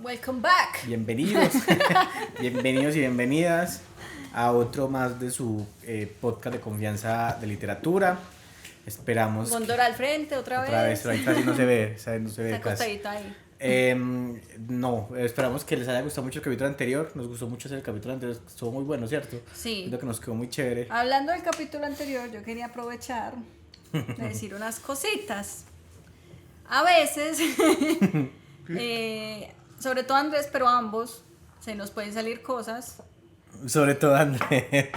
Welcome back. Bienvenidos, bienvenidos y bienvenidas a otro más de su podcast de confianza de literatura. Esperamos. Gondor al frente, otra vez. Ahí casi no se ve, no se ve Está casi. acostadito ahí. No, esperamos que les haya gustado mucho el capítulo anterior. Nos gustó mucho hacer el capítulo anterior, estuvo muy bueno, ¿cierto? Sí. Siento que nos quedó muy chévere. Hablando del capítulo anterior, yo quería aprovechar de decir unas cositas. A veces, sobre todo Andrés, pero ambos, se nos pueden salir cosas. Sobre todo André.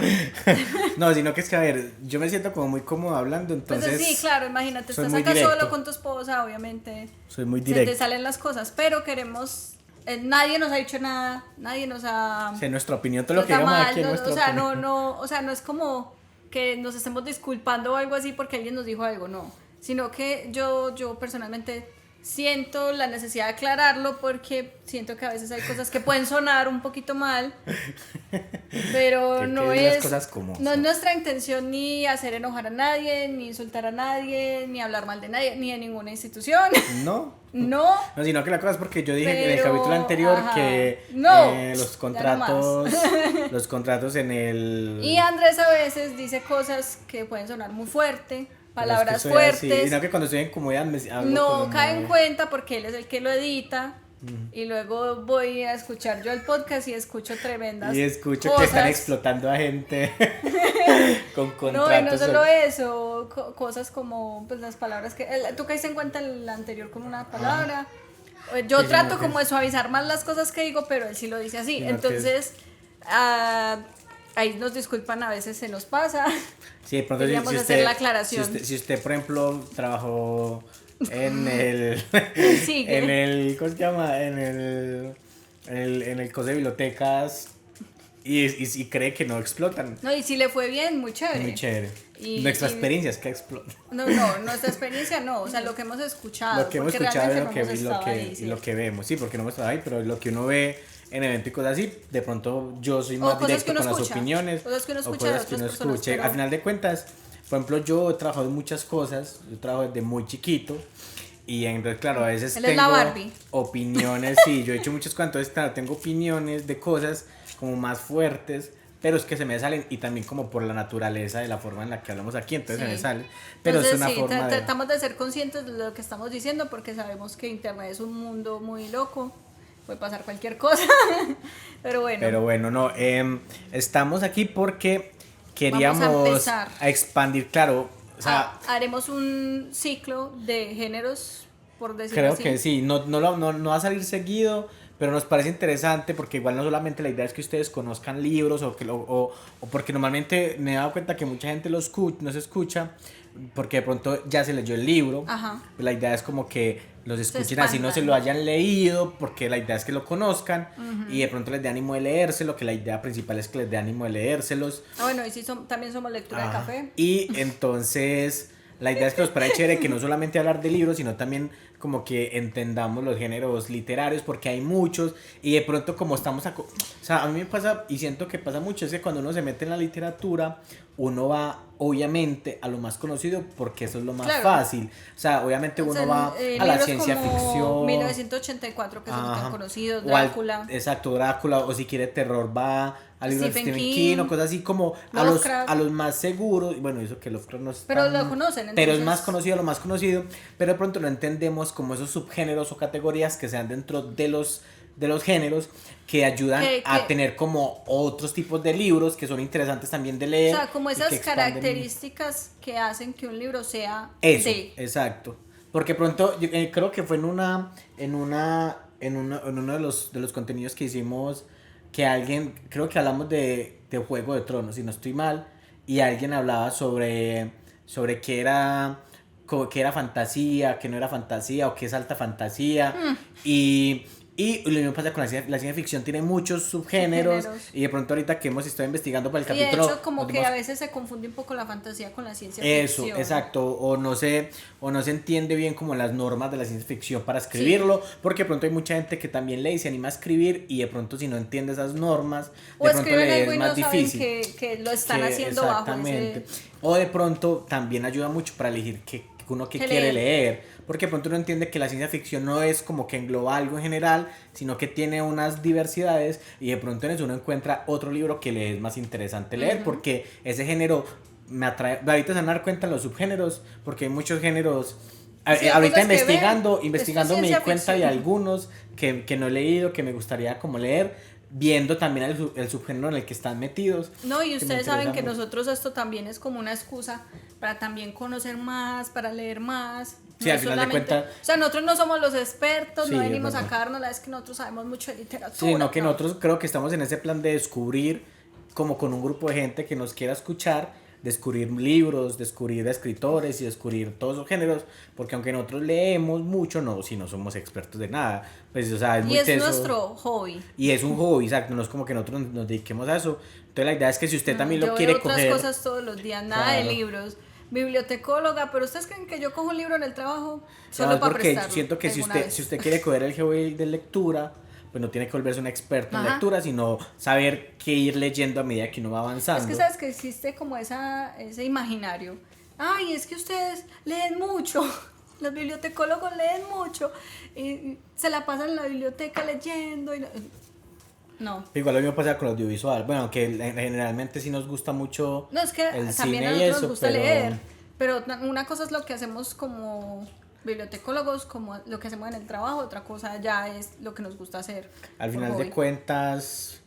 No, sino que es que, a ver, yo me siento como muy cómodo hablando, entonces. Pues sí, claro, imagínate, estás acá solo con tu esposa, obviamente. Soy muy directo. Se te salen las cosas, pero queremos. Nadie nos ha dicho nada, nadie nos ha. Sí, nuestra opinión, todo lo que digamos aquí es nuestra opinión. O sea, no es como que nos estemos disculpando o algo así porque alguien nos dijo algo, no. Sino que yo personalmente siento la necesidad de aclararlo porque siento que a veces hay cosas que pueden sonar un poquito mal, pero no es nuestra intención ni hacer enojar a nadie, ni insultar a nadie, ni hablar mal de nadie, ni de ninguna institución. No, sino que la cosa es porque yo dije en el capítulo anterior que los contratos en el... Y Andrés a veces dice cosas que pueden sonar muy fuerte, palabras fuertes. Sino que cuando estoy en comodidad no cae en cuenta porque él es el que lo edita. Y luego voy a escuchar yo el podcast y escucho tremendas y escucho cosas. Que están explotando a gente con contratos. No, y no solo eso, cosas como pues las palabras que... Tú caíste en cuenta el anterior con una palabra. Yo sí, trato como de suavizar más las cosas que digo, pero él sí lo dice así. Sí, entonces, ahí nos disculpan, a veces se nos pasa. Sí, de pronto queríamos hacer la aclaración. Si usted, por ejemplo, trabajó en el ¿cómo se llama? En el coso de bibliotecas y cree que no explotan. No, y si le fue bien, muy chévere. Muy chévere. Nuestra experiencia es que explota. No, nuestra experiencia no, o sea, lo que hemos escuchado. Lo que hemos escuchado y lo que vemos, sí, porque no hemos estado ahí, pero lo que uno ve en eventos y cosas así, de pronto yo soy más directo con las opiniones. Cosas que uno escucha. Al final de cuentas, por ejemplo, yo he trabajado en muchas cosas, yo trabajo desde muy chiquito y entonces, claro, a veces tengo opiniones, sí, yo he hecho muchas cosas, entonces, claro, tengo opiniones de cosas como más fuertes, pero es que se me salen y también como por la naturaleza de la forma en la que hablamos aquí, entonces se me salen, pero entonces, es una forma tratamos de ser conscientes de lo que estamos diciendo porque sabemos que internet es un mundo muy loco. Puede pasar cualquier cosa, pero bueno. No, estamos aquí porque queríamos expandir, claro, o sea, haremos un ciclo de géneros, por decirlo creo así. Que sí, no va a salir seguido, pero nos parece interesante porque igual no solamente la idea es que ustedes conozcan libros o porque normalmente me he dado cuenta que mucha gente nos escucha porque de pronto ya se leyó el libro. Ajá. La idea es como que los escuchen así no se lo hayan leído, porque la idea es que lo conozcan. Y de pronto les dé ánimo de leérselo, que la idea principal es que les dé ánimo de leérselos. Bueno, y sí, también somos lectura de café. Y entonces la idea es que nos parezca chévere que no solamente hablar de libros, sino también como que entendamos los géneros literarios, porque hay muchos, y de pronto como estamos o sea, a mí me pasa, y siento que pasa mucho, es que cuando uno se mete en la literatura, uno va obviamente a lo más conocido, porque eso es lo más fácil, o sea, obviamente uno va a la ciencia ficción, 1984, que son tan conocidos, Drácula. Exacto, Drácula, o si quiere terror va al libro de Stephen King o cosas así como a los más seguros, bueno, eso que Lovecraft no es pero lo conocen, entonces. Pero es más conocido, lo más conocido, pero de pronto no entendemos como esos subgéneros o categorías que sean dentro de los géneros que ayudan a tener como otros tipos de libros que son interesantes también de leer. O sea, como esas características que hacen que un libro sea eso, exacto. Porque pronto, yo creo que fue en uno de los contenidos que hicimos, que alguien, creo que hablamos de Juego de Tronos, si no estoy mal, y alguien hablaba sobre qué era fantasía, qué no era fantasía, o qué es alta fantasía, y lo mismo pasa con la ciencia ficción, tiene muchos subgéneros, y de pronto ahorita que hemos estado investigando para el capítulo... Y de hecho como que a veces se confunde un poco la fantasía con la ciencia ficción. Eso, exacto, o no se entiende bien como las normas de la ciencia ficción para escribirlo, porque de pronto hay mucha gente que también lee y se anima a escribir, y de pronto si no entiende esas normas, o de pronto leer es más difícil. Que lo están haciendo bajo ese... O de pronto también ayuda mucho para elegir qué quiere leer, porque de pronto uno entiende que la ciencia ficción no es como que engloba algo en general, sino que tiene unas diversidades y de pronto en eso uno encuentra otro libro que le es más interesante leer, porque ese género me atrae. Ahorita se van a dar cuenta en los subgéneros, porque hay muchos géneros. Sí, hay Ahorita cosas que investigando ver. Esto es me di ciencia cuenta de ficción. algunos que no he leído, que me gustaría como leer, viendo también el subgénero en el que están metidos. No, y que me ustedes saben interesa que mucho. nosotros esto también es como una excusa para también conocer más, para leer más. Sí, No al es final de solamente, cuentas. o sea, nosotros no somos los expertos, Sí, no es venimos a verdad. sacarnos la es que nosotros sabemos mucho de literatura. Sí, no, que no. nosotros creo que estamos en ese plan de descubrir, como con un grupo de gente que nos quiera escuchar, descubrir libros, descubrir escritores y descubrir todos los géneros, porque aunque nosotros leemos mucho, no, si no somos expertos de nada, pues, o sea, es Y muy es teso. nuestro hobby. Y es un hobby, exacto, no es como que nosotros nos dediquemos a eso. Entonces la idea es que si usted también lo Yo quiere veo otras coger, cosas todos los días, nada de claro. libros. Bibliotecóloga, pero ustedes creen que yo cojo un libro en el trabajo No, solo es para porque prestarlo siento que alguna vez. si usted quiere coger el hobby de lectura, pues no tiene que volverse un experto en Ajá. lectura, sino saber qué ir leyendo a medida que uno va avanzando. Es que sabes que existe como ese imaginario. Ay, es que ustedes leen mucho. Los bibliotecólogos leen mucho. Y se la pasan en la biblioteca leyendo. No. Igual lo mismo pasa con lo audiovisual. Bueno, que generalmente sí nos gusta mucho No, es que el también a cine y nosotros eso, nos gusta pero leer. Pero una cosa es lo que hacemos como bibliotecólogos, como lo que hacemos en el trabajo. Otra cosa ya es lo que nos gusta hacer. al por final de hobby. cuentas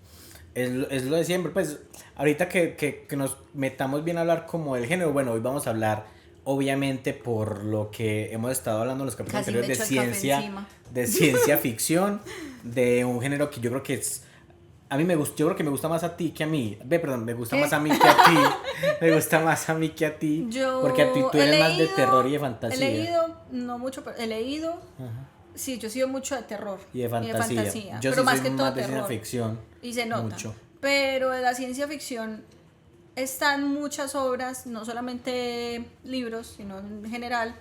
es lo de siempre. Pues ahorita que nos metamos bien a hablar como del género, bueno, hoy vamos a hablar obviamente por lo que hemos estado hablando en los capítulos Casi me anteriores echo el café encima. de ciencia ficción, de un género que yo creo que es a mí me gusta, yo creo que me gusta más a ti que a mí. Perdón, me gusta ¿Qué? más a mí que a ti. Me gusta más a mí que a ti. Yo Porque a ti tú he eres más de leído, terror y de fantasía. He leído, no mucho, pero he leído. Ajá. Sí, yo he sido mucho de terror. Y de fantasía. Yo pero sí más soy que todo más de terror. ciencia ficción. Y se nota. Mucho. Pero de la ciencia ficción están muchas obras, no solamente libros, sino en general,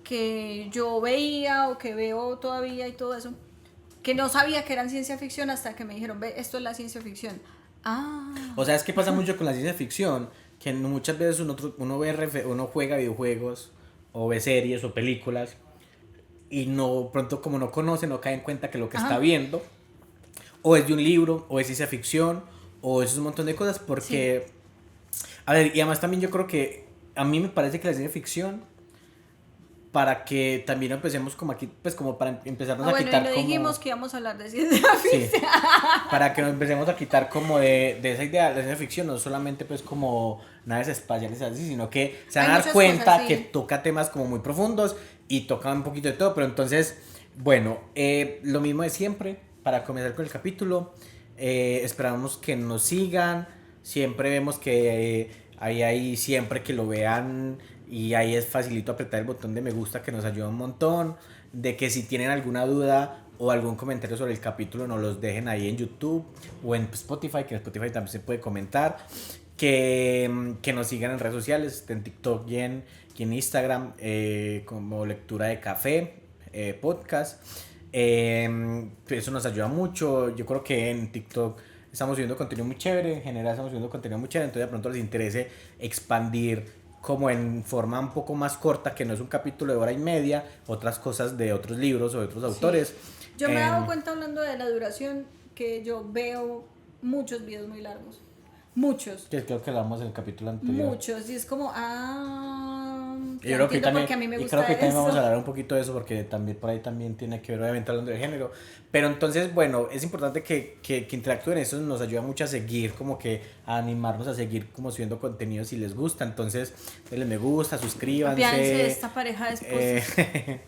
que yo veía o que veo todavía y todo eso, que no sabía que eran ciencia ficción hasta que me dijeron, ve, esto es la ciencia ficción. Ah. O sea, es que pasa mucho con la ciencia ficción, que muchas veces uno juega videojuegos o ve series o películas y no pronto como no conoce, no cae en cuenta que lo que está viendo o es de un libro o es ciencia ficción o es un montón de cosas porque a ver, y además también yo creo que a mí me parece que la ciencia ficción para que también empecemos como aquí, pues como para empezarnos a Bueno, quitar y lo como dijimos que íbamos a hablar de ciencia sí, ficción. para que nos empecemos a quitar como de esa idea de la ciencia ficción, no solamente pues como naves espaciales así, sino que se van a Hay dar muchas cuenta cosas, sí. que toca temas como muy profundos y toca un poquito de todo, pero entonces, bueno, lo mismo de siempre, para comenzar con el capítulo, esperamos que nos sigan, siempre vemos que ahí siempre que lo vean y ahí es facilito apretar el botón de me gusta que nos ayuda un montón, de que si tienen alguna duda o algún comentario sobre el capítulo nos los dejen ahí en YouTube o en Spotify, que en Spotify también se puede comentar, que nos sigan en redes sociales, en TikTok y en Instagram como Lectura de Café podcast. Eso nos ayuda mucho. Yo creo que en TikTok estamos subiendo contenido muy chévere, en general estamos subiendo contenido muy chévere, entonces de pronto les interese expandir como en forma un poco más corta, que no es un capítulo de hora y media, otras cosas de otros libros o de otros autores. Yo me he dado cuenta hablando de la duración que yo veo muchos videos muy largos. Muchos. Que creo que hablamos en el capítulo anterior. Muchos. Y es como, Y yo creo que también, porque a mí me y gusta creo que también eso. vamos a hablar un poquito de eso porque también por ahí también tiene que ver obviamente hablando de género, pero entonces bueno, es importante que interactúen, eso nos ayuda mucho a seguir, como que a animarnos a seguir como subiendo contenido si les gusta, entonces denle me gusta, suscríbanse, Apiádense de esta pareja de esposos.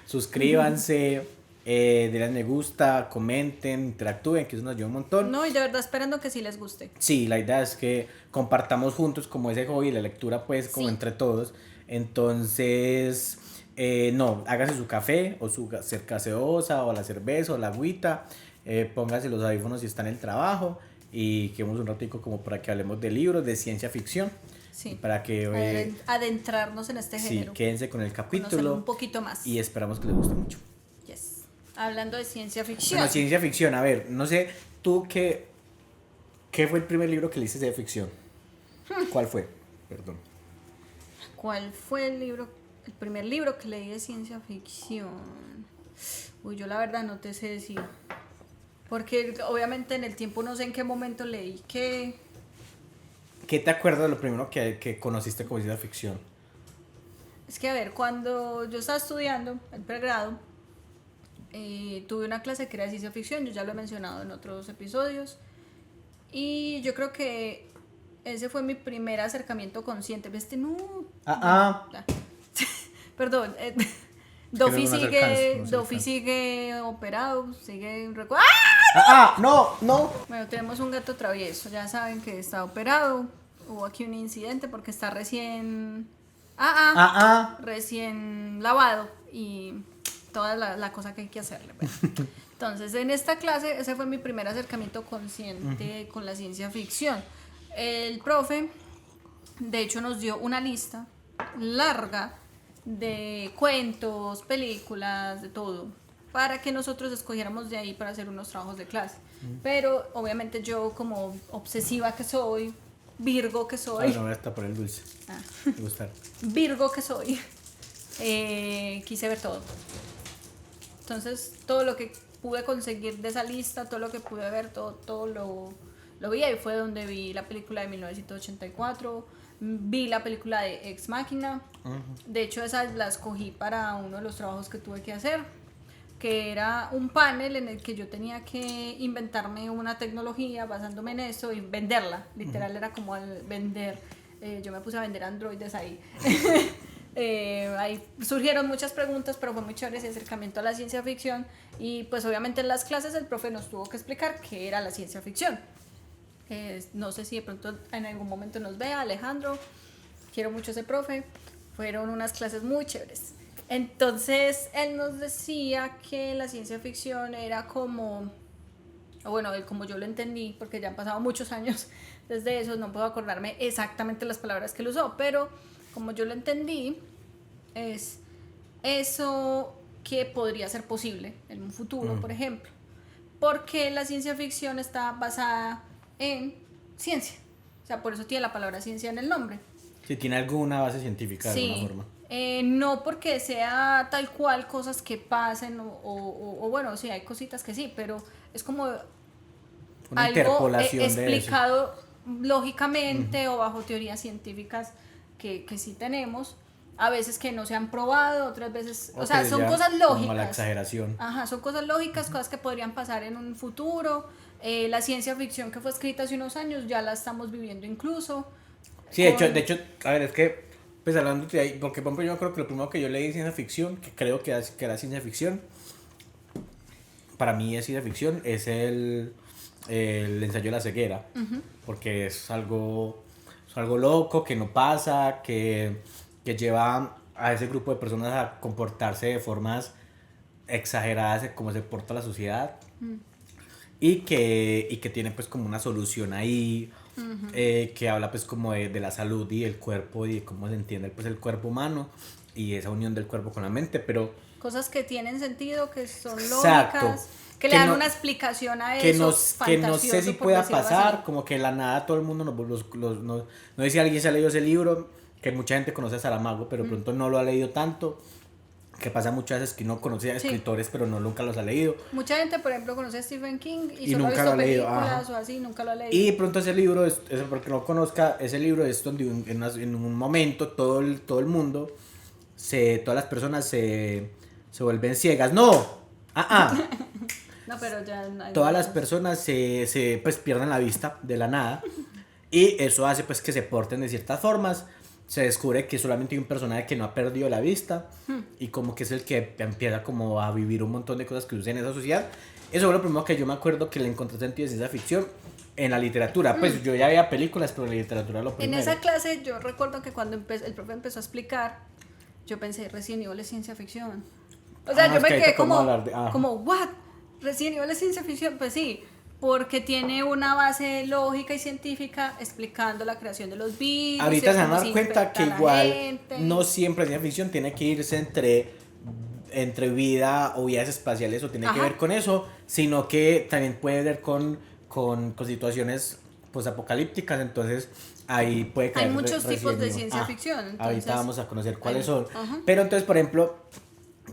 suscríbanse, denle me gusta, comenten, interactúen, que eso nos ayuda un montón. No, y de verdad esperando que sí les guste. Sí, la idea es que compartamos juntos como ese hobby, la lectura pues como Sí. entre todos. Entonces, no, hágase su café o su gaseosa o la cerveza o la agüita, póngase los audífonos si está en el trabajo y quedemos un ratico como para que hablemos de libros, de ciencia ficción. Sí. Para que adentrarnos en este sí, género. quédense con el Conocerlo capítulo un poquito más. y esperamos que les guste mucho. Yes. Hablando de ciencia ficción. Bueno, ciencia ficción, a ver, no sé, tú ¿qué fue el primer libro que leíste de ficción? ¿Cuál fue? Perdón. ¿Cuál fue el libro El primer libro que leí de ciencia ficción. Uy, yo la verdad no te sé decir. Porque obviamente en el tiempo no sé en qué momento leí que... ¿Qué te acuerdas de lo primero que conociste como ciencia ficción? Es que a ver, cuando yo estaba estudiando el pregrado, tuve una clase que era de ciencia ficción, yo ya lo he mencionado en otros episodios. Y yo creo que ese fue mi primer acercamiento consciente. Este no. Perdón. Dofi sigue operado, sigue No. Bueno, tenemos un gato travieso, ya saben que está operado. Hubo aquí un incidente porque está recién recién lavado y toda la cosa que hay que hacerle. Bueno. Entonces, en esta clase, ese fue mi primer acercamiento consciente con la ciencia ficción. El profe, de hecho, nos dio una lista larga de cuentos, películas, de todo, para que nosotros escogiéramos de ahí para hacer unos trabajos de clase. Pero, obviamente, yo como obsesiva que soy, Virgo que soy... no, está por el dulce. Me gusta. Virgo que soy, quise ver todo. Entonces, todo lo que pude conseguir de esa lista, todo lo que pude ver, todo lo vi. Ahí fue donde vi la película de 1984, vi la película de Ex Machina. De hecho, esa la escogí para uno de los trabajos que tuve que hacer, que era un panel en el que yo tenía que inventarme una tecnología basándome en eso y venderla. Literal, era como al vender. Yo me puse a vender androides ahí. Ahí surgieron muchas preguntas, pero fue muy chévere ese acercamiento a la ciencia ficción. Y pues obviamente en las clases el profe nos tuvo que explicar qué era la ciencia ficción. No sé si de pronto en algún momento nos vea, Alejandro. Quiero mucho a ese profe. Fueron unas clases muy chéveres. Entonces él nos decía que la ciencia ficción era como, bueno, como yo lo entendí, porque ya han pasado muchos años desde eso, no puedo acordarme exactamente las palabras que él usó, pero como yo lo entendí, es eso que podría ser posible en un futuro, por ejemplo, porque la ciencia ficción está basada en ciencia, o sea, por eso tiene la palabra ciencia en el nombre. Si tiene alguna base científica de alguna forma. No porque sea tal cual cosas que pasen o bueno, sí, hay cositas que sí, pero es como una algo interpolación explicado lógicamente o bajo teorías científicas que sí tenemos, a veces que no se han probado, otras veces, o sea, son cosas lógicas. Como la exageración. Ajá, son cosas lógicas, cosas que podrían pasar en un futuro. La ciencia ficción que fue escrita hace unos años ya la estamos viviendo incluso. Sí, de hecho, a ver, es que, pues hablando de ahí, porque por ejemplo yo creo que lo primero que yo leí de ciencia ficción, que creo que era ciencia ficción, para mí es ciencia ficción, es el ensayo de la ceguera, porque es algo loco, que no pasa, que lleva a ese grupo de personas a comportarse de formas exageradas como se porta la sociedad, y que tiene pues como una solución ahí, que habla pues como de la salud y del cuerpo y de cómo se entiende pues el cuerpo humano y esa unión del cuerpo con la mente, pero cosas que tienen sentido, que son exacto, lógicas, que le dan una explicación a eso, que no sé si pueda pasar, así. Como que de la nada todo el mundo no sé si alguien se ha leído ese libro, que mucha gente conoce a Saramago, pero pronto no lo ha leído tanto, que pasa muchas veces que uno conoce a escritores, pero nunca los ha leído. Mucha gente, por ejemplo, conoce a Stephen King y solo nunca ha visto películas o así, nunca lo ha leído. Y pronto ese libro, porque no conozca, ese libro es donde en un momento todo el mundo, todas las personas se vuelven ciegas. ¡No! No, pero ya todas las personas se pues pierden la vista de la nada y eso hace pues que se porten de ciertas formas. Se descubre que solamente hay un personaje que no ha perdido la vista y como que es el que empieza como a vivir un montón de cosas que suceden en esa sociedad. Eso fue lo primero que yo me acuerdo que le encontré sentido de ciencia ficción en la literatura. Pues yo ya veía películas, pero la literatura lo primero. En esa clase yo recuerdo que cuando el profe empezó a explicar, yo pensé, Resident Evil es ciencia ficción. O sea, yo me quedé como, ¿what? Resident Evil es ciencia ficción, pues sí, porque tiene una base lógica y científica explicando la creación de los virus. Ahorita se van a dar cuenta que igual no siempre ciencia ficción tiene que irse entre vida o viajes espaciales o tiene que ver con eso, sino que también puede ver con situaciones posapocalípticas, entonces ahí puede caer Hay muchos tipos de Resident Evil. ciencia ficción. Ahorita Entonces, vamos a conocer cuáles son. ajá. Pero entonces, por ejemplo,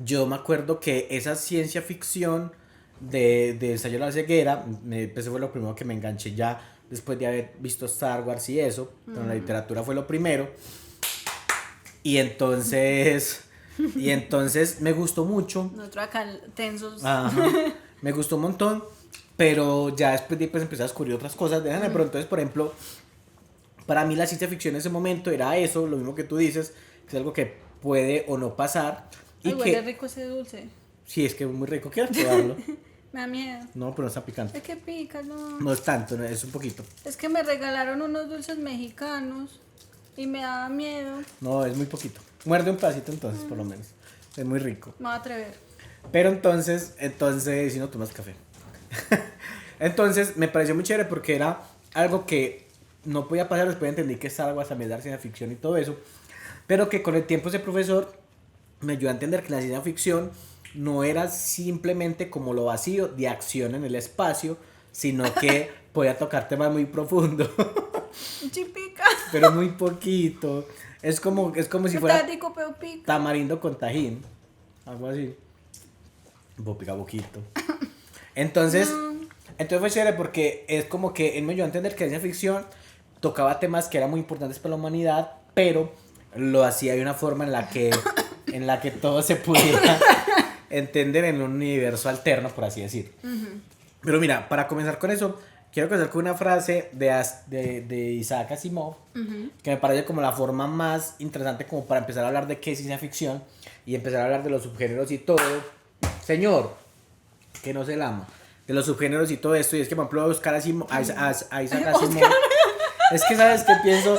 yo me acuerdo que esa ciencia ficción de ensayo de la ceguera, eso fue lo primero que me enganché ya después de haber visto Star Wars y eso, pero la literatura fue lo primero. Y entonces me gustó mucho. Nosotros acá tensos. Ajá, me gustó un montón, pero ya después de ahí, pues empecé a descubrir otras cosas. Déjame, pero entonces, por ejemplo, para mí la ciencia ficción en ese momento era eso, lo mismo que tú dices, que es algo que puede o no pasar. Y Ay, que, huele rico ese dulce. sí, es que es muy rico, ¿quieres probarlo? Me da miedo. No, pero no está picante. Es que pica, no. No es tanto, no, es un poquito. Es que me regalaron unos dulces mexicanos y me daba miedo. No, es muy poquito. Muerde un pedacito entonces, por lo menos. Es muy rico. Me voy a atrever. Pero entonces, si no tomas café. Entonces, me pareció muy chévere porque era algo que no podía pasar. Después entendí que Star Wars también era ciencia ficción y todo eso. Pero que con el tiempo ese profesor me ayudó a entender que la ciencia ficción no era simplemente como lo vacío de acción en el espacio, sino que podía tocar temas muy profundos. Sí pica. Pero muy poquito. Es como si fuera Tático, pero pica. tamarindo con tajín. Algo así. Pica poquito. Entonces fue chévere porque es como que él me ayudó a entender que la ciencia ficción tocaba temas que eran muy importantes para la humanidad, pero lo hacía de una forma en la que todo se pudiera entender en un universo alterno, por así decir. Pero mira, para comenzar con eso, quiero comenzar con una frase de Isaac Asimov, que me parece como la forma más interesante como para empezar a hablar de qué es ciencia ficción y empezar a hablar de los subgéneros y todo. Señor, que no se la ama, de los subgéneros y todo esto. Y es que, por ejemplo, Oscar Asimov, a Isaac Asimov, es que, ¿sabes qué pienso?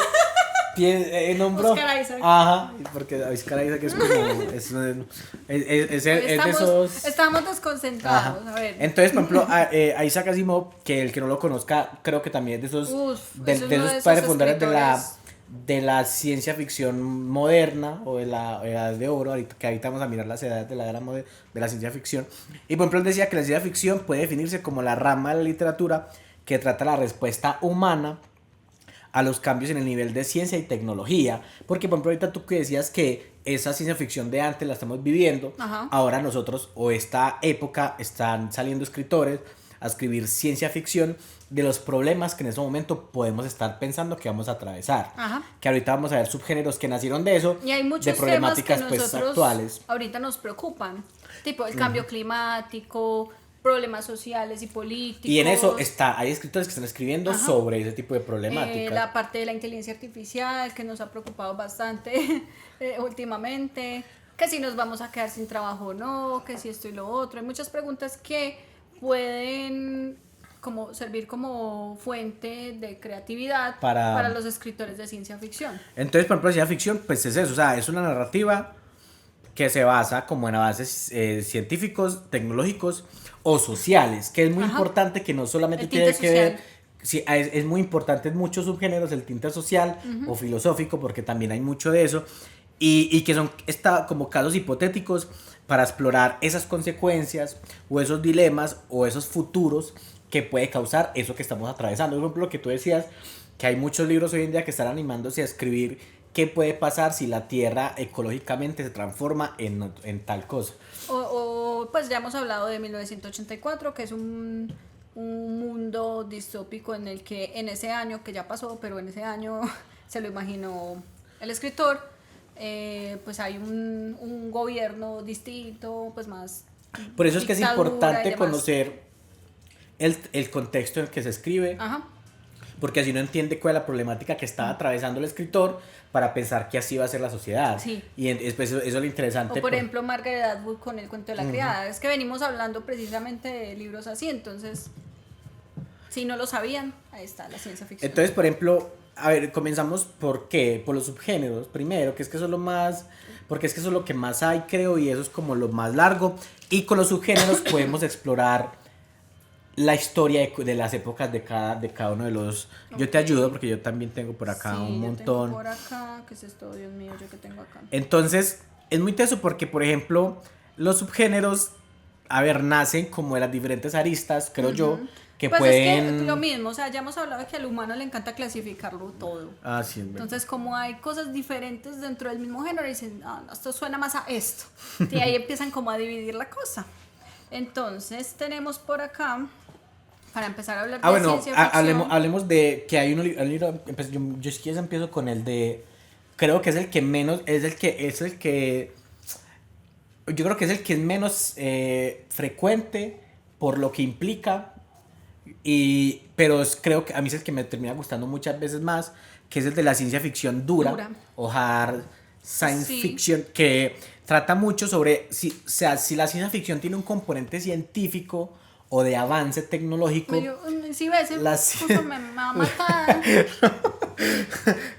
Nombró. Oscar Isaac. Ajá, porque Oscar Isaac es como. Es de esos. Estamos desconcentrados. Ajá. A ver. Entonces, por ejemplo, a Isaac Asimov, que el que no lo conozca, creo que también es de esos. De es uno de esos esos padres fundadores escritores. de la ciencia ficción moderna o de la edad de oro, que ahorita vamos a mirar las edades de la era de la ciencia ficción. Y por ejemplo, él decía que la ciencia ficción puede definirse como la rama de la literatura que trata la respuesta humana a los cambios en el nivel de ciencia y tecnología, porque por ejemplo ahorita tú que decías que esa ciencia ficción de antes la estamos viviendo, Ajá. ahora nosotros o esta época están saliendo escritores a escribir ciencia ficción de los problemas que en ese momento podemos estar pensando que vamos a atravesar. Ajá. Que ahorita vamos a ver subgéneros que nacieron de eso, Y hay muchos de problemáticas temas que pues nosotros actuales. ahorita nos preocupan, tipo el cambio climático, problemas sociales y políticos. Y en eso hay escritores que están escribiendo sobre ese tipo de problemáticas. La parte de la inteligencia artificial que nos ha preocupado bastante últimamente, que si nos vamos a quedar sin trabajo o no, que si esto y lo otro. Hay muchas preguntas que pueden como servir como fuente de creatividad para los escritores de ciencia ficción. Entonces, por ejemplo, la ciencia ficción, pues es eso, o sea, es una narrativa que se basa como en avances científicos, tecnológicos o sociales, que es muy importante, que no solamente tiene que ver, sí, es muy importante en muchos subgéneros el tinte social o filosófico, porque también hay mucho de eso, y que son como casos hipotéticos para explorar esas consecuencias o esos dilemas o esos futuros que puede causar eso que estamos atravesando. Por ejemplo, lo que tú decías, que hay muchos libros hoy en día que están animándose a escribir qué puede pasar si la Tierra ecológicamente se transforma en tal cosa. O pues ya hemos hablado de 1984, que es un mundo distópico en el que en ese año, que ya pasó, pero en ese año se lo imaginó el escritor, pues hay un gobierno distinto, pues más. Por eso es que es importante demás. conocer el contexto en el que se escribe. Ajá. Porque así no entiende cuál es la problemática que está atravesando el escritor para pensar que así va a ser la sociedad. Sí. Y eso es lo interesante. O por ejemplo Margaret Atwood con el cuento de la criada. Es que venimos hablando precisamente de libros así, entonces si no lo sabían, ahí está la ciencia ficción. Entonces, por ejemplo, a ver, comenzamos ¿por qué? Por los subgéneros, primero, que es que eso es lo más, porque es que eso es lo que más hay, creo, y eso es como lo más largo. Y con los subgéneros podemos explorar la historia de las épocas de cada uno de los. Yo te ayudo porque yo también tengo por acá un montón. Yo tengo por acá, ¿qué es esto? Dios mío, yo que tengo acá. Entonces, es muy teso porque, por ejemplo, los subgéneros a ver, nacen como de las diferentes aristas, creo yo, que Pues pueden... es que lo mismo, o sea, ya hemos hablado de que al humano le encanta clasificarlo todo. Ah, sí, es verdad. Entonces, como hay cosas diferentes dentro del mismo género, dicen, ah, no, esto suena más a esto. Y ahí empiezan como a dividir la cosa. Entonces, tenemos por acá, para empezar a hablar de Bueno, ciencia ficción. hablemos de que hay un libro, yo si quieres empiezo con el de, creo que es el que menos, yo creo que es el que es menos frecuente por lo que implica, pero creo que a mí es el que me termina gustando muchas veces más, que es el de la ciencia ficción dura. O hard science Sí. fiction, que trata mucho sobre si la ciencia ficción tiene un componente científico o de avance tecnológico. Si ves, La justo me va a matar.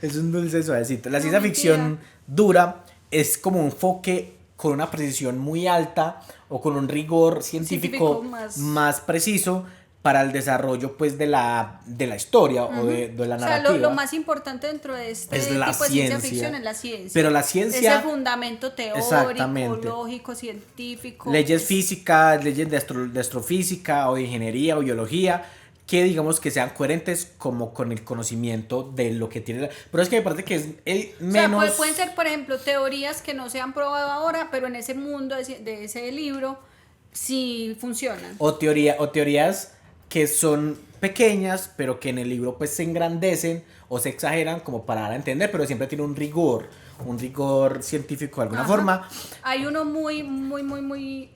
Es un dulce suavecito. La No, ciencia mentira. ficción dura es como un enfoque con una precisión muy alta o con un rigor científico más preciso para el desarrollo pues de la historia o de la narrativa. O sea, lo más importante dentro de este Es tipo la de ciencia ciencia. ficción es la ciencia. Pero la ciencia... Ese fundamento teórico, Exactamente. lógico, científico. Leyes físicas, leyes de astrofísica o de ingeniería o biología, que digamos que sean coherentes como con el conocimiento de lo que tiene. Pero es que me parece que es el menos... O sea, pueden ser, por ejemplo, teorías que no se han probado ahora, pero en ese mundo de ese libro sí funcionan. O teorías que son pequeñas, pero que en el libro pues se engrandecen o se exageran como para dar a entender, pero siempre tiene un rigor científico de alguna forma. Hay uno muy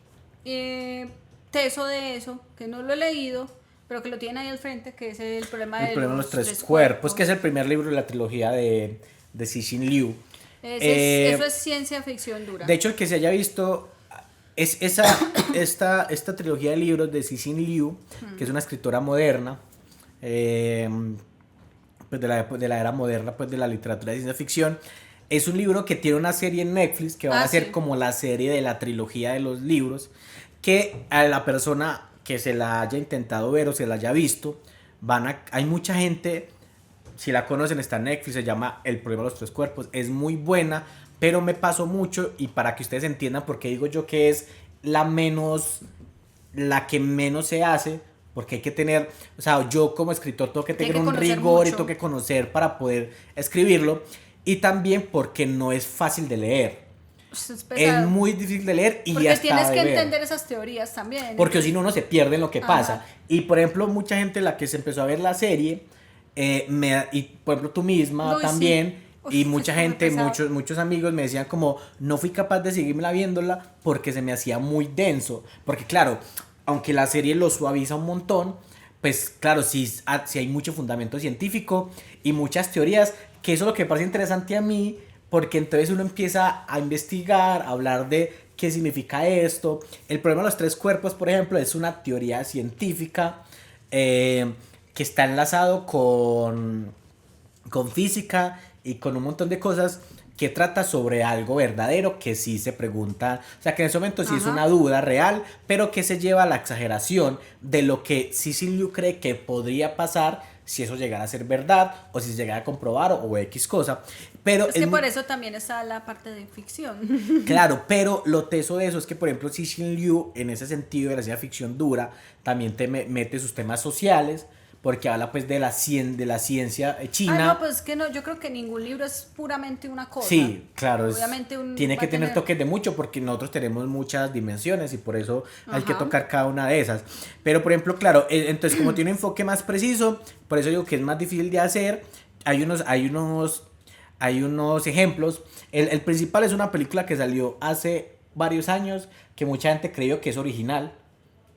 teso de eso, que no lo he leído, pero que lo tienen ahí al frente, que es el problema de los tres cuerpos, que es el primer libro de la trilogía de Cixin Liu. Eso es ciencia ficción dura. De hecho, el que se haya visto es esta trilogía de libros de Cixin Liu, que es una escritora moderna, pues de la era moderna pues de la literatura de ciencia ficción. Es un libro que tiene una serie en Netflix que va a ser como la serie de la trilogía de los libros, que a la persona que se la haya intentado ver o se la haya visto, hay mucha gente, si la conocen, está en Netflix, se llama El problema de los tres cuerpos, es muy buena, pero me pasó mucho, y para que ustedes entiendan por qué digo yo que es la que menos se hace, porque hay que tener, o sea, yo como escritor tengo que tener un rigor mucho. Y tengo que conocer para poder escribirlo, y también porque no es fácil de leer. Es muy difícil de leer y porque hasta tienes que ver. entender esas teorías también. Porque si no, uno se pierde en lo que pasa. Y por ejemplo, mucha gente la que se empezó a ver la serie, y por ejemplo tú misma también, sí. Y mucha gente, muchos amigos me decían como, no fui capaz de seguirme viéndola porque se me hacía muy denso. Porque claro, aunque la serie lo suaviza un montón, pues claro, sí hay mucho fundamento científico y muchas teorías, que eso es lo que me parece interesante a mí, porque entonces uno empieza a investigar, a hablar de qué significa esto. El problema de los tres cuerpos, por ejemplo, es una teoría científica que está enlazado con física y con un montón de cosas, que trata sobre algo verdadero que sí se pregunta, o sea que en ese momento sí es una duda real, pero que se lleva a la exageración de lo que Cixin Liu cree que podría pasar si eso llegara a ser verdad o si se llegara a comprobar o X cosa. Pero es que por eso también está la parte de ficción. Claro, pero lo teso de eso es que, por ejemplo, Cixin Liu, en ese sentido de la ciencia ficción dura, también te mete sus temas sociales, porque habla pues de la ciencia china. No, pues que no, yo creo que ningún libro es puramente una cosa. Sí, claro, obviamente tiene que tener toques de mucho, porque nosotros tenemos muchas dimensiones y por eso hay que tocar cada una de esas. Pero por ejemplo, claro, entonces como tiene un enfoque más preciso, por eso digo que es más difícil de hacer. Hay unos ejemplos. El principal es una película que salió hace varios años, que mucha gente creyó que es original,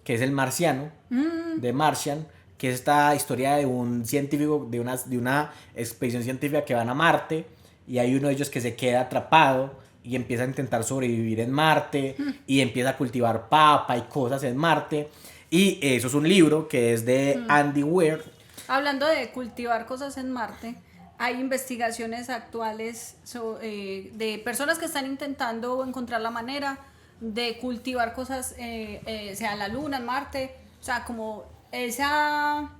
que es El Marciano, de Martian, que es esta historia de un científico, de una expedición científica que van a Marte, y hay uno de ellos que se queda atrapado y empieza a intentar sobrevivir en Marte, y empieza a cultivar papa y cosas en Marte, y eso es un libro que es de Andy Weir. Hablando de cultivar cosas en Marte, hay investigaciones actuales de personas que están intentando encontrar la manera de cultivar cosas, sea en la Luna, en Marte, o sea, como esa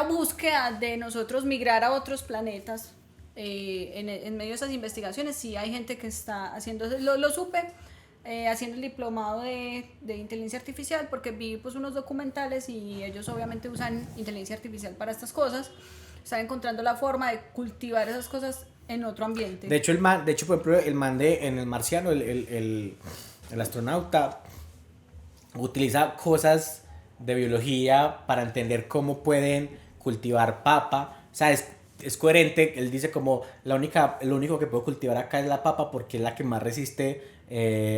búsqueda de nosotros migrar a otros planetas. En medio de esas investigaciones sí hay gente que está haciendo, lo supe haciendo el diplomado de inteligencia artificial, porque vi pues unos documentales y ellos obviamente usan inteligencia artificial para estas cosas. Están encontrando la forma de cultivar esas cosas en otro ambiente. De hecho, por ejemplo, el man en El Marciano, el astronauta, utiliza cosas de biología para entender cómo pueden cultivar papa. O sea, es coherente. Él dice como lo único que puedo cultivar acá es la papa porque es la que más resiste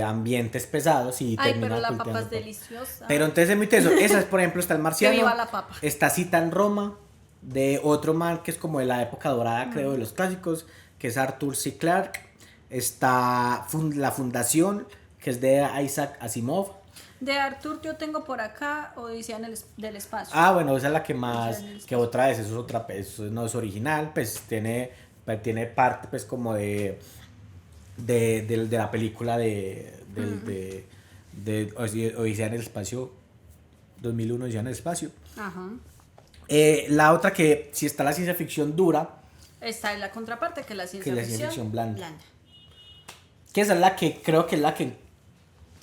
ambientes pesados y Ay, termina pero la cultivando papa es papa. deliciosa. Pero entonces es muy teso. Esa es, por ejemplo, está El Marciano. Que viva la papa. Está Cita en Roma, de otro man que es como de la época dorada, creo, de los clásicos, que es Arthur C. Clarke. Está La Fundación, que es de Isaac Asimov. De Arthur yo tengo por acá Odisea del Espacio. Ah, bueno, esa es la que más, Odisea del Espacio. que otra vez, eso es otra, eso no es original, pues tiene parte pues como de la película de Odisea en el Espacio, 2001, Odisea en el Espacio. Ajá. La otra que si está la ciencia ficción dura, Está en la contraparte, que es la ciencia que la ficción. ciencia ficción blanda. Que esa es la que creo que es la que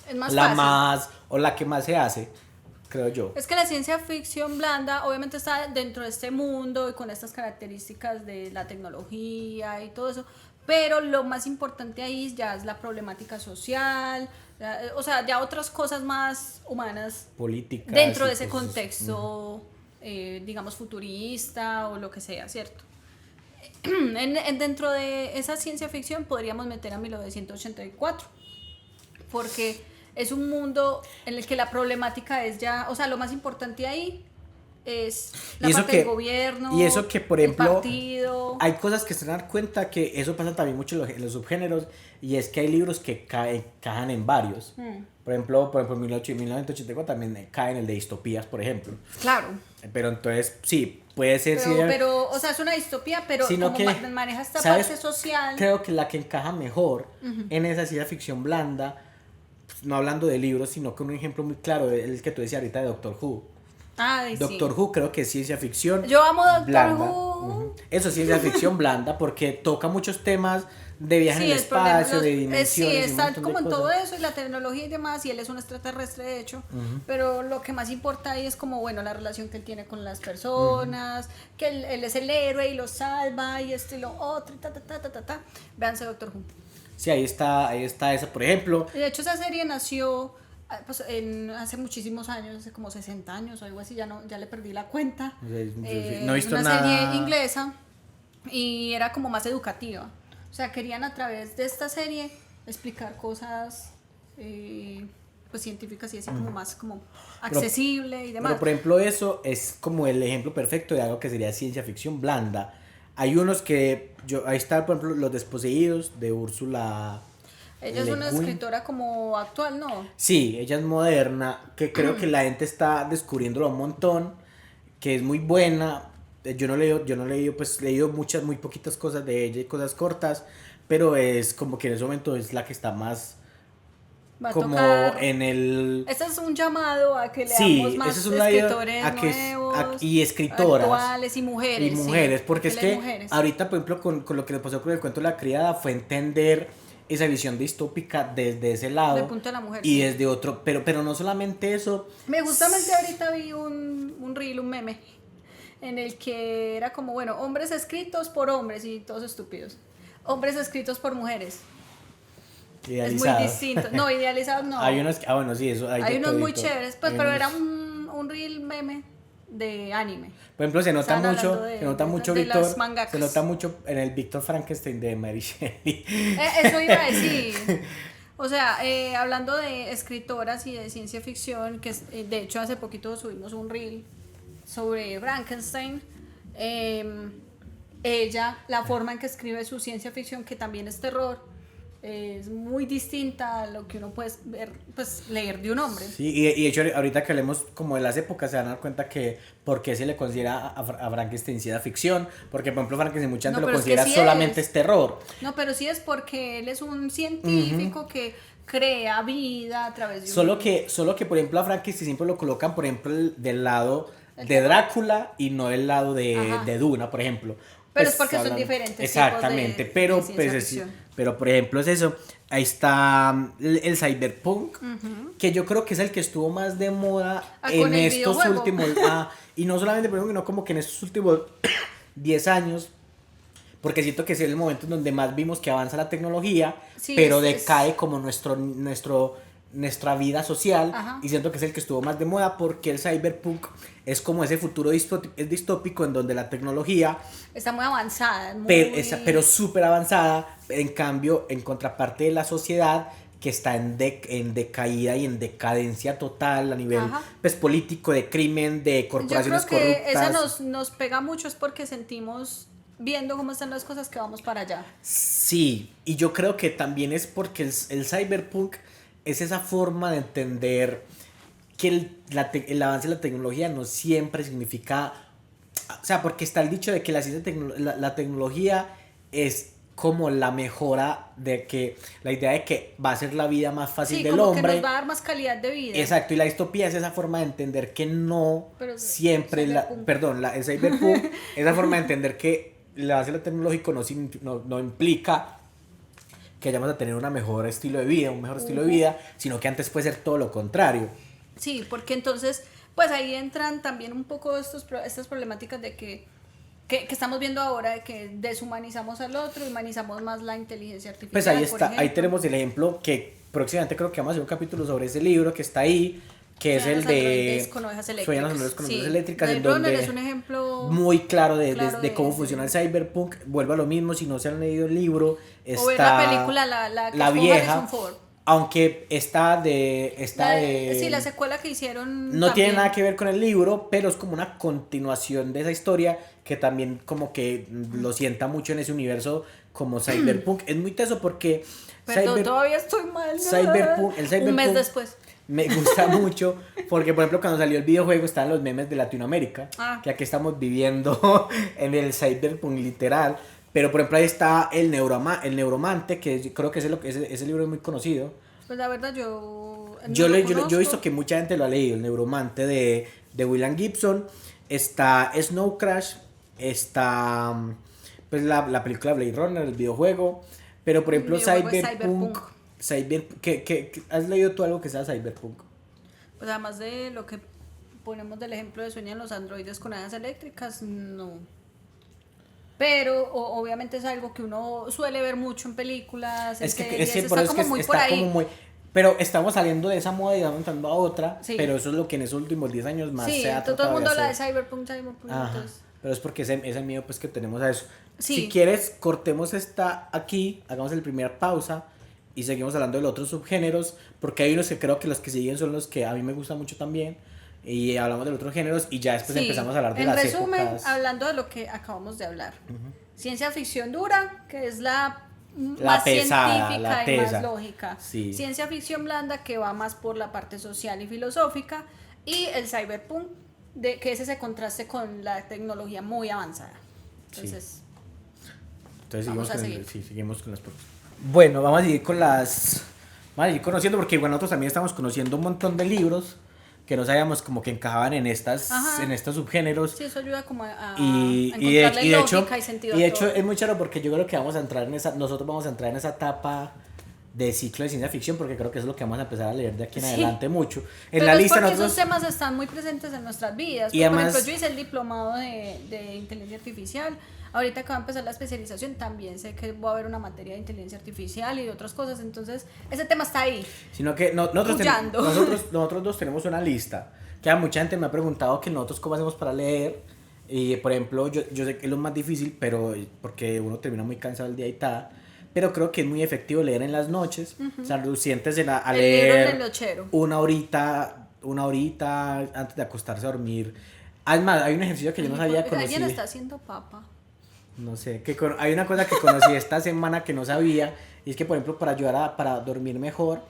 Es más la fácil. más o la que más se hace, creo yo. Es que la ciencia ficción blanda obviamente está dentro de este mundo y con estas características de la tecnología y todo eso, pero lo más importante ahí ya es la problemática social, o sea, ya otras cosas más humanas Políticas dentro y de ese cosas. contexto, digamos, futurista o lo que sea, ¿cierto? Dentro de esa ciencia ficción podríamos meter a 1984, porque es un mundo en el que la problemática es ya, o sea, lo más importante ahí es la Y eso parte que- del gobierno, y eso que, por el ejemplo, partido. Hay cosas que se dan cuenta que eso pasa también mucho en los subgéneros, y es que hay libros que cajan en varios. Por ejemplo, 1984 también cae en el de distopías, por ejemplo. Claro, Pero entonces, sí, puede ser... pero, o sea, es una distopía, pero Sino como que, maneja esta ¿sabes? parte social. Creo que la que encaja mejor en esa ciencia ficción blanda, pues, no hablando de libros, sino con un ejemplo muy claro, el que tú decías ahorita de Doctor Who. Ay, Doctor sí. Who creo que es ciencia ficción Yo amo Doctor blanda. Who. Eso es ciencia ficción blanda porque toca muchos temas de viaje en el el problema, espacio, de dimensiones. sí, y un está montón de como en cosas. todo eso y la tecnología y demás, y él es un extraterrestre de hecho, pero lo que más importa ahí es como, bueno, la relación que él tiene con las personas, que él es el héroe y lo salva y esto y lo otro, y ta. Véanse Doctor Who. Sí, ahí está esa, por ejemplo. De hecho, esa serie nació pues, hace muchísimos años, hace como 60 años o algo así, ya le perdí la cuenta. No he visto una nada. serie inglesa y era como más educativa. O sea, querían a través de esta serie explicar cosas pues científicas y así como más como accesible y demás. Pero por ejemplo eso es como el ejemplo perfecto de algo que sería ciencia ficción blanda. Hay unos que, ahí está por ejemplo Los Desposeídos de Úrsula. Ella es una escritora como actual, ¿no? Sí, ella es moderna, que creo que la gente está descubriéndolo un montón, que es muy buena. Yo no he leído, pues he leído muy poquitas cosas de ella y cosas cortas, pero es como que en ese momento es la que está más Va a como tocar. en el... Este es un llamado a que Sí, leamos más ese es un llamado escritores a que nuevos, y escritoras actuales y mujeres. y mujeres, sí, porque es que mujeres. ahorita por ejemplo con lo que le pasó con el cuento de la criada fue entender esa visión distópica desde ese lado Del punto de la mujer, y sí. desde otro, pero no solamente eso. Justamente ahorita vi un reel, un meme, en el que era como, bueno, hombres escritos por hombres y todos estúpidos. Hombres escritos por mujeres. Es muy Idealizados. distinto. No, idealizados no. Hay unos bueno, sí, eso Hay de unos muy todito. chéveres, pues, Hay pero unos- era un reel meme de anime. Por ejemplo, se nota Estaban mucho, hablando de- se nota de- mucho de las Víctor, mangakas. se nota mucho en el Víctor Frankenstein de Mary Shelley. Eso iba a decir. O sea, hablando de escritoras y de ciencia ficción, que de hecho hace poquito subimos un reel sobre Frankenstein. Ella, la forma en que escribe su ciencia ficción, que también es terror, es muy distinta a lo que uno puede ver, pues, leer de un hombre. Sí, y de hecho ahorita que hablemos como de las épocas se van a dar cuenta que por qué se le considera a Frankenstein ciencia ficción, porque por ejemplo Frankenstein mucha gente No, lo pero es que considera sí solamente es. es terror. No, pero sí es porque él es un científico que crea vida a través de Solo que por ejemplo a Frankenstein siempre lo colocan por ejemplo del lado de Drácula y no del lado Ajá. de Duna, por ejemplo. Pero Pues, es porque son hablando- diferentes tipos Exactamente, de pero ciencia pues ficción. pero por ejemplo es eso. Ahí está el cyberpunk, que yo creo que es el que estuvo más de moda en estos últimos, y no solamente por eso, sino como que en estos últimos 10 años, porque siento que es el momento en donde más vimos que avanza la tecnología, sí, pero decae como nuestra vida social. Ajá. Y siento que es el que estuvo más de moda porque el cyberpunk es como ese futuro distópico en donde la tecnología está muy avanzada, pero súper avanzada, en cambio en contraparte de la sociedad que está en decaída y en decadencia total a nivel pues, político, de crimen, de corporaciones corruptas. Yo creo que esa nos pega mucho es porque sentimos, viendo cómo están las cosas, que vamos para allá. Sí, y yo creo que también es porque el cyberpunk es esa forma de entender que el avance de la tecnología no siempre significa, o sea, porque está el dicho de que la tecnología es como la mejora de que, la idea de que va a ser la vida más fácil del hombre. Sí, como que nos va a dar más calidad de vida. Exacto, y la distopía es esa forma de entender que no siempre, el cyberpunk, esa forma de entender que el avance tecnológico no implica que vayamos a tener un mejor estilo de vida, sino que antes puede ser todo lo contrario. Sí, porque entonces, pues ahí entran también un poco estas problemáticas de que estamos viendo ahora, de que deshumanizamos al otro, humanizamos más la inteligencia artificial. Pues ahí está, ahí tenemos el ejemplo que próximamente creo que vamos a hacer un capítulo sobre ese libro que está ahí, que es el de con ovejas eléctricas, en donde es un ejemplo muy claro de cómo funciona el cyberpunk. Vuelvo a lo mismo, si no se han leído el libro, está o ver la película, la vieja, aunque sí, la secuela que hicieron no también tiene nada que ver con el libro, pero es como una continuación de esa historia que también como que lo sienta mucho en ese universo como cyberpunk. Es muy teso porque todavía estoy mal, el cyberpunk un mes después me gusta mucho porque, por ejemplo, cuando salió el videojuego estaban los memes de Latinoamérica, que aquí estamos viviendo en el cyberpunk literal. Pero, por ejemplo, ahí está el Neuromante, que creo que ese libro es muy conocido. Pues la verdad yo he visto que mucha gente lo ha leído, el Neuromante de William Gibson. Está Snow Crash, está pues la película Blade Runner, el videojuego. Pero, por ejemplo, Cyberpunk. ¿Has leído tú algo que sea Cyberpunk? Pues además de lo que ponemos del ejemplo de sueñan los androides con alas eléctricas, no. Pero obviamente es algo que uno suele ver mucho en películas, en series, está como muy por ahí. Pero estamos saliendo de esa moda y vamos entrando a otra, pero eso es lo que en esos últimos 10 años más se ha tratado. Todo el mundo habla de cyberpunk. Pero es porque ese miedo pues que tenemos a eso. Sí. Si quieres, cortemos esta aquí, hagamos el primer pausa y seguimos hablando de los otros subgéneros, porque hay unos que creo que los que siguen son los que a mí me gustan mucho también. Y hablamos de los otros géneros y ya después empezamos a hablar de las épocas. En resumen, hablando de lo que acabamos de hablar. Ciencia ficción dura, que es la más pesada, científica y más lógica. Sí. Ciencia ficción blanda, que va más por la parte social y filosófica. Y el cyberpunk, que es ese contraste con la tecnología muy avanzada. Entonces seguimos con las preguntas. Bueno, vamos a seguir conociendo, porque bueno, nosotros también estamos conociendo un montón de libros que no sabíamos como que encajaban en estos subgéneros. Sí, eso ayuda como a encontrarle lógica y sentido. Y de hecho es muy chévere porque yo creo que nosotros vamos a entrar en esa etapa de ciclo de ciencia ficción, porque creo que eso es lo que vamos a empezar a leer de aquí en adelante mucho. Pero la lista porque esos temas están muy presentes en nuestras vidas. Y además, por ejemplo, yo hice el diplomado de inteligencia artificial. Ahorita que va a empezar la especialización, también sé que va a haber una materia de inteligencia artificial y de otras cosas, entonces ese tema está ahí. Sino que nosotros dos tenemos una lista, que a mucha gente me ha preguntado que nosotros cómo hacemos para leer, y por ejemplo, yo sé que es lo más difícil, pero porque uno termina muy cansado el día y tal, pero creo que es muy efectivo leer en las noches, o sea, siéntese a leer una horita antes de acostarse a dormir. Además, hay un ejercicio que yo no sabía conocer. Alguien está haciendo papa. No sé, hay una cosa que conocí esta semana que no sabía, y es que, por ejemplo, para dormir mejor,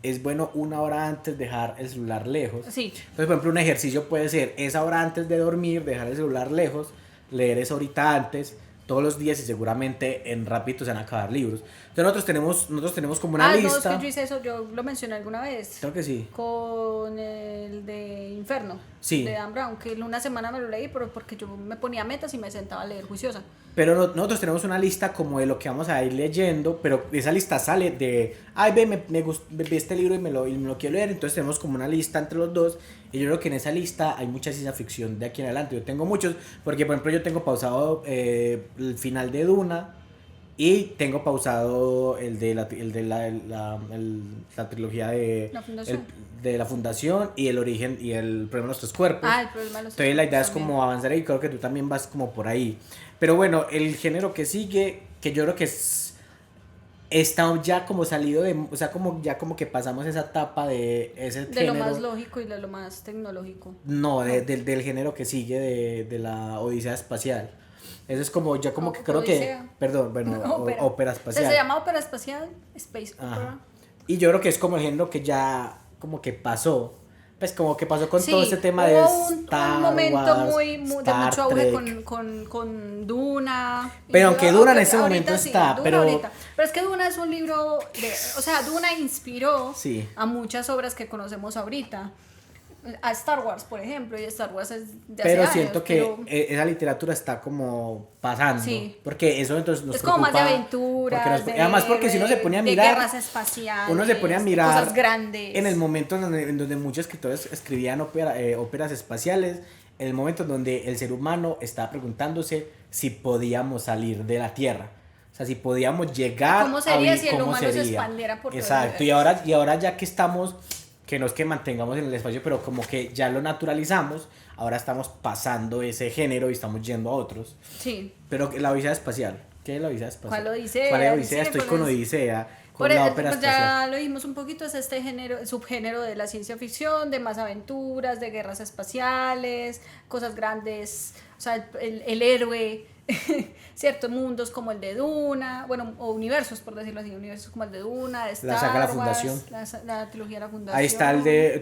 es bueno 1 hora antes dejar el celular lejos. Sí. Entonces, por ejemplo, un ejercicio puede ser esa hora antes de dormir, dejar el celular lejos, leer esa horita antes, todos los días y seguramente en rapidito se van a acabar libros. Entonces nosotros tenemos como una lista. No, es que yo hice eso, yo lo mencioné alguna vez. Creo que sí. Con el de Inferno, Sí. de Dan Brown, que en una semana me lo leí, pero porque yo me ponía metas y me sentaba a leer juiciosa. Pero nosotros tenemos una lista como de lo que vamos a ir leyendo, pero esa lista sale de, ay, ve, vi este libro y me lo quiero leer, entonces tenemos como una lista entre los dos, y yo creo que en esa lista hay mucha ciencia ficción de aquí en adelante. Yo tengo muchos, porque por ejemplo yo tengo pausado el final de Duna, y tengo pausado el de la trilogía de La Fundación. de la Fundación y el origen y el problema de los tres cuerpos. El problema de los Entonces la idea es también. como avanzar y creo que tú también vas como por ahí. Pero bueno, el género que sigue, que yo creo que está ya como salido de, o sea, como ya como que pasamos esa etapa de ese De género. lo más lógico y de lo más tecnológico. No, del género que sigue de la Odisea Espacial. Eso es como, ya como que creo Odisea. que, perdón, bueno, Ópera. ópera O sea, espacial. se llama ópera espacial, Space Ajá. Opera. Y yo creo que es como el género que ya como que pasó. Pues como que pasó con Sí, todo este tema de hubo Star un momento Wars, de Star mucho auge Trek. con Duna. Pero aunque Duna en ese ahorita momento sí, está, Duna pero- ahorita. Pero es que Duna es un libro o sea, Duna inspiró Sí. a muchas obras que conocemos ahorita. A Star Wars, por ejemplo, y Star Wars es de Pero hace siento años, que pero esa literatura está como pasando. Sí. Porque eso entonces nos es como más de preocupa, aventuras. porque además porque si uno se pone a de mirar, guerras espaciales. uno se pone a de mirar cosas grandes. en el momento en donde muchos escritores escribían óperas espaciales, en el momento en donde el ser humano estaba preguntándose si podíamos salir de la Tierra. O sea, si podíamos llegar ¿Cómo sería a si el cómo humano se sería. expandiera por todo el Exacto, universo? y ahora ya que estamos, que no es que mantengamos en el espacio, pero como que ya lo naturalizamos, ahora estamos pasando ese género y estamos yendo a otros. Sí. Pero la Odisea Espacial, ¿qué es la Odisea Espacial? ¿Cuál Odisea? ¿Cuál es la Odisea? Sí, Estoy pues con es- Odisea, con Por la eso, ópera pues espacial. ya lo dijimos un poquito, es este género, subgénero de la ciencia ficción, de más aventuras, de guerras espaciales, cosas grandes, o sea, el héroe, ciertos mundos como el de Duna, bueno, o universos, por decirlo así, universos como el de Duna, de Star La saga La Wars, Fundación. la trilogía de la Fundación. Ahí está el de,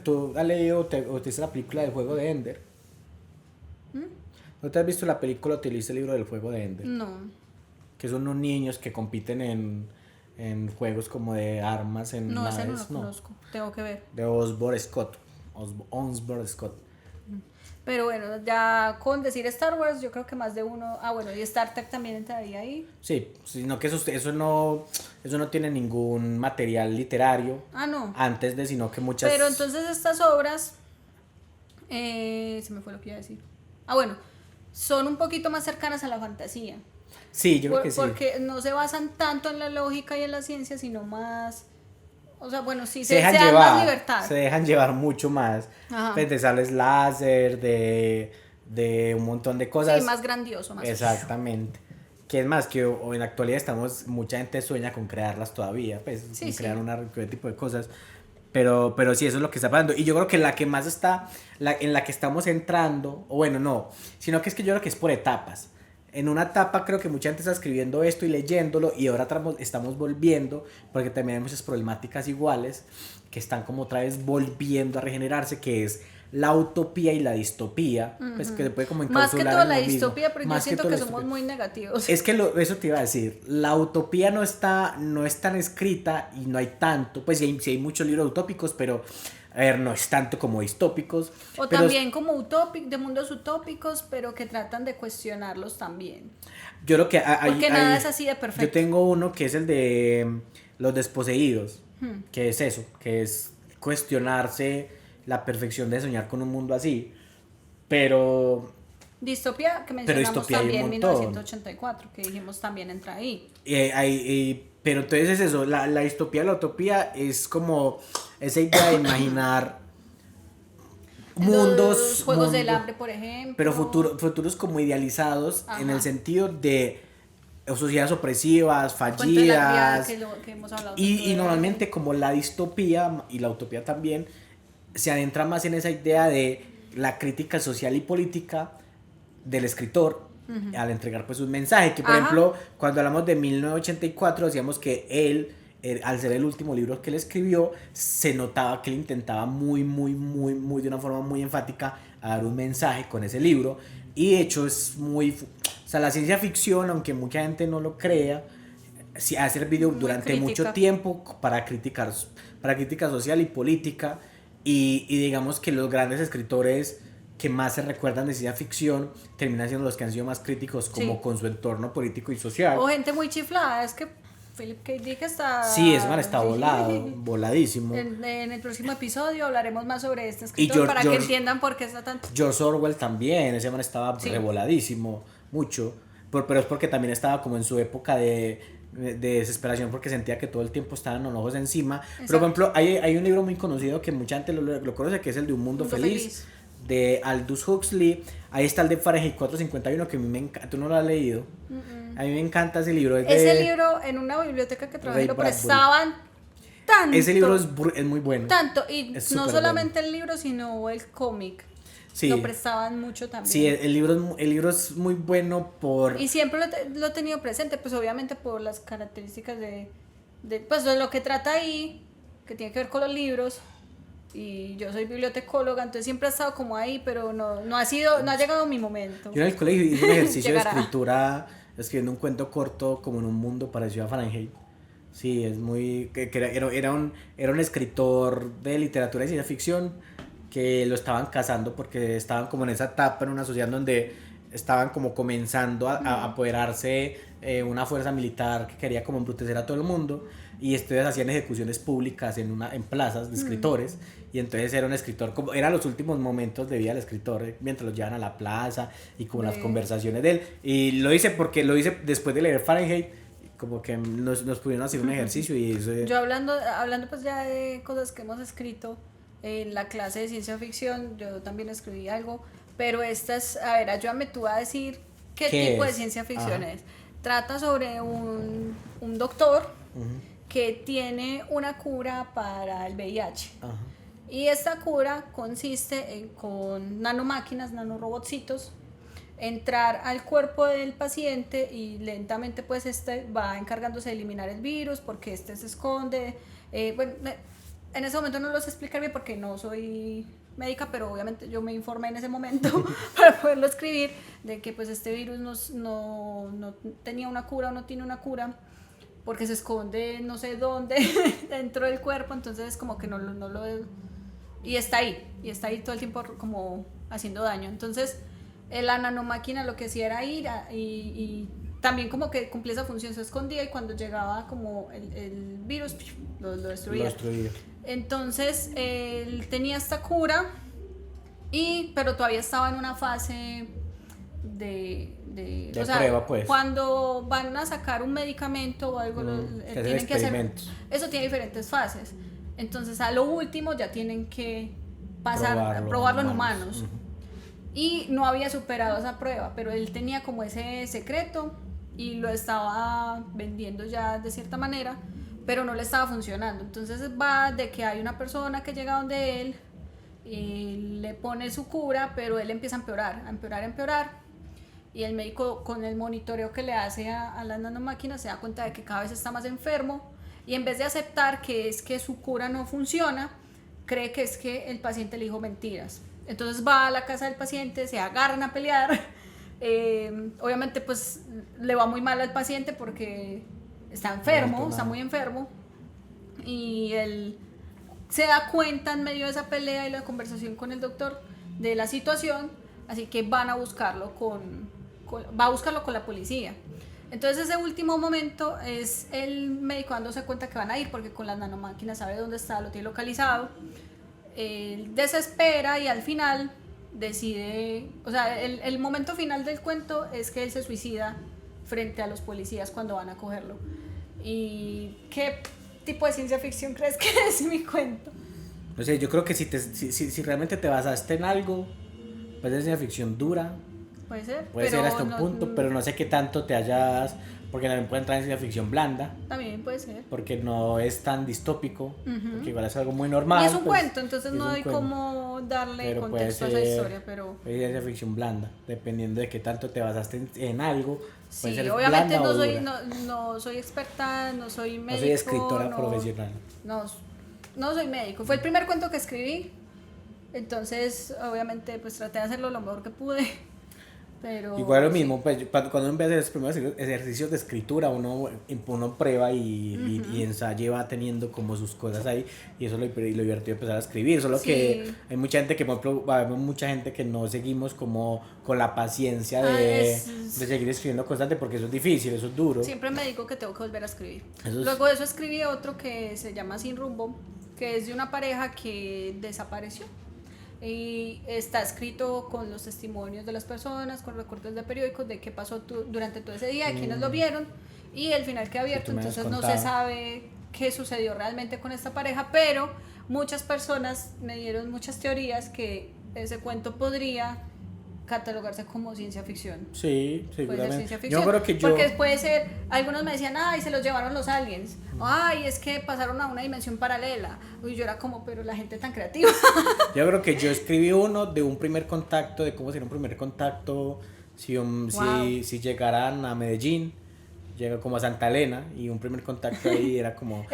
tú has leído o te viste la película del juego de Ender. ¿No te has visto la película o te leíste el libro del juego de Ender? No, Que son unos niños que compiten en juegos como de armas en no, ese no naves, lo conozco, tengo que ver. de Osborne Scott. Osborne Scott. Pero bueno, ya con decir Star Wars, yo creo que más de uno. Bueno, y Star Trek también entraría ahí. Sí, sino que eso no tiene ningún material literario No. antes de, sino que muchas... Pero entonces estas obras, se me fue lo que iba a decir. Bueno, son un poquito más cercanas a la fantasía. Sí, yo creo que sí. Porque no se basan tanto en la lógica y en la ciencia, sino más. O sea, bueno, sí, se se dejan dan llevar, más libertad. se dejan llevar mucho más. Ajá. Pues de sables láser, de un montón de cosas. Sí, más grandioso, más. Exactamente. Que es más, que en la actualidad mucha gente sueña con crearlas todavía, pues, Sí, con sí. crear un tipo de cosas. Pero sí, eso es lo que está pasando. Y yo creo que la que más está, en la que estamos entrando, o bueno, no, sino que es que yo creo que es por etapas. En una etapa creo que mucha gente está escribiendo esto y leyéndolo y ahora estamos volviendo, porque también hay muchas problemáticas iguales que están como otra vez volviendo a regenerarse, que es la utopía y la distopía, pues que se puede como Más que encapsular todo en la lo mismo. distopía, pero yo Más que siento todo que la somos distopía. muy negativos. Es que eso te iba a decir, la utopía no es tan escrita y no hay tanto, pues sí hay muchos libros utópicos, pero a ver, no es tanto como distópicos. O pero también como de mundos utópicos, pero que tratan de cuestionarlos también. yo creo que Porque nada es así de perfecto. Yo tengo uno que es el de Los Desposeídos, que es eso, que es cuestionarse la perfección de soñar con un mundo así, pero Distopía, que mencionamos distopía hay un también, montón. 1984, que dijimos también entra ahí. pero entonces es eso, la distopía, la utopía es como esa idea de imaginar mundos, Los Juegos del mundo- Hambre, por ejemplo. pero futuros como idealizados en el Ajá. sentido de sociedades opresivas, Cuento de la criada, fallidas, que hemos hablado tanto y de- normalmente como la distopía y la utopía también se adentra más en esa idea de la crítica social y política del escritor al entregar pues un mensaje, que por Ajá. ejemplo cuando hablamos de 1984 decíamos que él al ser el último libro que él escribió se notaba que él intentaba muy de una forma muy enfática a dar un mensaje con ese libro. Y de hecho es muy... O sea, la ciencia ficción, aunque mucha gente no lo crea, sí ha servido Muy durante crítica. mucho tiempo para crítica social y política. Y digamos que los grandes escritores que más se recuerdan de ciencia ficción terminan siendo los que han sido más críticos como Sí. con su entorno político y social. O gente muy chiflada, es que Philip K. Dick está... Sí, ese man está sí. voladísimo. En el próximo episodio hablaremos más sobre este escritor George- para George- que entiendan por qué está tan... George Orwell también, ese man estaba Sí. revoladísimo, mucho. Pero es porque también estaba como en su época de desesperación porque sentía que todo el tiempo estaban los ojos encima. Pero por ejemplo, hay un libro muy conocido que mucha gente lo conoce, que es el de Un Mundo Feliz, de Aldous Huxley. Ahí está el de Fahrenheit 451, que a mí me encanta. ¿Tú no lo has leído? A mí me encanta ese libro. Ese libro en una biblioteca que trabajé Ray lo Bradbury. prestaban tanto. Ese libro es muy bueno. Tanto, y Es no súper solamente el libro, sino el cómic. Sí. Lo prestaban mucho también. Sí, el libro es muy bueno por... Y siempre lo he tenido presente, pues obviamente por las características pues de lo que trata ahí, que tiene que ver con los libros. Y yo soy bibliotecóloga, entonces siempre ha estado como ahí, pero no ha llegado mi momento. Yo en el colegio hice un ejercicio de Llegará. escritura escribiendo un cuento corto como en un mundo parecido a Fahrenheit. Sí, es muy... que era un escritor de literatura y ciencia ficción que lo estaban cazando porque estaban como en esa etapa en una sociedad donde estaban como comenzando a apoderarse una fuerza militar que quería como embrutecer a todo el mundo, y entonces hacían ejecuciones públicas en plazas de escritores, y entonces era un escritor, como eran los últimos momentos de vida del escritor mientras lo llevan a la plaza y como las conversaciones de él, y lo hice después de leer Fahrenheit, como que nos pudieron hacer un ejercicio y eso... Yo hablando pues ya de cosas que hemos escrito en la clase de ciencia ficción, yo también escribí algo, pero esta es, a ver, ayúdame tú a decir qué tipo de ciencia ficción es. Trata sobre un doctor que tiene una cura para el VIH. Y esta cura consiste en, con nanomáquinas, nanorobotcitos, entrar al cuerpo del paciente y lentamente pues este va encargándose de eliminar el virus porque este se esconde. Bueno, en ese momento no lo sé explicar bien porque no soy médica, pero obviamente yo me informé en ese momento para poderlo escribir, de que pues este virus no tenía una cura o no tiene una cura porque se esconde no sé dónde dentro del cuerpo, entonces como que no lo y está ahí todo el tiempo como haciendo daño. Entonces la nanomáquina lo que hacía era ir y también como que cumplía esa función, se escondía y cuando llegaba como el virus lo destruía. Entonces él tenía esta cura, pero todavía estaba en una fase de o sea, prueba, pues. Cuando van a sacar un medicamento o algo, tienen que hacer, eso tiene diferentes fases. Entonces a lo último ya tienen que probarlo en humanos. Y no había superado esa prueba, pero él tenía como ese secreto y lo estaba vendiendo ya de cierta manera, pero no le estaba funcionando. Entonces va de que hay una persona que llega donde él y le pone su cura, pero él empieza a empeorar. Y el médico, con el monitoreo que le hace a las nanomáquinas, se da cuenta de que cada vez está más enfermo, y en vez de aceptar que es que su cura no funciona, cree que es que el paciente le dijo mentiras. Entonces va a la casa del paciente, se agarran a pelear. Obviamente pues le va muy mal al paciente porque está enfermo, está muy enfermo, y él se da cuenta en medio de esa pelea y la conversación con el doctor de la situación, así que van a buscarlo va a buscarlo con la policía. Entonces ese último momento es el médico dándose cuenta que van a ir porque con las nanomáquinas sabe dónde está, lo tiene localizado. Él desespera y al final decide, o sea, el momento final del cuento es que él se suicida frente a los policías cuando van a cogerlo. ¿Y qué tipo de ciencia ficción crees que es mi cuento? No sé, yo creo que si realmente te basaste en algo, pues es ciencia ficción dura. Puede ser hasta un punto, pero no sé qué tanto te hayas... Porque también puede entrar en ciencia ficción blanda. También puede ser. Porque no es tan distópico. Porque igual es algo muy normal. Y es un pues, cuento, entonces no hay cómo darle contexto a esa historia, pero... Es ciencia ficción blanda, dependiendo de qué tanto te basaste en algo. Sí, obviamente no soy experta, no soy médico. No soy escritora profesional. No soy médico. Fue el primer cuento que escribí. Entonces, obviamente, pues traté de hacerlo lo mejor que pude, pero... Igual lo sí. mismo, pues cuando uno empieza a hacer los primeros ejercicios de escritura, uno prueba y ensaya y va teniendo como sus cosas ahí, y eso es lo divertido de empezar a escribir. Solo que Sí. hay mucha gente que, por ejemplo, vemos mucha gente que no seguimos como con la paciencia Ah, de seguir escribiendo constante, porque eso es difícil, eso es duro. Siempre me digo que tengo que volver a escribir. Eso es- Luego de eso escribí otro que se llama Sin Rumbo, que es de una pareja que desapareció. Y está escrito con los testimonios de las personas, con recortes de periódicos de qué pasó durante todo ese día, quiénes lo vieron, y el final queda abierto, tú me habías entonces no se contado. sabe qué sucedió realmente con esta pareja, pero muchas personas me dieron muchas teorías que ese cuento podría catalogarse como ciencia ficción. Sí, Puede ser seguramente. ciencia ficción. Yo creo que Porque puede ser, algunos me decían, ay, se los llevaron los aliens. Ay, es que pasaron a una dimensión paralela. Y yo era como, pero la gente tan creativa. Yo creo que yo escribí uno de un primer contacto, de cómo sería un primer contacto Wow. si llegaran a Medellín, llega como a Santa Elena, y un primer contacto ahí era como...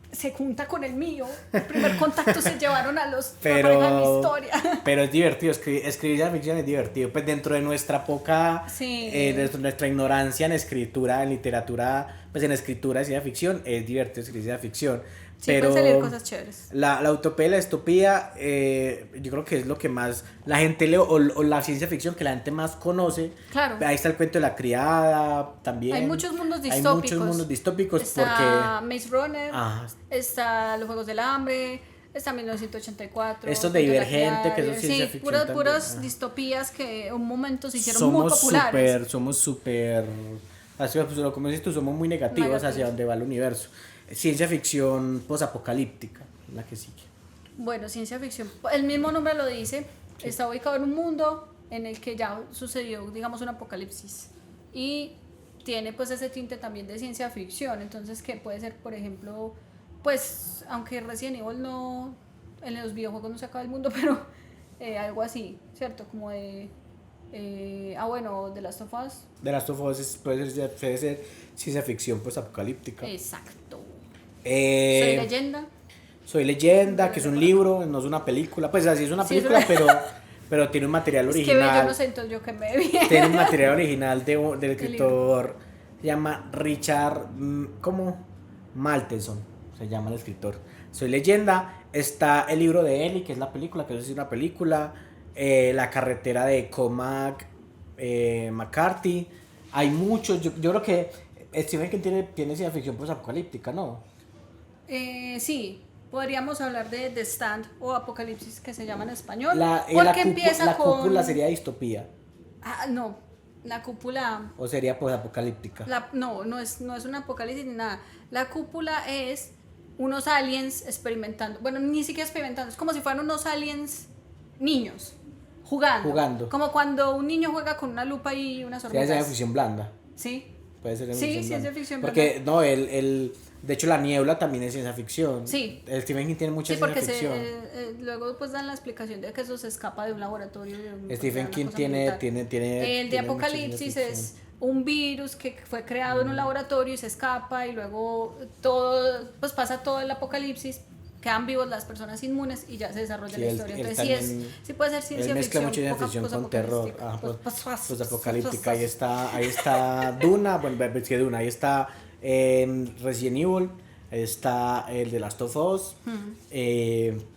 Se junta con el mío. El primer contacto se llevaron a los la pareja de mi historia. Pero es divertido, escribir la ficción es divertido, pues dentro de nuestra poca, Sí. de nuestra ignorancia en escritura, en literatura, pues en escritura de ciencia ficción, es divertido escribir ciencia ficción. Sí, Pero pueden salir cosas chéveres. la utopía y la distopía, yo creo que es lo que más la gente lee, o la ciencia ficción que la gente más conoce. Claro. Ahí está el cuento de la criada también. Hay muchos mundos Hay distópicos. muchos mundos distópicos Está porque... Maze Runner, Ajá. está Los Juegos del Hambre, está 1984. Estos de Cuento la Divergente, criada, que son ciencia sí, ficción también. puras Ajá. distopías que en un momento se hicieron muy populares. somos súper, así pues, como dices tú, somos muy negativos hacia donde va el universo. Ciencia ficción posapocalíptica, la que sigue. Bueno, ciencia ficción, el mismo nombre lo dice, está ubicado en un mundo en el que ya sucedió, digamos, un apocalipsis y tiene pues ese tinte también de ciencia ficción, entonces que puede ser, por ejemplo, pues, aunque Resident Evil no, en los videojuegos no se acaba el mundo, pero algo así, ¿cierto? Como de, bueno, The Last of Us. The Last of Us puede ser ciencia ficción posapocalíptica. Exacto. Soy Eh, Leyenda. Soy Leyenda, que es un libro, no es una película. Pues así es una Sí, es película, una- pero tiene un material Es que original. yo no sé, entonces yo que me vi. Tiene un material original del escritor, se llama Richard, ¿cómo? Malteson, se llama el escritor. Soy Leyenda. Está el libro de Ellie, que es la película, que es una película. La carretera de Cormac McCarthy. Hay muchos, yo creo que Stephen King tiene ciencia ficción posapocalíptica, ¿no? Sí, podríamos hablar de The Stand o Apocalipsis, que se llama en español. Porque empieza la con... cúpula sería distopía, No, la cúpula... o sería posapocalíptica. No es un apocalipsis ni nada. La cúpula es unos aliens experimentando. Bueno, ni siquiera experimentando, es como si fueran unos aliens niños. Jugando. Como cuando un niño juega con una lupa y unas Sería hormigas. ciencia ficción blanda. Sí. Puede ser Sí, ciencia ficción porque no, de hecho la niebla también es ciencia ficción. Sí. El Stephen King tiene mucha Sí, porque ciencia ficción. luego pues dan la explicación de que eso se escapa de un laboratorio. Stephen King tiene El de tiene mucha Apocalipsis ciencia es un virus que fue creado en un laboratorio y se escapa y luego todo, pues pasa todo el apocalipsis, quedan vivos las personas inmunes y ya se desarrolla Sí, la él- historia. él Entonces también- sí puede ser ciencia Él mezcla ficción. mucha ciencia ficción con terror. Pues, Posapocalíptica. Ahí está Duna, bueno, es que Duna, ahí está Resident Evil, ahí está el de Last of Us,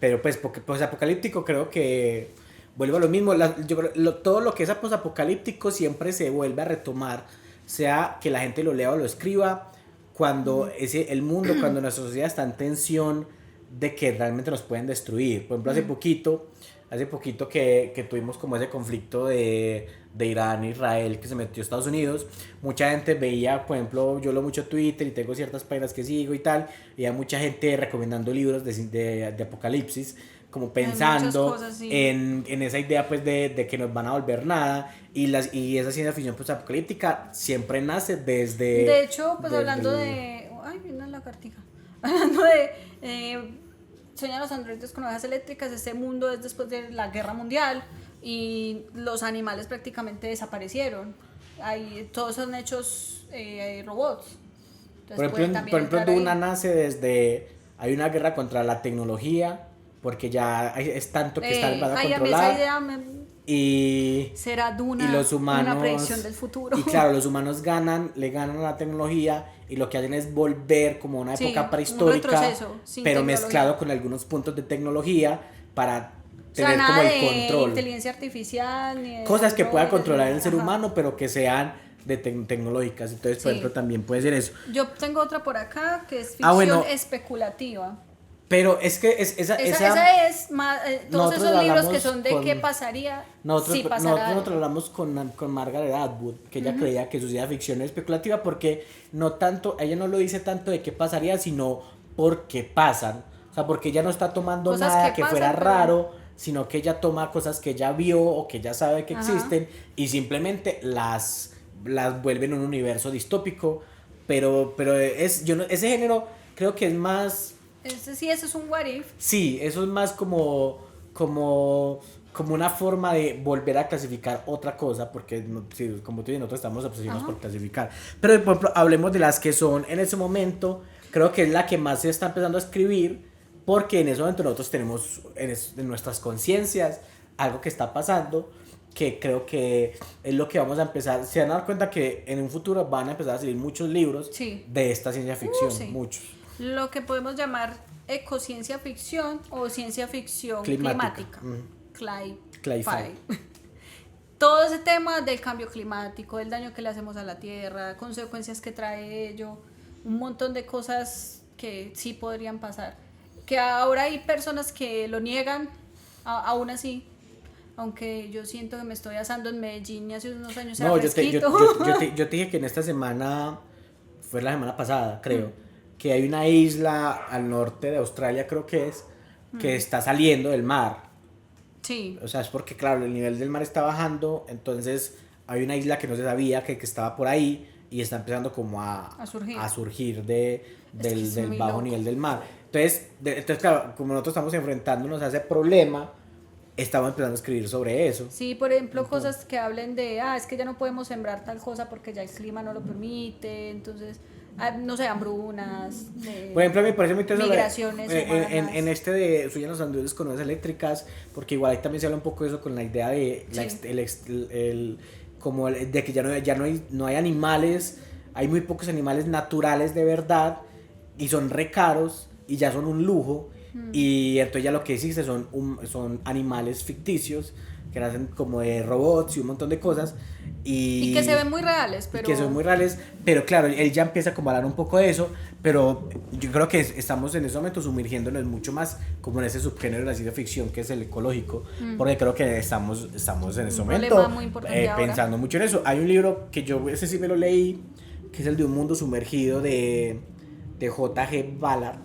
pero pues posapocalíptico creo que vuelve a lo mismo. Yo creo, todo lo que es posapocalíptico siempre se vuelve a retomar, sea que la gente lo lea o lo escriba, cuando el mundo, cuando nuestra sociedad está en tensión de que realmente nos pueden destruir. Por ejemplo, hace poquito que tuvimos como ese conflicto de Irán e Israel, que se metió a Estados Unidos, mucha gente veía, por ejemplo, yo lo mucho Twitter y tengo ciertas páginas que sigo y tal, y hay mucha gente recomendando libros de apocalipsis, como pensando cosas, sí. en esa idea pues de que nos van a volver nada, y esa ciencia ficción pues apocalíptica siempre nace desde... De hecho, pues hablando de... Ay, viene la cartija. Hablando de... Sueñan los androides con ovejas eléctricas, este mundo es después de la guerra mundial y los animales prácticamente desaparecieron. Todos son hechos robots. Entonces, Por ejemplo, Duna nace desde... Hay una guerra contra la tecnología porque ya es tanto que está ay, a mí esa idea y será Duna, y los humanos, una predicción del futuro. y claro, los humanos le ganan a la tecnología y lo que hacen es volver como una época prehistórica, pero mezclado con algunos puntos de tecnología para tener nada como el de control. Inteligencia artificial, ni de Cosas que pueda controlar el ser ajá. humano, pero que sean de tecnológicas. Entonces, por ejemplo, también puede ser eso. Yo tengo otra por acá que es ficción especulativa. Pero es que esa es más, todos esos libros que son de qué pasaría si pasara nosotros hablamos con Margaret Atwood, que ella creía que su ciencia ficción es especulativa porque no tanto, ella no lo dice tanto de qué pasaría, sino por qué pasan. O sea, porque ella no está tomando cosas nada que pasan, fuera raro, sino que ella toma cosas que ella vio o que ella sabe que existen y simplemente las vuelve en un universo distópico. Pero ese género creo que es más... eso es un what if. Sí, eso es más como una forma de volver a clasificar otra cosa, porque sí, como tú y nosotros estamos obsesionados por clasificar. Pero por ejemplo, hablemos de las que son en ese momento, creo que es la que más se está empezando a escribir, porque en ese momento nosotros tenemos en nuestras conciencias algo que está pasando, que creo que es lo que vamos a empezar. Se van a dar cuenta que en un futuro van a empezar a salir muchos libros de esta ciencia ficción, muchos. Lo que podemos llamar ecociencia ficción o ciencia ficción climática. Cli-fi. Todo ese tema del cambio climático, del daño que le hacemos a la tierra, consecuencias que trae ello, un montón de cosas que sí podrían pasar. Que ahora hay personas que lo niegan, aún así. Aunque yo siento que me estoy asando en Medellín y hace unos años era fresquito. Yo te dije que en esta semana, fue la semana pasada, creo, que hay una isla al norte de Australia, creo que es, que está saliendo del mar. Sí. O sea, es porque, claro, el nivel del mar está bajando, entonces hay una isla que no se sabía que estaba por ahí y está empezando como a surgir del bajo nivel del mar. Entonces, claro, como nosotros estamos enfrentándonos a ese problema, estamos empezando a escribir sobre eso. Sí, por ejemplo, cosas que hablen de, es que ya no podemos sembrar tal cosa porque ya el clima no lo permite, entonces, no sé, hambrunas, por ejemplo, me parece muy interesante migraciones en este de Sueñan los androides con nuevas eléctricas, porque igual ahí también se habla un poco de eso con la idea de de que no hay animales, hay muy pocos animales naturales de verdad y son re caros y ya son un lujo. Y entonces ya lo que existe son animales ficticios que nacen como de robots y un montón de cosas y que se ven muy reales, pero claro, él ya empieza como a hablar un poco de eso, pero yo creo que estamos en ese momento sumergiéndonos mucho más como en ese subgénero de la ciencia ficción que es el ecológico, porque creo que estamos en ese momento pensando mucho en eso. Hay un libro que yo ese sí me lo leí, que es el de Un mundo sumergido de J.G. Ballard,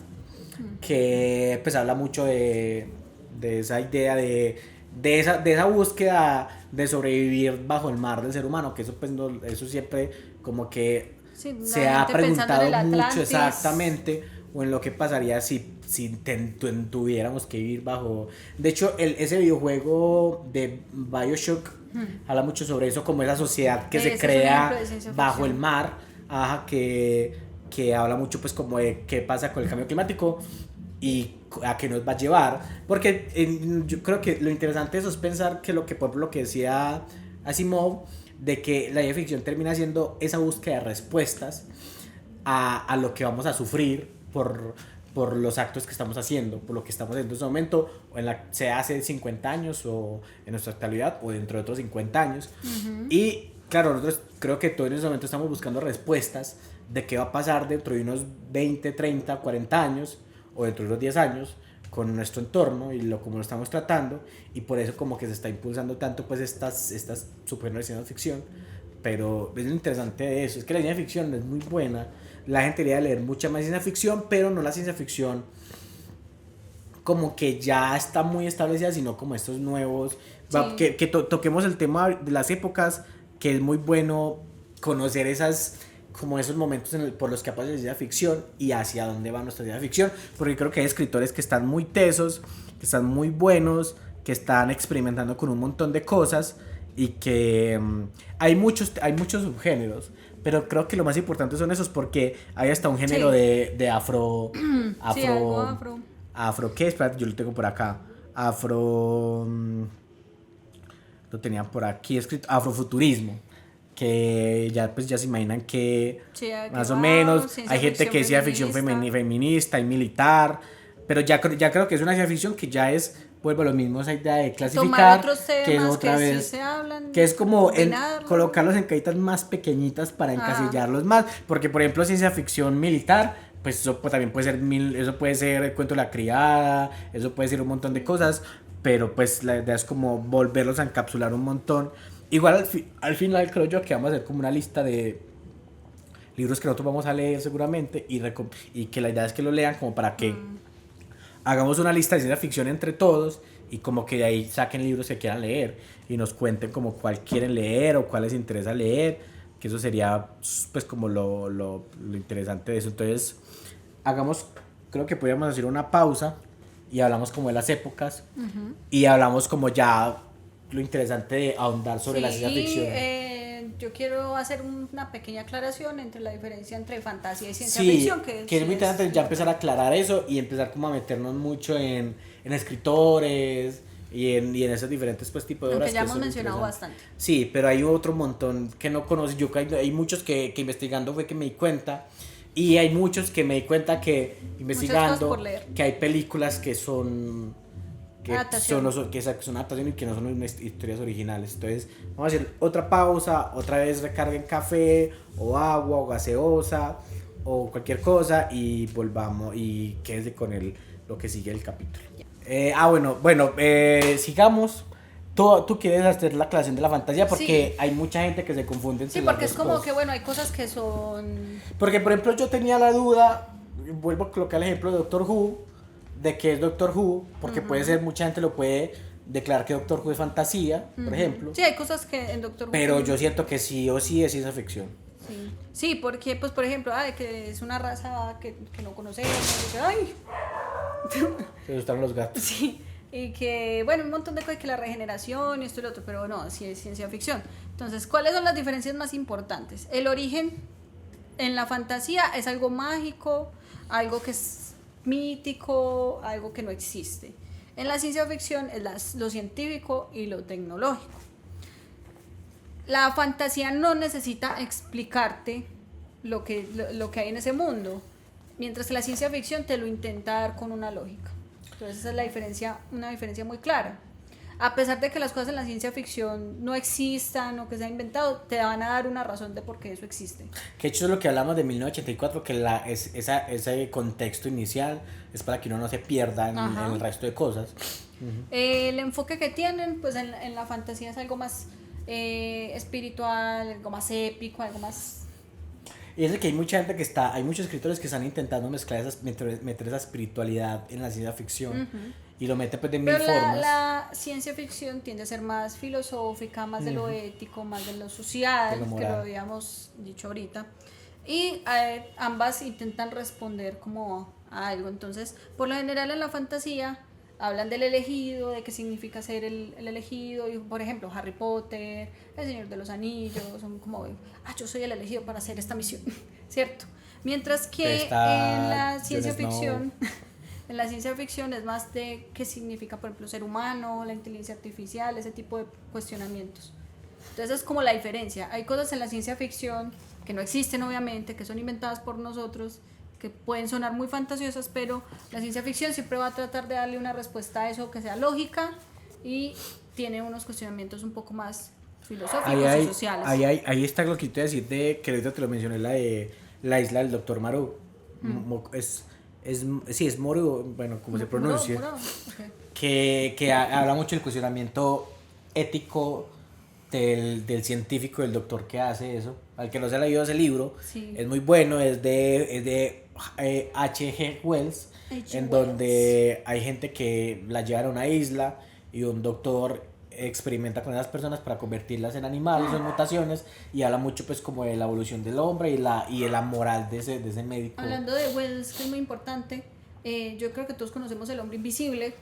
que pues habla mucho de esa idea de esa búsqueda de sobrevivir bajo el mar del ser humano, que eso pues eso siempre como que se ha preguntado mucho exactamente, o en lo que pasaría si tuviéramos que vivir bajo. De hecho, ese videojuego de BioShock habla mucho sobre eso, como esa sociedad que se crea bajo el mar, que habla mucho pues como de qué pasa con el cambio climático y a qué nos va a llevar, porque yo creo que lo interesante de eso es pensar que por ejemplo lo que decía Asimov, de que la ciencia ficción termina siendo esa búsqueda de respuestas a lo que vamos a sufrir por los actos que estamos haciendo, por lo que estamos haciendo en ese momento, sea hace 50 años o en nuestra actualidad o dentro de otros 50 años. Y claro, nosotros creo que todos en ese momento estamos buscando respuestas de qué va a pasar dentro de unos 20, 30, 40 años o dentro de unos 10 años con nuestro entorno y como lo estamos tratando, y por eso como que se está impulsando tanto pues estas subgéneros de ciencia ficción. Pero es lo interesante de eso, es que la ciencia ficción es muy buena, la gente debería leer mucha más ciencia ficción, pero no la ciencia ficción como que ya está muy establecida, sino como estos nuevos, que toquemos el tema de las épocas, que es muy bueno conocer como esos momentos por los que aparece la ciencia ficción y hacia dónde va nuestra ciencia ficción, porque creo que hay escritores que están muy tesos, que están muy buenos, que están experimentando con un montón de cosas y que hay muchos subgéneros, pero creo que lo más importante son esos, porque hay hasta un género de Afro, ¿qué? Espérate, yo lo tengo por acá. Afro... lo tenía por aquí escrito. Afrofuturismo. Que ya pues ya se imaginan que Sí, ¿a qué más o va? menos Ciencia hay gente ficción que decía ficción feminista. feminista y militar, pero ya creo que es una ciencia ficción que ya es, vuelvo a lo mismo, esa idea de Tomar clasificar, otros que es temas otra que sí vez, se hablan, que es como combinarlos. colocarlos en cajitas más pequeñitas para Ajá. encasillarlos más, porque por ejemplo ciencia ficción militar, pues eso también puede ser eso puede ser el cuento de la criada, eso puede ser un montón de cosas, pero pues la idea es como volverlos a encapsular un montón. Igual al final creo yo que vamos a hacer como una lista de libros que nosotros vamos a leer seguramente y que la idea es que lo lean como para que hagamos una lista de ciencia ficción entre todos y como que de ahí saquen libros que quieran leer y nos cuenten como cuál quieren leer o cuál les interesa leer, que eso sería pues como lo interesante de eso. Entonces hagamos, creo que podríamos hacer una pausa y hablamos como de las épocas y hablamos como ya lo interesante de ahondar sobre la Sí, ciencia ficción. yo quiero hacer una pequeña aclaración entre la diferencia entre fantasía y ciencia Sí, ficción, que es sí muy interesante ya empezar a aclarar eso y empezar como a meternos mucho en escritores y en esos diferentes pues tipos de obras aunque ya que hemos son mencionado interesantes. bastante. Sí, pero hay otro montón que no conocí, hay muchos que investigando fue que me di cuenta y hay muchos que me di cuenta que Muchas cosas por investigando leer. que hay películas que son Adaptación. que son adaptaciones y que no son historias originales. Entonces, vamos a hacer otra pausa, otra vez recarguen café o agua o gaseosa o cualquier cosa y volvamos y quédese con lo que sigue el capítulo. Sigamos. Tú quieres hacer la aclaración de la fantasía porque Sí. hay mucha gente que se confunde entre Sí, las porque es dos como cosas. que, bueno, hay cosas que son... Porque, por ejemplo, yo tenía la duda, vuelvo a colocar el ejemplo de Doctor Who, de qué es Doctor Who, porque puede ser, mucha gente lo puede declarar que Doctor Who es fantasía, por ejemplo, Sí, hay cosas que en Doctor Who... pero yo siento que sí o sí es ciencia ficción. Sí. Sí, porque, pues, por ejemplo, que es una raza que no conocemos, y que, ay, Se gustaron los gatos. sí, y que, bueno, un montón de cosas, que la regeneración y esto y lo otro, pero no, sí es ciencia ficción. Entonces, ¿cuáles son las diferencias más importantes? El origen en la fantasía es algo mágico, algo que es mítico, algo que no existe. En la ciencia ficción es lo científico y lo tecnológico. La fantasía no necesita explicarte lo que hay en ese mundo, mientras que la ciencia ficción te lo intenta dar con una lógica. Entonces esa es la diferencia, una diferencia muy clara. A pesar de que las cosas en la ciencia ficción no existan o que se ha inventado, te van a dar una razón de por qué eso existe. Que hecho es lo que hablamos de 1984, que ese contexto inicial es para que uno no se pierda en el resto de cosas. El enfoque que tienen, pues en la fantasía es algo más espiritual, algo más épico, algo más... Y es de que hay mucha gente hay muchos escritores que están intentando meter esa espiritualidad en la ciencia ficción y lo meten pues de mil Pero formas. la ciencia ficción tiende a ser más filosófica, más de lo ético, más de lo social, De lo que moral. lo habíamos dicho ahorita. Y ambas intentan responder como a algo. Entonces, por lo general en la fantasía hablan del elegido, de qué significa ser el elegido. Y, por ejemplo, Harry Potter, El Señor de los Anillos, son como, yo soy el elegido para hacer esta misión, ¿cierto? Mientras que en la ciencia ficción... En la ciencia ficción es más de qué significa, por ejemplo, ser humano, la inteligencia artificial, ese tipo de cuestionamientos. Entonces es como la diferencia. Hay cosas en la ciencia ficción que no existen, obviamente, que son inventadas por nosotros, que pueden sonar muy fantasiosas, pero la ciencia ficción siempre va a tratar de darle una respuesta a eso que sea lógica y tiene unos cuestionamientos un poco más filosóficos y sociales. Ahí está lo que te iba a decir de que ahorita te lo mencioné, la de la isla del Doctor Maru. Sí, es Moru, bueno, como se pronuncia, Okay. que habla mucho del cuestionamiento ético del científico, del doctor que hace eso. Al que no se ha leído ese libro, Sí. es muy bueno, es de H.G. Wells, en donde hay gente que la llevan a una isla y un doctor experimenta con esas personas para convertirlas en animales o en mutaciones y habla mucho pues como de la evolución del hombre y de la moral de ese médico. Hablando de Wells, que es muy importante, yo creo que todos conocemos El Hombre Invisible.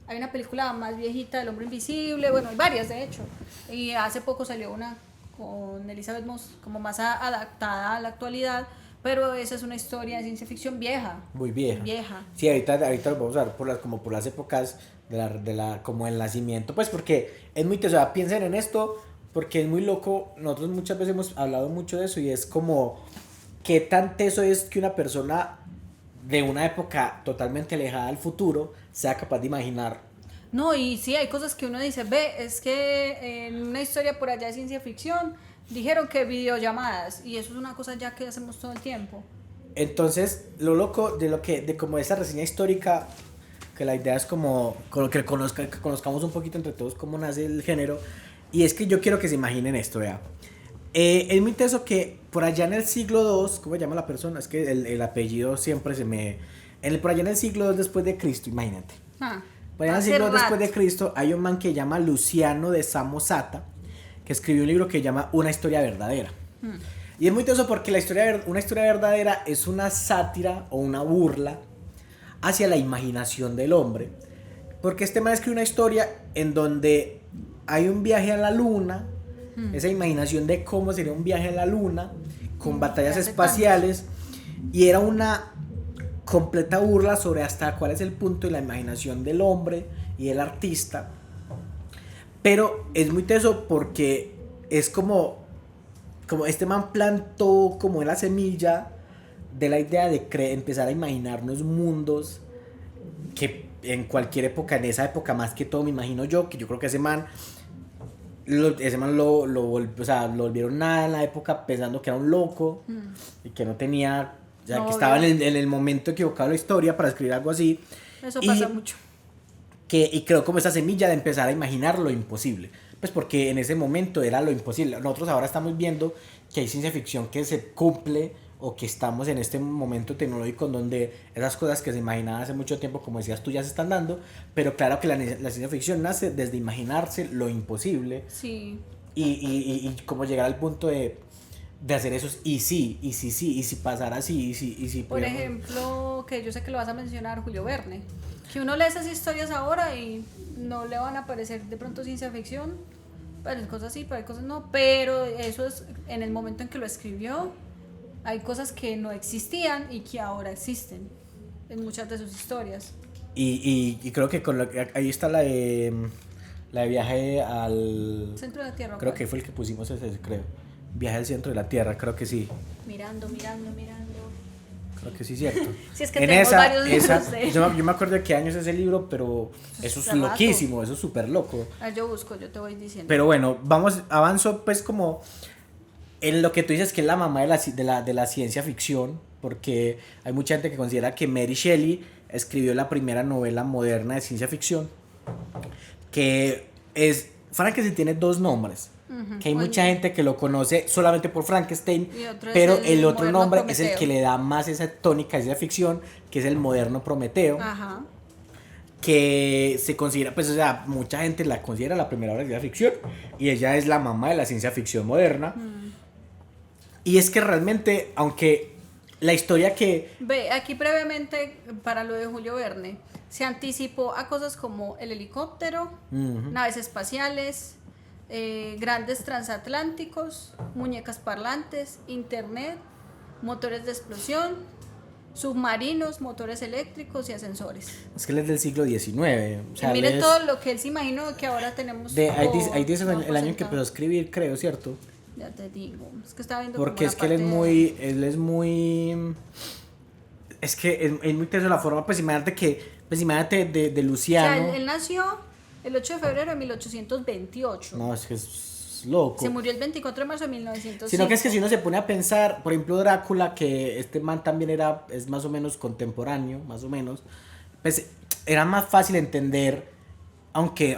Hay una película más viejita del Hombre Invisible, bueno, hay varias de hecho, y hace poco salió una con Elizabeth Moss como más adaptada a la actualidad, Pero esa es una historia de ciencia ficción vieja. Muy vieja. Vieja. Sí, ahorita lo vamos a ver como por las épocas como el nacimiento, pues porque es muy teso, o sea, piensen en esto, porque es muy loco, nosotros muchas veces hemos hablado mucho de eso y es como, qué tan teso es que una persona de una época totalmente alejada del futuro sea capaz de imaginar. No, y sí, hay cosas que uno dice, ve, es que en una historia por allá de ciencia ficción dijeron que videollamadas, y eso es una cosa ya que hacemos todo el tiempo. Entonces, lo loco de como esa reseña histórica, que la idea es como que conozcamos un poquito entre todos cómo nace el género, y es que yo quiero que se imaginen esto, vea. Es muy teso que por allá en el siglo II, ¿cómo se llama la persona? Es que el apellido siempre se me... por allá en el siglo II después de Cristo, imagínate. Por allá en el siglo II después de Cristo hay un man que se llama Luciano de Samosata, que escribió un libro que se llama Una historia verdadera. Y es muy teso porque una historia verdadera es una sátira o una burla hacia la imaginación del hombre. Porque este man escribe una historia en donde hay un viaje a la luna, esa imaginación de cómo sería un viaje a la luna, con batallas espaciales, y era una completa burla sobre hasta cuál es el punto de la imaginación del hombre y del artista. Pero es muy teso porque es como este man plantó como la semilla de la idea de empezar a imaginarnos mundos que en cualquier época, en esa época más que todo me imagino yo, que yo creo que ese man lo volvieron nada en la época pensando que era un loco y que no tenía, o sea, que estaba en el momento equivocado de la historia para escribir algo así. Eso pasa mucho. Y creo como esa semilla de empezar a imaginar lo imposible. Pues porque en ese momento era lo imposible. Nosotros ahora estamos viendo que hay ciencia ficción que se cumple o que estamos en este momento tecnológico en donde esas cosas que se imaginaban hace mucho tiempo, como decías tú, ya se están dando. Pero claro que la ciencia ficción nace desde imaginarse lo imposible. Sí. Y como llegar al punto de hacer esos y si pasara así, y si por ejemplo, que yo sé que lo vas a mencionar, Julio Verne. Que uno lee esas historias ahora y no le van a parecer de pronto ciencia ficción, pero hay cosas sí, pero hay cosas no, pero eso es en el momento en que lo escribió, hay cosas que no existían y que ahora existen en muchas de sus historias. Y creo que ahí está la de viaje al centro de la Tierra. Creo que fue el que pusimos ese, creo. Viaje al centro de la Tierra, creo que sí. Mirando. Creo que sí, cierto. Si es que tenemos varios libros yo me acuerdo de qué año es ese libro, pero eso es loquísimo, eso es súper loco. Yo busco, yo te voy diciendo. Pero bueno, avanzo pues como en lo que tú dices que es la mamá de la ciencia ficción, porque hay mucha gente que considera que Mary Shelley escribió la primera novela moderna de ciencia ficción, que es, Frankenstein tiene dos nombres. Que hay mucha gente que lo conoce solamente por Frankenstein, pero el otro nombre Prometeo. Es el que le da más esa tónica de ciencia ficción, que es el moderno Prometeo. Ajá. Que se considera, pues o sea, mucha gente la considera la primera obra de ciencia ficción, y ella es la mamá de la ciencia ficción moderna. Y es que realmente, aunque la historia que... Ve, aquí brevemente, para lo de Julio Verne, se anticipó a cosas como el helicóptero, naves espaciales, grandes transatlánticos, muñecas parlantes, internet, motores de explosión, submarinos, motores eléctricos y ascensores. Es que él es del siglo XIX. O sea, y miren todo lo que él se imaginó que ahora tenemos. Ahí dice el año en que empezó a escribir, creo, ¿cierto? Ya te digo, es que estaba viendo. Porque es que él es muy. Es que es muy teso la forma, pues imagínate de Luciano. O sea, él nació el 8 de febrero de 1828. No, es que es loco. Se murió el 24 de marzo de 1905. Sino que es que si uno se pone a pensar, por ejemplo, Drácula, que este man también es más o menos contemporáneo, más o menos, pues era más fácil entender, aunque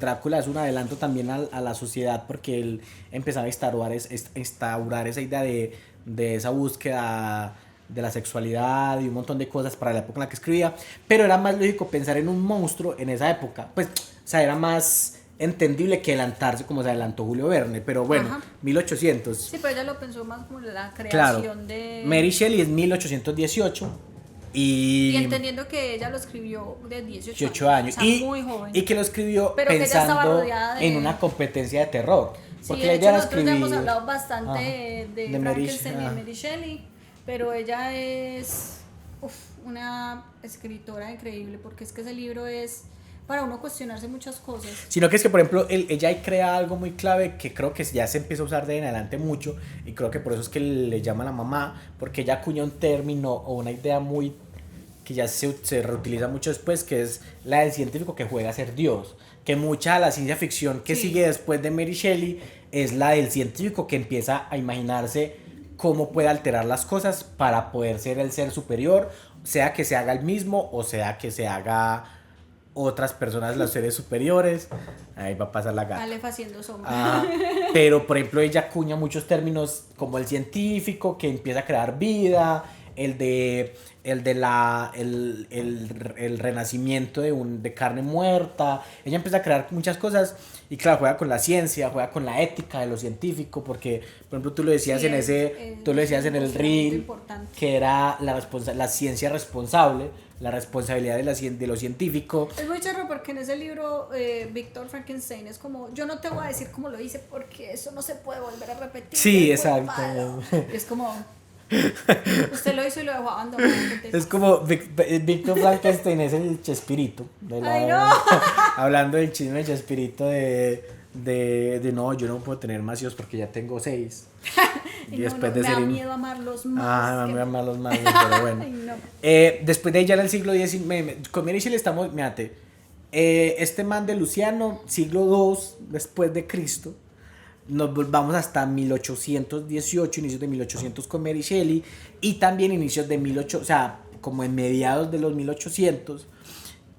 Drácula es un adelanto también a la sociedad, porque él empezaba a instaurar esa idea de esa búsqueda de la sexualidad y un montón de cosas para la época en la que escribía, pero era más lógico pensar en un monstruo en esa época, pues, o sea, era más entendible que adelantarse como se adelantó Julio Verne, pero bueno, Ajá. 1800. Sí, pero ella lo pensó más como la creación claro. de... Mary Shelley es 1818 y entendiendo que ella lo escribió de 18 años. O sea, muy joven. Y que lo escribió pero pensando que en una competencia de terror. Sí, Porque de la hecho idea era nosotros escribir... ya hemos hablado bastante de Mary Frankenstein y de Mary Shelley. pero ella es una escritora increíble, porque es que ese libro es para uno cuestionarse muchas cosas. Sino que es que, por ejemplo, ella ahí crea algo muy clave que creo que ya se empieza a usar de en adelante mucho, y creo que por eso es que le llama a la mamá, porque ella acuña un término o una idea muy que ya se reutiliza mucho después, que es la del científico que juega a ser Dios, que mucha de la ciencia ficción que sigue después de Mary Shelley es la del científico que empieza a imaginarse cómo puede alterar las cosas para poder ser el ser superior, sea que se haga el mismo o sea que se haga otras personas, los seres superiores. Ahí va a pasar la gata. Aleph haciendo sombra. Pero por ejemplo ella acuña muchos términos como el científico que empieza a crear vida, el renacimiento de carne muerta. Ella empieza a crear muchas cosas y claro, juega con la ciencia, juega con la ética de lo científico, porque por ejemplo tú lo decías en el reel, que era la ciencia responsable, la responsabilidad de lo científico. Es muy charro porque en ese libro Víctor Frankenstein es como, yo no te voy a decir cómo lo hice porque eso no se puede volver a repetir. Sí, exacto. Es como, usted lo hizo y lo dejó abandonado. Es como Víctor Frankenstein es el Chespirito. ¡Ay, no! Hablando del chisme de Chespirito de no, yo no puedo tener más hijos porque ya tengo 6. Y después me da miedo amarlos más. Me da amarlos más, pero bueno. Ay, no. Después de ella en el siglo XIX, con Mary Shelley estamos, mírate, este man de Luciano, siglo II después de Cristo. Nos volvamos hasta 1818, inicios de 1800 con Mary Shelley, y también inicios de 1800, o sea, como en mediados de los 1800,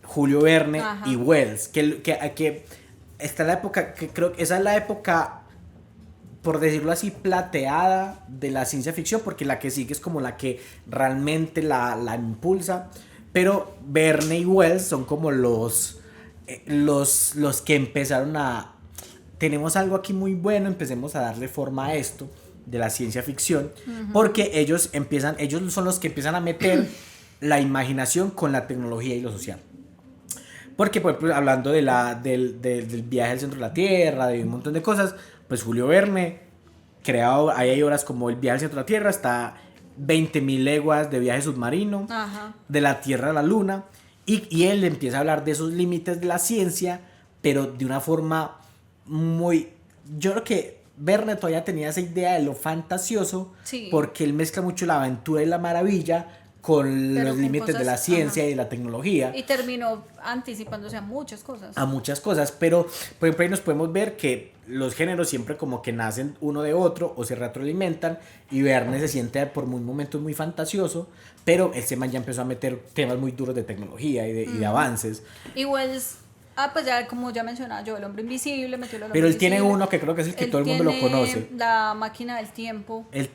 Julio Verne y Wells, que está la época, que creo que esa es la época, por decirlo así, plateada de la ciencia ficción, porque la que sigue es como la que realmente la impulsa, pero Verne y Wells son como los que empezaron a... Tenemos algo aquí muy bueno, empecemos a darle forma a esto de la ciencia ficción, porque ellos son los que empiezan a meter la imaginación con la tecnología y lo social. Porque, por ejemplo, hablando del viaje al centro de la Tierra, de un montón de cosas, pues Julio Verne, ahí hay obras como El viaje al centro de la Tierra, está 20.000 leguas de viaje submarino, de la Tierra a la Luna, y él empieza a hablar de esos límites de la ciencia, pero de una forma muy... Yo creo que Verne todavía tenía esa idea de lo fantasioso, porque él mezcla mucho la aventura y la maravilla con los límites de la ciencia y de la tecnología. Y terminó anticipándose a muchas cosas. A muchas cosas, pero por ejemplo ahí nos podemos ver que los géneros siempre como que nacen uno de otro o se retroalimentan, y Verne se siente por un momento muy fantasioso, pero ese man ya empezó a meter temas muy duros de tecnología y de avances. Y Wells... pues ya, como ya mencionaba yo, El hombre invisible, metió el hombre Pero él invisible. tiene uno que creo que es el que todo el mundo lo conoce. La máquina del tiempo. Él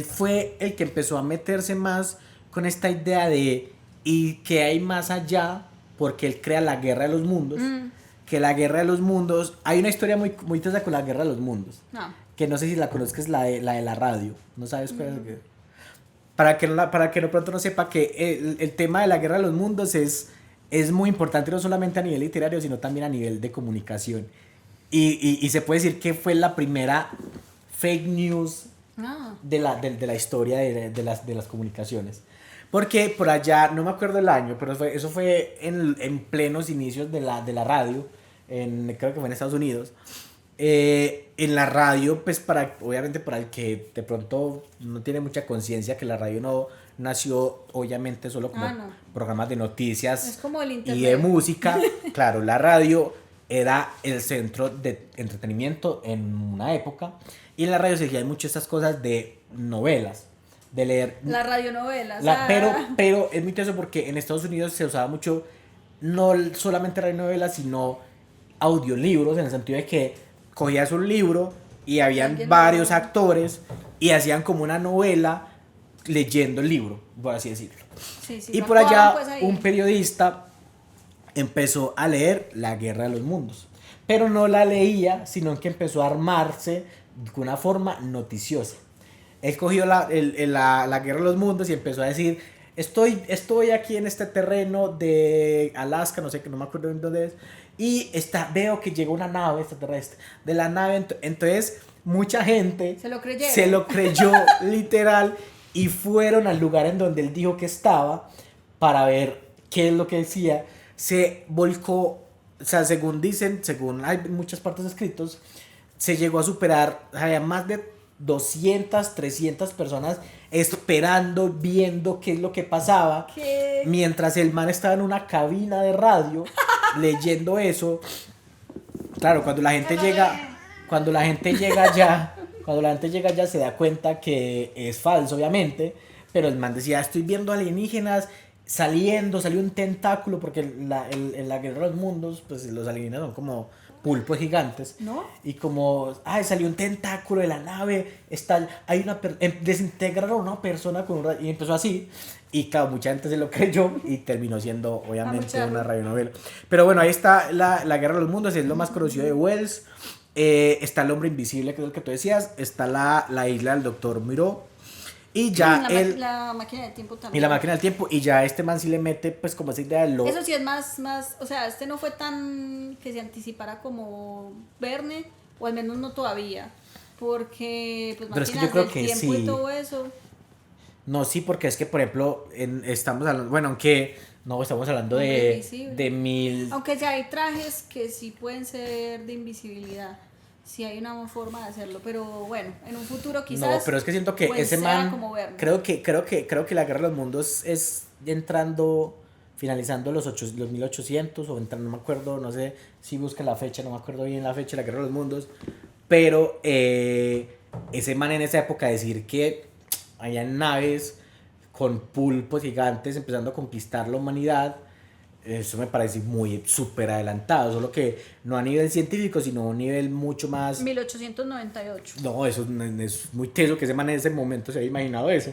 fue el que empezó a meterse más con esta idea de y que hay más allá, porque él crea la Guerra de los Mundos. Que la Guerra de los Mundos, hay una historia muy, muy tensa con la Guerra de los Mundos. Que no sé si la conozcas, la de la radio. ¿No sabes cuál es? Para que no pronto no sepa que el tema de la Guerra de los Mundos es muy importante, no solamente a nivel literario, sino también a nivel de comunicación. Y se puede decir que fue la primera fake news de la historia de las comunicaciones. Porque por allá, no me acuerdo el año, pero eso fue en plenos inicios de la radio, creo que fue en Estados Unidos. En la radio, pues obviamente para el que de pronto no tiene mucha conciencia, que la radio no nació obviamente solo como programas de noticias, es como el internet y de música. Claro, la radio era el centro de entretenimiento en una época, y en la radio se hacían mucho estas cosas de novelas, de leer la radionovela. Pero es muy interesante porque en Estados Unidos se usaba mucho no solamente radionovelas, sino audiolibros, en el sentido de que cogías un libro y habían varios actores y hacían como una novela leyendo el libro, por así decirlo. Y por allá un periodista empezó a leer La Guerra de los Mundos, pero no la leía, sino que empezó a armarse de una forma noticiosa. Él cogió la Guerra de los Mundos y empezó a decir: estoy aquí en este terreno de Alaska, no sé, que no me acuerdo en dónde es, veo que llega una nave extraterrestre. De la nave, entonces mucha gente se lo creyó literal y fueron al lugar en donde él dijo que estaba para ver qué es lo que decía. Se volcó, o sea, según dicen, según hay muchas partes escritos, se llegó a superar, había más de 200, 300 personas esperando, viendo qué es lo que pasaba. ¿Qué? Mientras el man estaba en una cabina de radio leyendo eso. Claro, cuando la gente llega, cuando la gente llega ya se da cuenta que es falso, obviamente. Pero el man decía, estoy viendo alienígenas salió un tentáculo, porque en la Guerra de los Mundos, pues los alienígenas son como pulpos gigantes. ¿No? Y como, salió un tentáculo de la nave, desintegraron a una persona y empezó así. Y claro, mucha gente se lo creyó y terminó siendo obviamente una radionovela. Pero bueno, ahí está la Guerra de los Mundos, es lo más conocido de Wells. Está El Hombre Invisible, que es lo que tú decías. Está la isla del Doctor Moreau. Y ya la máquina del tiempo también. Y la máquina del tiempo. Y ya este man sí le mete pues como esa idea de Eso sí es más, o sea, este no fue tan que se anticipara como Verne, o al menos no todavía. Porque pues pero es que máquinas yo creo del que tiempo sí. y todo eso. No, sí, porque es que por ejemplo estamos hablando, bueno, aunque no estamos hablando de mil. Aunque ya hay trajes que sí pueden ser de invisibilidad. Sí hay una forma de hacerlo, pero bueno, en un futuro quizás. No, pero es que siento que pues, ese man, creo que la Guerra de los Mundos es entrando, finalizando los 1800 o entrando, no me acuerdo, no sé si busca la fecha, no me acuerdo bien la fecha de la Guerra de los Mundos, pero ese man en esa época decir que había naves con pulpos gigantes empezando a conquistar la humanidad. Eso me parece muy súper adelantado, solo que no a nivel científico, sino a un nivel mucho más. 1898. No, eso es muy teso que ese man en ese momento se había imaginado eso.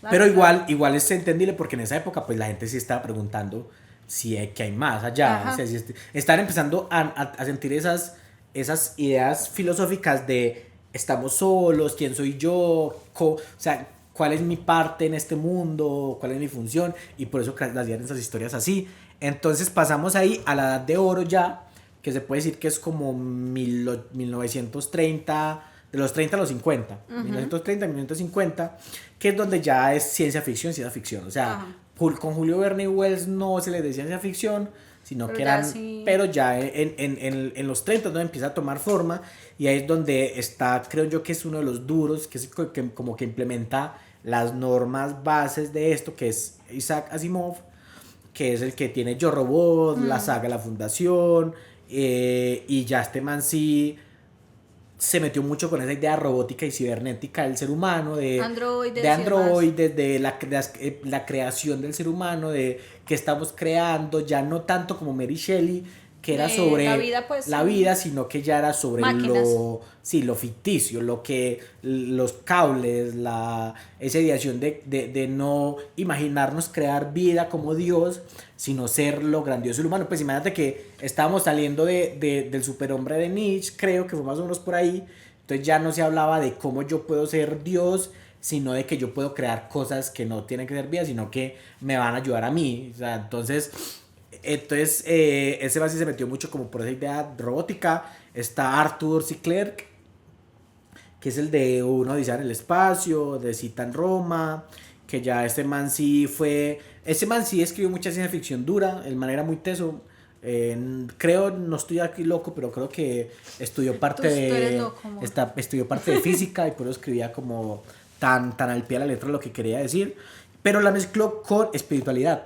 Claro, pero claro. igual es entendible porque en esa época pues la gente sí estaba preguntando si que hay más allá. O sea, si están empezando a sentir esas ideas filosóficas de estamos solos, quién soy yo, o sea, cuál es mi parte en este mundo, cuál es mi función, y por eso hacían esas historias así. Entonces pasamos ahí a la Edad de Oro ya, que se puede decir que es como 1930, de los 30 a los 50, 1930, 1950, que es donde ya es ciencia ficción. O sea, con Julio Verne y Wells no se les decía ciencia ficción, sino pero que eran, sí. Pero ya en los 30 donde empieza a tomar forma, y ahí es donde está, creo yo que es uno de los duros, que es que como que implementa las normas bases de esto, que es Isaac Asimov, que es el que tiene Yo Robot, la saga La Fundación, y ya este man sí se metió mucho con esa idea robótica y cibernética del ser humano, de androides, de la creación del ser humano, de que estamos creando, ya no tanto como Mary Shelley, que era sobre la vida, sino que ya era sobre lo ficticio, los cables, esa ideación de no imaginarnos crear vida como Dios, sino ser lo grandioso del humano. Pues imagínate que estábamos saliendo del superhombre de Nietzsche, creo que fue más o menos por ahí, entonces ya no se hablaba de cómo yo puedo ser Dios, sino de que yo puedo crear cosas que no tienen que ser vida, sino que me van a ayudar a mí. O sea, entonces ese base se metió mucho como por esa idea robótica. Está Arthur C. Clarke, que es el de Una Odisea en el Espacio, de Cita en Roma, que ya ese man sí escribió mucha ciencia ficción dura, el man era muy teso. Creo, no estoy aquí loco, pero creo que estudió parte estudió parte de física, y por eso escribía como tan al pie de la letra lo que quería decir, pero la mezcló con espiritualidad.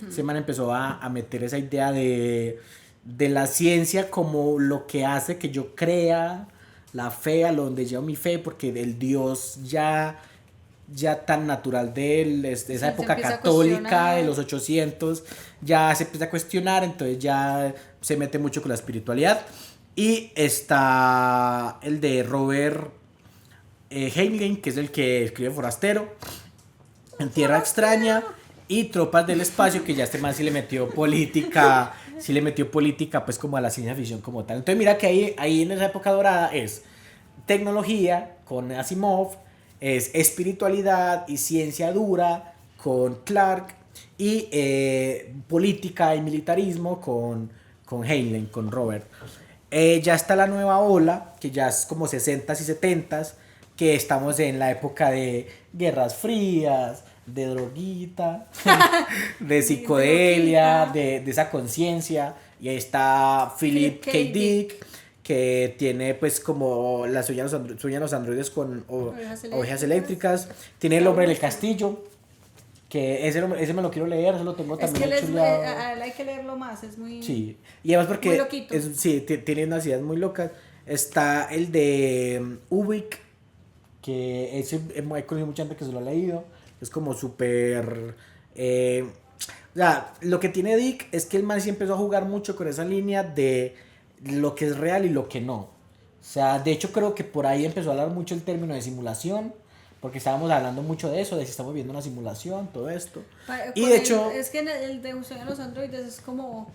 Ese man empezó a meter esa idea de la ciencia como lo que hace que yo crea, la fe, a donde llevo mi fe, porque el Dios ya tan natural de él, esa época católica de los 800, ya se empieza a cuestionar, entonces ya se mete mucho con la espiritualidad. Y está el de Robert Heinlein, que es el que escribe Forastero, En Tierra Extraña, y Tropas del Espacio, que ya este man sí le metió política pues como a la ciencia ficción como tal. Entonces mira que ahí en esa época dorada es tecnología con Asimov, es espiritualidad y ciencia dura con Clarke, y política y militarismo con con Heinlein, con Robert. Ya está la nueva ola, que ya es como 60s y 70s, que estamos en la época de guerras frías, de droguita, de psicodelia, de esa conciencia. Y ahí está Philip K. Dick, que tiene pues como las sueñan los androides con ovejas eléctricas. Tiene El hombre del castillo, que ese me lo quiero leer, eso lo tengo también chuleado. A él hay que leerlo más, es muy... Sí, y además porque muy loquito. sí, tiene unas ideas muy locas. Está el de Ubik, que ese he conocido mucha gente que se lo ha leído. Es como súper... o sea, lo que tiene Dick es que el man sí empezó a jugar mucho con esa línea de lo que es real y lo que no. O sea, de hecho creo que por ahí empezó a hablar mucho el término de simulación, porque estábamos hablando mucho de eso, de si estamos viendo una simulación, todo esto. Y de hecho... Es que el de Sueñan los androides es como...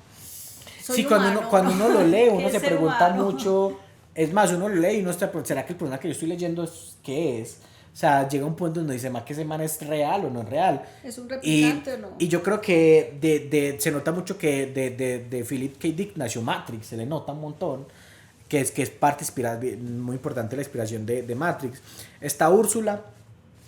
Sí, cuando uno lo lee, uno se pregunta mucho. Es más, uno lo lee y uno se pregunta, ¿será que el problema que yo estoy leyendo es qué es? O sea, llega un punto donde dice, ¿más que ese man es real o no es real? ¿Es un replicante o no? Y yo creo que se nota mucho que de Philip K. Dick nació Matrix, se le nota un montón, que es parte muy importante de la inspiración de Matrix. Está Úrsula,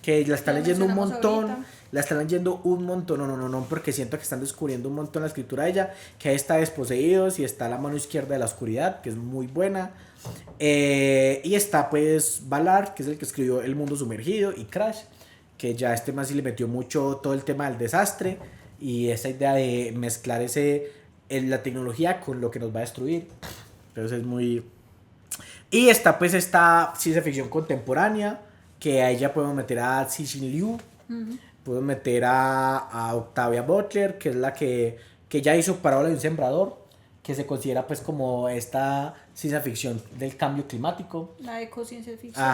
que la está leyendo un montón. Ahorita. La están leyendo un montón, no, porque siento que están descubriendo un montón la escritura de ella, que ahí está Desposeídos y está La mano izquierda de la oscuridad, que es muy buena. Y está pues Ballard, que es el que escribió El mundo sumergido, y Crash, que ya más sí le metió mucho todo el tema del desastre y esa idea de mezclar la tecnología con lo que nos va a destruir. Entonces es muy... Y está pues esta ciencia ficción contemporánea, que ahí ya podemos meter a Cixin Liu. Puedo meter a Octavia Butler, que es la que ya hizo Parábola de un sembrador, que se considera pues como esta ciencia ficción del cambio climático. La ecociencia ficción.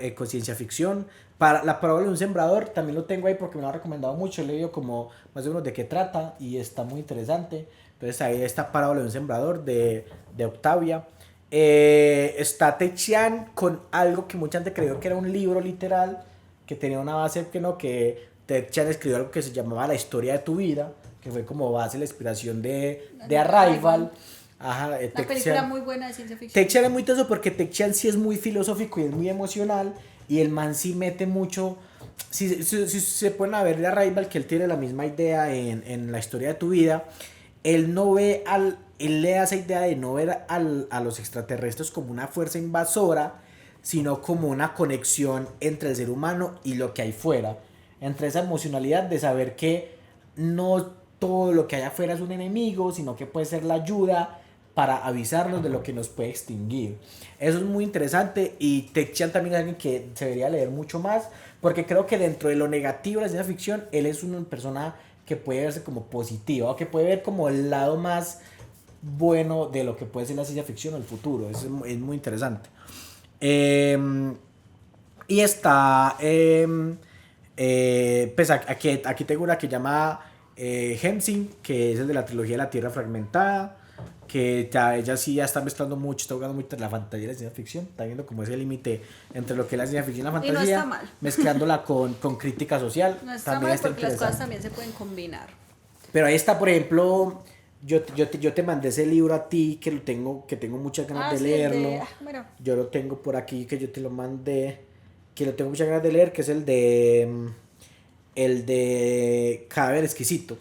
Ecociencia ficción. Para la Parábola de un sembrador también lo tengo ahí porque me lo ha recomendado mucho, he leído como más o menos de qué trata y está muy interesante. Entonces ahí está Parábola de un sembrador de Octavia. Está Te Chian con algo que mucha gente creyó que era un libro literal, que tenía una base que Ted Chiang escribió algo que se llamaba La historia de tu vida, que fue como base la inspiración de Arrival. Ajá, la película muy buena de ciencia ficción. Ted Chiang es muy teso porque Ted Chiang sí es muy filosófico y es muy emocional, y el man sí mete mucho. Si se pueden ver de Arrival, que él tiene la misma idea en La historia de tu vida, él le da esa idea de no ver a los extraterrestres como una fuerza invasora, sino como una conexión entre el ser humano y lo que hay fuera, entre esa emocionalidad de saber que no todo lo que hay afuera es un enemigo, sino que puede ser la ayuda para avisarnos de lo que nos puede extinguir. Eso es muy interesante, y Ted Chiang también es alguien que se debería leer mucho más, porque creo que dentro de lo negativo de la ciencia ficción, él es una persona que puede verse como positiva, o que puede ver como el lado más bueno de lo que puede ser la ciencia ficción o el futuro. Eso es muy interesante. Y está pues aquí tengo una que llama Hemsing, que es el de la trilogía de la Tierra Fragmentada, que ella sí ya está mezclando mucho, está jugando mucho la fantasía y la ciencia ficción, está viendo como ese límite entre lo que es la ciencia ficción y la fantasía, y no está mal, mezclándola con crítica social. No está mal porque las cosas también se pueden combinar. Pero ahí está, por ejemplo, yo te mandé ese libro a ti, que tengo muchas ganas de leerlo. Bueno. Yo lo tengo por aquí, que yo te lo mandé, que lo tengo muchas ganas de leer, que es el de Cadáver Exquisito,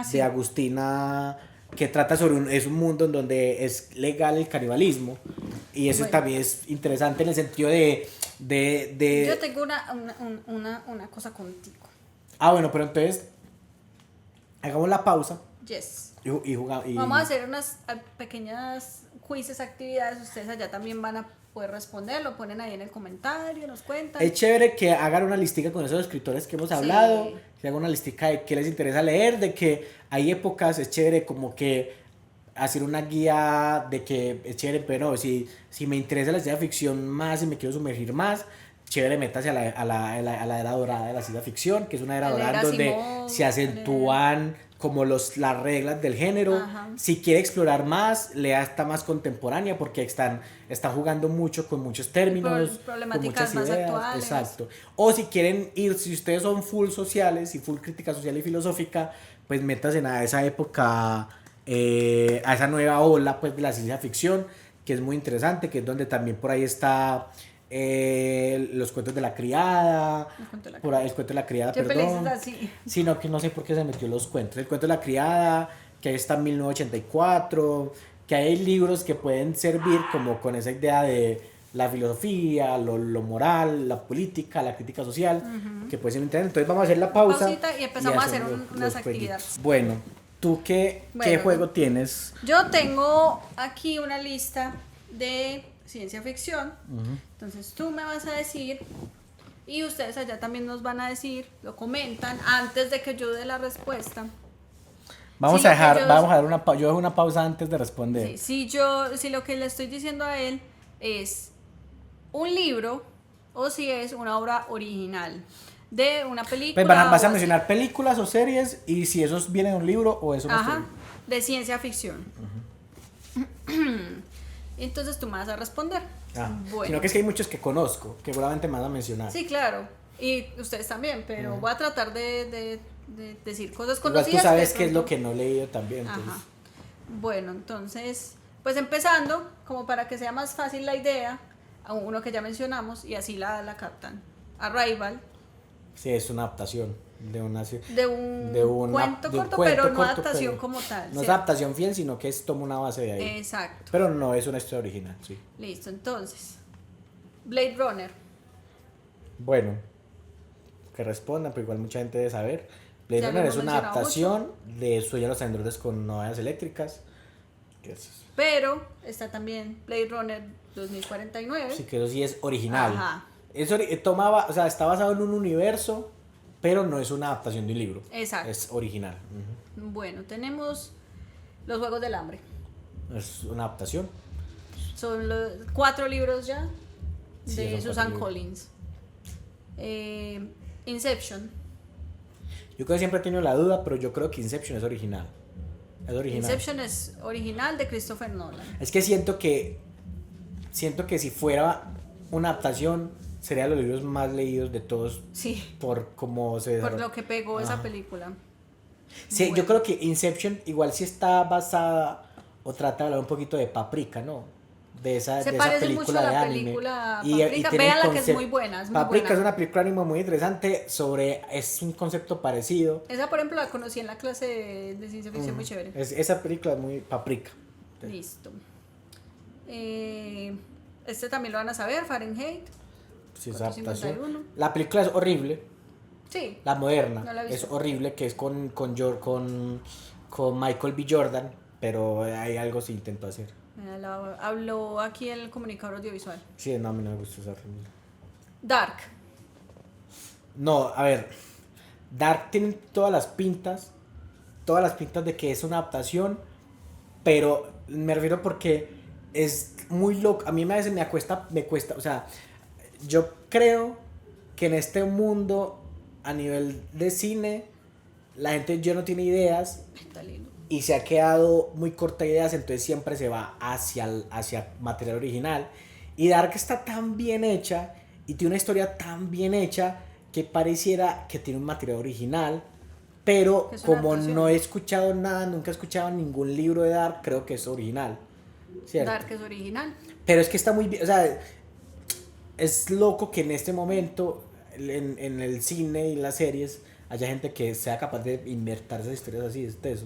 sí. de Agustina, que trata sobre es un mundo en donde es legal el canibalismo, y eso también es interesante en el sentido de yo tengo una cosa contigo. Bueno, pero entonces hagamos la pausa. Yes. Y vamos a hacer unas pequeñas quizzes, actividades. Ustedes allá también van a poder responder, lo ponen ahí en el comentario, nos cuentan. Es chévere que hagan una listica con esos escritores que hemos hablado, que hagan una listica de qué les interesa leer, de que hay épocas, es chévere como que hacer una guía de que es chévere, pero si me interesa la ciencia ficción más y me quiero sumergir más, chévere, métase a la era dorada de la ciencia ficción, que es una era dorada donde se acentúan como las reglas del género. Ajá. Si quiere explorar más, lea esta más contemporánea, porque está jugando mucho con muchos términos, problemáticas con muchas ideas, más actuales. Exacto. O si quieren si ustedes son full sociales y full crítica social y filosófica, pues métanse a esa época a esa nueva ola pues de la ciencia ficción, que es muy interesante, que es donde también por ahí está los cuentos de la criada, por ahí el cuento de la criada, Siempre le dices perdón, así. sino que no sé por qué se metió los cuentos, el cuento de la criada, que ahí está en 1984, que hay libros que pueden servir como con esa idea de la filosofía, lo moral, la política, la crítica social, que puede ser interesante. Entonces vamos a hacer la pausa. Pausita y empezamos a hacer hacemos unas los actividades. jueguitos. Bueno, ¿tú qué Bueno, juego tienes? Yo tengo aquí una lista de ciencia ficción. Entonces tú me vas a decir y ustedes allá también nos van a decir, lo comentan antes de que yo dé la respuesta. Vamos Sí, a dejar, ellos- vamos a dar yo dejo una pausa antes de responder. Sí, si lo que le estoy diciendo a él es un libro o si es una obra original de una película. Pues vas o a así. mencionar películas o series y si esos vienen de un libro o eso no Ajá, de ciencia ficción. Entonces tú me vas a responder. Bueno. Sino que es que hay muchos que conozco, que seguramente me vas a mencionar. Sí, claro. Y ustedes también, pero voy a tratar de decir cosas Igual conocidas. tú sabes de qué es lo pronto- que no he leído también. Ajá. Entonces. Bueno, entonces, pues empezando, como para que sea más fácil la idea, a uno que ya mencionamos y así la captan. Arrival, Sí, es una adaptación de una de un cuento de un corto, cuento pero no corto, adaptación pero como tal. No es ¿cierto? adaptación fiel, sino que es toma una base de ahí. Exacto. Pero no es una historia original, sí. Listo, entonces. Blade Runner. Bueno, que respondan, pero igual mucha gente debe saber. Blade Ya lo Runner hemos es una mencionado adaptación de Sueño de los androides con novedades eléctricas. Que Pero está también Blade Runner 2049. sí, que eso sí es original. Ajá. O sea, está basado en un universo, pero no es una adaptación de un libro. Exacto. Es original. Bueno, tenemos Los Juegos del Hambre. Es una adaptación. Son los 4 libros ya Sí, de son Susan 4 libros. Collins. Inception. Yo creo que siempre he tenido la duda, pero yo creo que Inception es original. Es original. Inception es original de Christopher Nolan. Es que siento que si fuera una adaptación sería los libros más leídos de todos Sí, por cómo se por desarrolla. lo que pegó esa Ajá. película. Sí, Bueno. yo creo que Inception igual sí está basada o trata de hablar un poquito de Paprika, ¿no? De esa, Se de esa parece película mucho a de la anime. película Y Paprika. tiene el Véanla que es concepto- muy buena. Es muy Paprika buena. es una película de anime muy interesante es un concepto parecido. Esa, por ejemplo, la conocí en la clase de ciencia ficción, muy chévere. Esa película es muy Paprika. Listo. Este también lo van a saber, Fahrenheit. Sí, esa adaptación. 451. La película es horrible. Sí. La moderna No la he es visto. horrible, que es con Michael B. Jordan, pero hay algo se intentó hacer. Habló aquí el comunicador audiovisual. Sí, no, a mí no me gusta esa película. Dark. No, a ver, Dark tiene todas las pintas de que es una adaptación, pero me refiero porque es muy loco. A mí a veces me cuesta, o sea, yo creo que en este mundo, a nivel de cine, la gente ya no tiene ideas Está lindo. y se ha quedado muy corta de ideas, entonces siempre se va hacia material original. Y Dark está tan bien hecha y tiene una historia tan bien hecha que pareciera que tiene un material original, pero Que es una como adaptación. no he escuchado nada, nunca he escuchado ningún libro de Dark, creo que es original. ¿Cierto? Dark es original. Pero es que está muy bien, o sea, es loco que en este momento en el cine y las series haya gente que sea capaz de inventar esas historias así, es teso.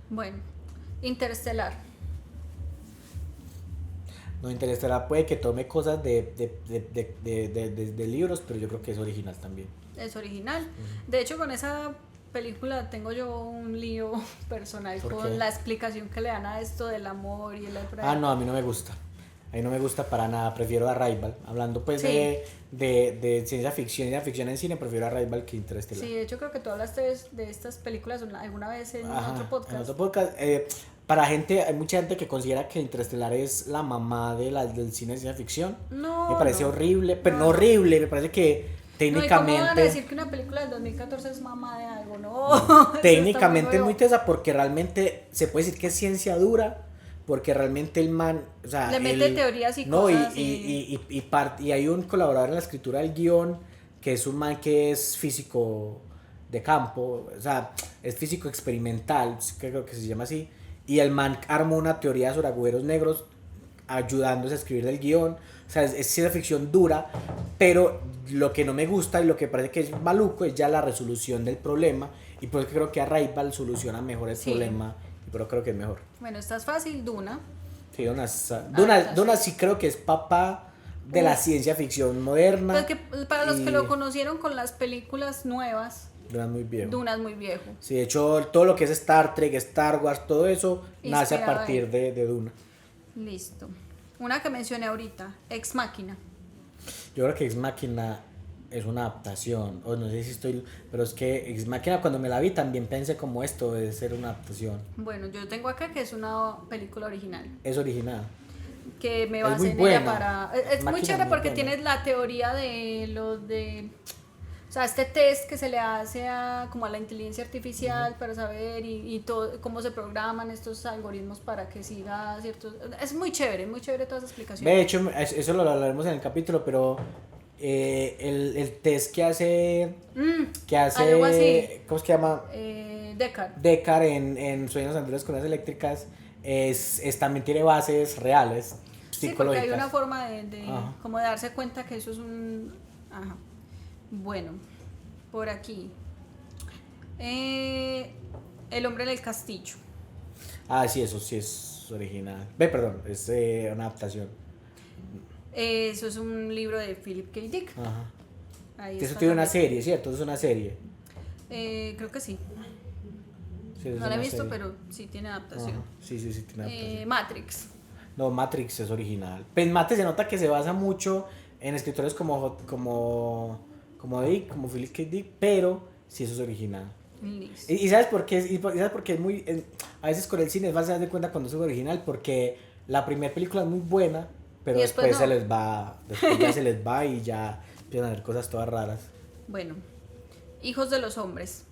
Bueno, Interestelar. No, Interestelar puede que tome cosas de libros, pero yo creo que es original también. Es original. De hecho, con esa película tengo yo un lío personal ¿Por con qué? la explicación que le dan a esto del amor y el Ah, no, a mí no me gusta. A mí no me gusta para nada, prefiero Arrival. Hablando pues Sí. de ciencia ficción en cine, prefiero Arrival que Interestelar. Sí, de hecho creo que tú hablaste de estas películas alguna vez en Ajá, otro podcast. en otro podcast. Hay mucha gente que considera que Interestelar es la mamá del cine de ciencia ficción. No, Me parece no. horrible, pero No. no horrible, me parece que No, ¿y cómo técnicamente... van a decir que una película del 2014 es mamá de algo? No, eso está técnicamente es muy nuevo. tesa porque realmente se puede decir que es ciencia dura, porque realmente el man, o sea, Le mete teorías y no, cosas y hay un colaborador en la escritura del guión que es un man que es físico de campo, o sea, es físico experimental, creo que se llama así, y el man armó una teoría sobre agujeros negros ayudándose a escribir el guión. O sea, es ciencia ficción dura, pero lo que no me gusta y lo que parece que es maluco es ya la resolución del problema, y por eso creo que Arrival soluciona mejor el problema, pero creo que es mejor. Bueno, esta es fácil, Duna. Sí, Duna sí creo que es papá de la ciencia ficción moderna. Pues que para los que lo conocieron con las películas nuevas, Duna es muy viejo. Duna es muy viejo. Sí, de hecho, todo lo que es Star Trek, Star Wars, todo eso nace a partir de Duna. Listo. Una que mencioné ahorita, Ex Machina. Yo creo que Ex Machina es una adaptación, o no sé si estoy, pero es que Ex Machina cuando me la vi también pensé como esto de ser una adaptación. Bueno, yo tengo acá que es una película original. Es original. Que me basé en ella para... Es muy chévere porque tienes la teoría de los de... O sea, este test que se le hace como a la inteligencia artificial para saber y todo, cómo se programan estos algoritmos para que siga ciertos... Es muy chévere toda esa explicación. De hecho, eso lo hablaremos en el capítulo, pero el test que hace... algo así. ¿Cómo se llama? Deckard en Sueños Anteriores con las eléctricas también tiene bases reales, sí, porque hay una forma de como de darse cuenta que eso es un... Ajá. Bueno, por aquí. El hombre en el castillo. Ah, sí, eso sí es original. Perdón, es una adaptación. Eso es un libro de Philip K. Dick. Ajá. Ahí eso tiene una serie, ¿cierto? Es una serie. Creo que sí. No la he visto, pero sí tiene adaptación. Ajá. Sí, tiene adaptación. Matrix. No, Matrix es original. Pues Matrix se nota que se basa mucho en escritores como Dick, como Philip K. Dick, pero sí eso es original. Listo. ¿Y sabes por qué? ¿Sabes por qué es muy... a veces con el cine es fácil darse cuenta cuando es original? Porque la primera película es muy buena, pero después no. Se les va, después ya se les va y ya empiezan a hacer cosas todas raras. Bueno, Hijos de los hombres.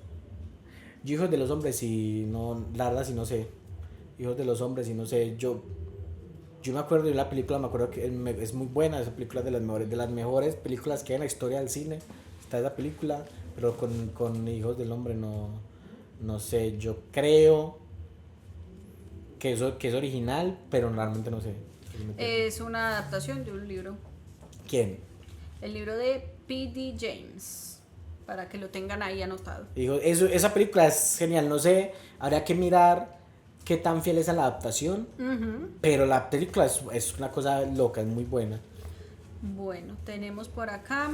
Yo Hijos de los hombres y no, la verdad sí no sé. Hijos de los hombres y no sé, yo me acuerdo de la película, me acuerdo que es muy buena, esa película de las mejores películas que hay en la historia del cine. Está esa película, pero con Hijos del Hombre no sé, yo creo que es original, pero realmente no sé. Es una adaptación de un libro. ¿Quién? El libro de P.D. James, para que lo tengan ahí anotado. Esa película es genial, no sé, habría que mirar qué tan fiel es a la adaptación, pero la película es una cosa loca, es muy buena. Bueno, tenemos por acá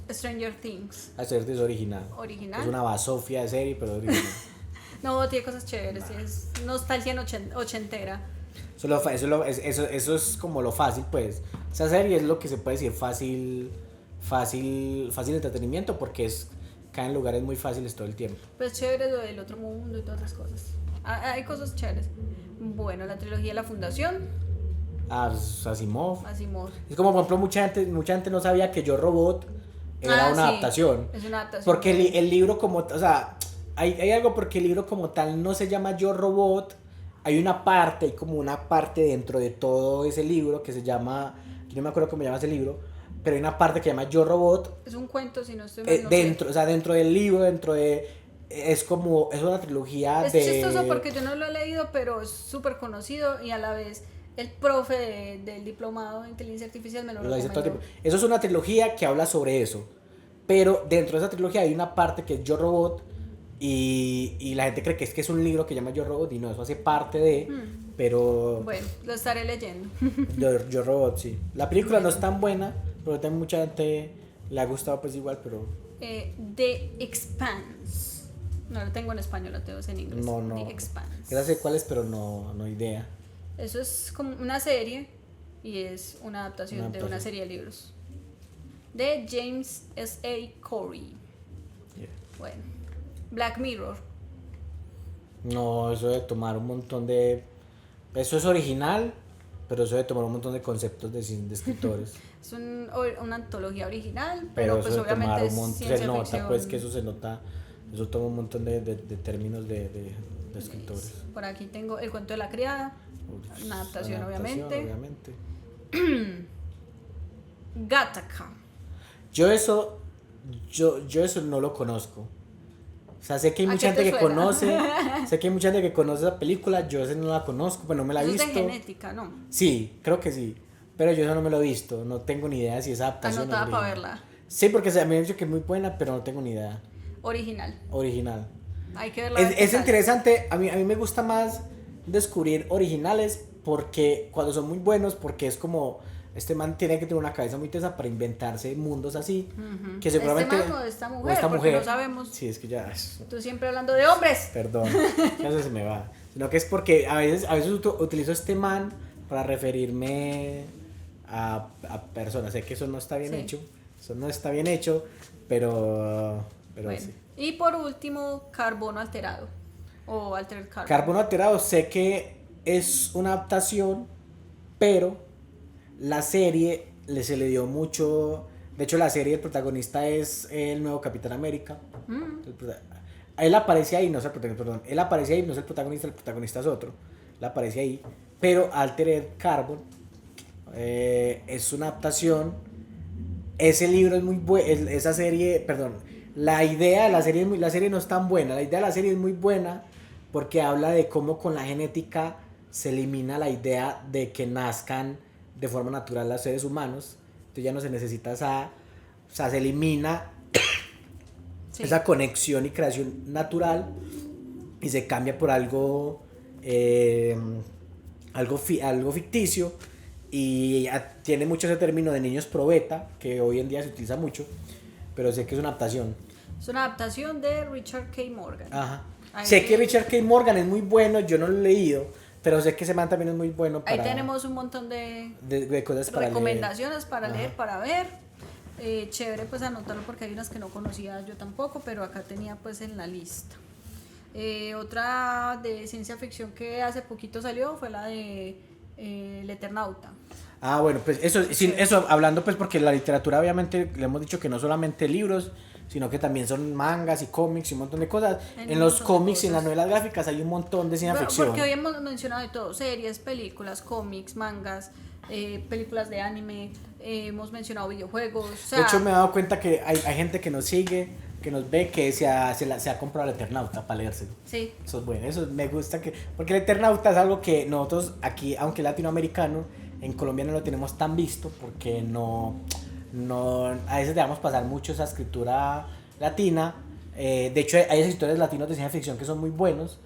Stranger Things. Stranger Things es original. Es una basofia de serie, pero original. No, tiene cosas chéveres, es nostalgia ochentera. Eso es como lo fácil, pues. Esa serie es lo que se puede decir fácil entretenimiento, porque cae en lugares muy fáciles todo el tiempo. Pues chévere lo del otro mundo y todas las cosas. Hay cosas chéveres. Bueno, la trilogía de la Fundación. Asimov. Es como, por ejemplo, mucha gente no sabía que Yo Robot era una adaptación. Es una adaptación. Porque el libro como... O sea, hay algo porque el libro como tal no se llama Yo Robot. Hay como una parte dentro de todo ese libro que se llama... Yo no me acuerdo cómo se llama ese libro, pero hay una parte que se llama Yo Robot. Es un cuento, si no estoy mal. Dentro del libro, es una trilogía es chistoso porque yo no lo he leído, pero es súper conocido y a la vez el profe del diplomado de inteligencia artificial me lo recomendó. Eso es una trilogía que habla sobre eso, pero dentro de esa trilogía hay una parte que es Yo Robot y la gente cree que es un libro que se llama Yo Robot y no, eso hace parte de, pero... Bueno, lo estaré leyendo. Yo Robot, sí. La película no es tan buena, pero también mucha gente le ha gustado pues igual, pero... The Expanse. No lo tengo en español, lo tengo en inglés. No. The Expanse. Ya sé cuál es, pero no idea. Eso es como una serie y es una adaptación de una serie de libros de James S.A. Corey. Yeah. Bueno, Black Mirror. No, eso de tomar un montón de... Eso es original, pero eso de tomar un montón de conceptos de escritores. Es una antología original, pero pues obviamente es ciencia se nota, ficción. Pues que eso se nota, eso toma un montón de términos de escritores. Por aquí tengo El cuento de la criada, una adaptación obviamente. Gattaca. Yo eso no lo conozco. O sea, sé que hay ¿A mucha qué te gente que suena? conoce, sé que hay mucha gente que conoce esa película, yo esa no la conozco, pues no me la he Eso es visto. de genética, ¿no? Sí, creo que sí, pero yo eso no me lo he visto, no tengo ni idea si es adaptación o es Anotada para original. verla. Sí, porque me han dicho que es muy buena, pero no tengo ni idea. Original. Original. Hay que verla. A ver qué Es tal. interesante, a mí me gusta más descubrir originales porque cuando son muy buenos, porque es como, este man tiene que tener una cabeza muy tesa para inventarse mundos así, Ujú. que seguramente... Este man o esta mujer, o esta porque mujer. no sabemos. Sí, es que ya... Tú siempre hablando de hombres. Perdón, ya se me va. Sino que es porque a veces utilizo este man para referirme a personas. Sé que eso no está bien Sí. hecho, eso no está bien hecho, pero Bueno. sí. Y por último, carbono alterado. O altered carbon. Carbono alterado, sé que es una adaptación, pero la serie se le dio mucho. De hecho, la serie, el protagonista es el nuevo Capitán América. Él aparece ahí, no es el protagonista, perdón. Él aparece ahí, no es el protagonista es otro. Él aparece ahí. Pero Altered Carbon es una adaptación. Ese libro es muy bueno. Esa serie, perdón. La idea de la serie, la serie no es tan buena. La idea de la serie es muy buena porque habla de cómo con la genética se elimina la idea de que nazcan de forma natural los seres humanos. Entonces ya no se necesita esa. O sea, se elimina Sí. esa conexión y creación natural y se cambia por algo algo ficticio y tiene mucho ese término de niños probeta que hoy en día se utiliza mucho, pero sé que es una adaptación. Es una adaptación de Richard K. Morgan. Ajá. Ahí Sé que Richard K. Morgan es muy bueno, yo no lo he leído, pero sé que ese man también es muy bueno Ahí para tenemos un montón de de cosas para recomendaciones para Ajá. leer, para ver. Chévere pues anotarlo porque hay unas que no conocía yo tampoco, pero acá tenía pues en la lista. Otra de ciencia ficción que hace poquito salió fue la de El Eternauta. Ah, bueno, pues eso, eso hablando pues porque la literatura obviamente le hemos dicho que no solamente libros, sino que también son mangas y cómics y un montón de cosas. Hay En un los montón de cómics y en las cosas. novelas gráficas hay un montón de ciencia Bueno, ficción. porque hoy hemos mencionado de todo, series, películas, cómics, mangas, películas de anime, hemos mencionado videojuegos. O sea, De hecho me he dado cuenta que hay gente que nos sigue, que nos ve, que se ha comprado el Eternauta para leérselo. sí, Eso es bueno, eso me gusta que... Porque el Eternauta es algo que nosotros aquí, aunque latinoamericano, en Colombia no lo tenemos tan visto porque no a veces dejamos pasar mucho esa escritura latina. De hecho hay escritores latinos de ciencia ficción que son muy buenos,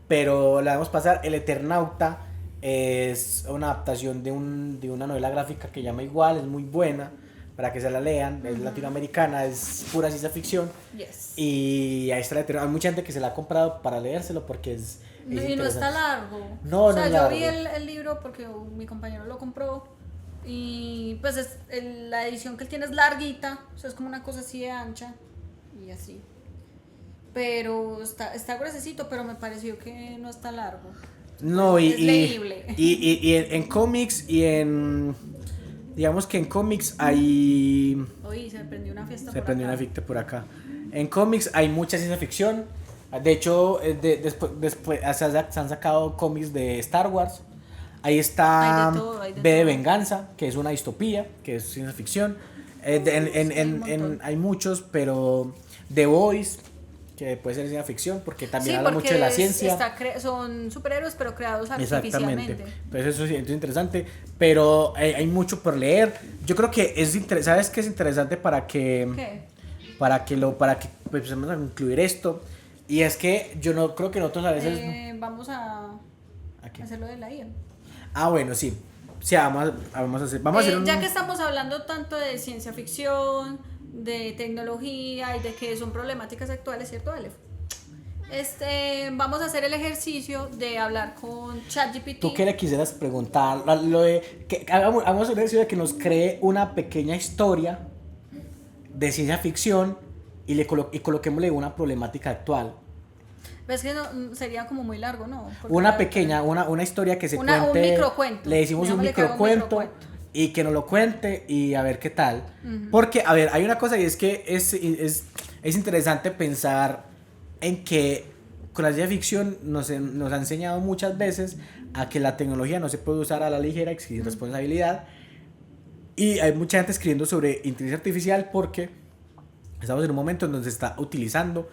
pero la dejamos pasar. El Eternauta es una adaptación de una novela gráfica que llama igual, es muy buena para que se la lean, es latinoamericana, es pura ciencia ficción. yes. Y ahí está el Eternauta. Hay mucha gente que se la ha comprado para leérselo porque es Y no está interesante. largo. No, o sea, no es yo largo. vi el libro porque mi compañero lo compró y pues la edición que él tiene es larguita, o sea, es como una cosa así de ancha y así. Pero está gruesecito, pero me pareció que no está largo. No, Es leíble. y en cómics y en... Digamos que en cómics hay... Oye, se prendió una fiesta Se por prendió acá. una ficta por acá. En cómics hay mucha ciencia ficción. De hecho, después se han sacado cómics de Star Wars. Ahí está Hay de todo, hay de B de todo. Venganza, que es una distopía, que es ciencia ficción. hay un montón. Hay muchos, pero The Boys, que puede ser ciencia ficción, porque también habla mucho de la ciencia. Son superhéroes, pero creados Exactamente. artificialmente. Entonces eso es interesante, pero hay mucho por leer. Yo creo que ¿sabes qué es interesante para que ¿Qué? para que pues, empecemos a incluir esto? Y es que yo no creo que nosotros a veces Vamos a ¿A qué? hacerlo de la IA. Ah, bueno, sí. Sí, vamos a hacer un... Ya que estamos hablando tanto de ciencia ficción, de tecnología y de que son problemáticas actuales, ¿cierto, Aleph? Vamos a hacer el ejercicio de hablar con ChatGPT. ¿Tú qué le quisieras preguntar? Hagamos un ejercicio de que nos cree una pequeña historia de ciencia ficción y coloquémosle una problemática actual. ¿Ves que sería como muy largo, no? Porque Una pequeña, una historia que se un cuente. microcuento. Le decimos un Digámosle que haga un microcuento microcuento. y que nos lo cuente y a ver qué tal. Porque, a ver, hay una cosa y es que es interesante pensar en que con la ciencia ficción nos ha enseñado muchas veces a que la tecnología no se puede usar a la ligera y sin responsabilidad. Y hay mucha gente escribiendo sobre inteligencia artificial porque estamos en un momento en donde se está utilizando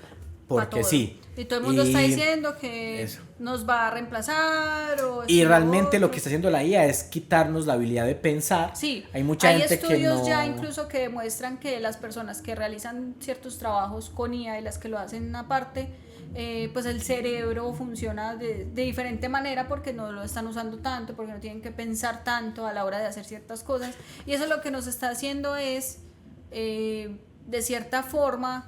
porque todo. sí. Y todo el mundo está Y diciendo que eso. nos va a reemplazar o Y esto, realmente lo otro. que está haciendo la IA es quitarnos la habilidad de pensar. Sí, Hay mucha hay gente que estudios no... ya incluso que demuestran que las personas que realizan ciertos trabajos con IA y las que lo hacen aparte, pues el cerebro funciona de diferente manera porque no lo están usando tanto, porque no tienen que pensar tanto a la hora de hacer ciertas cosas. Y eso lo que nos está haciendo es, de cierta forma,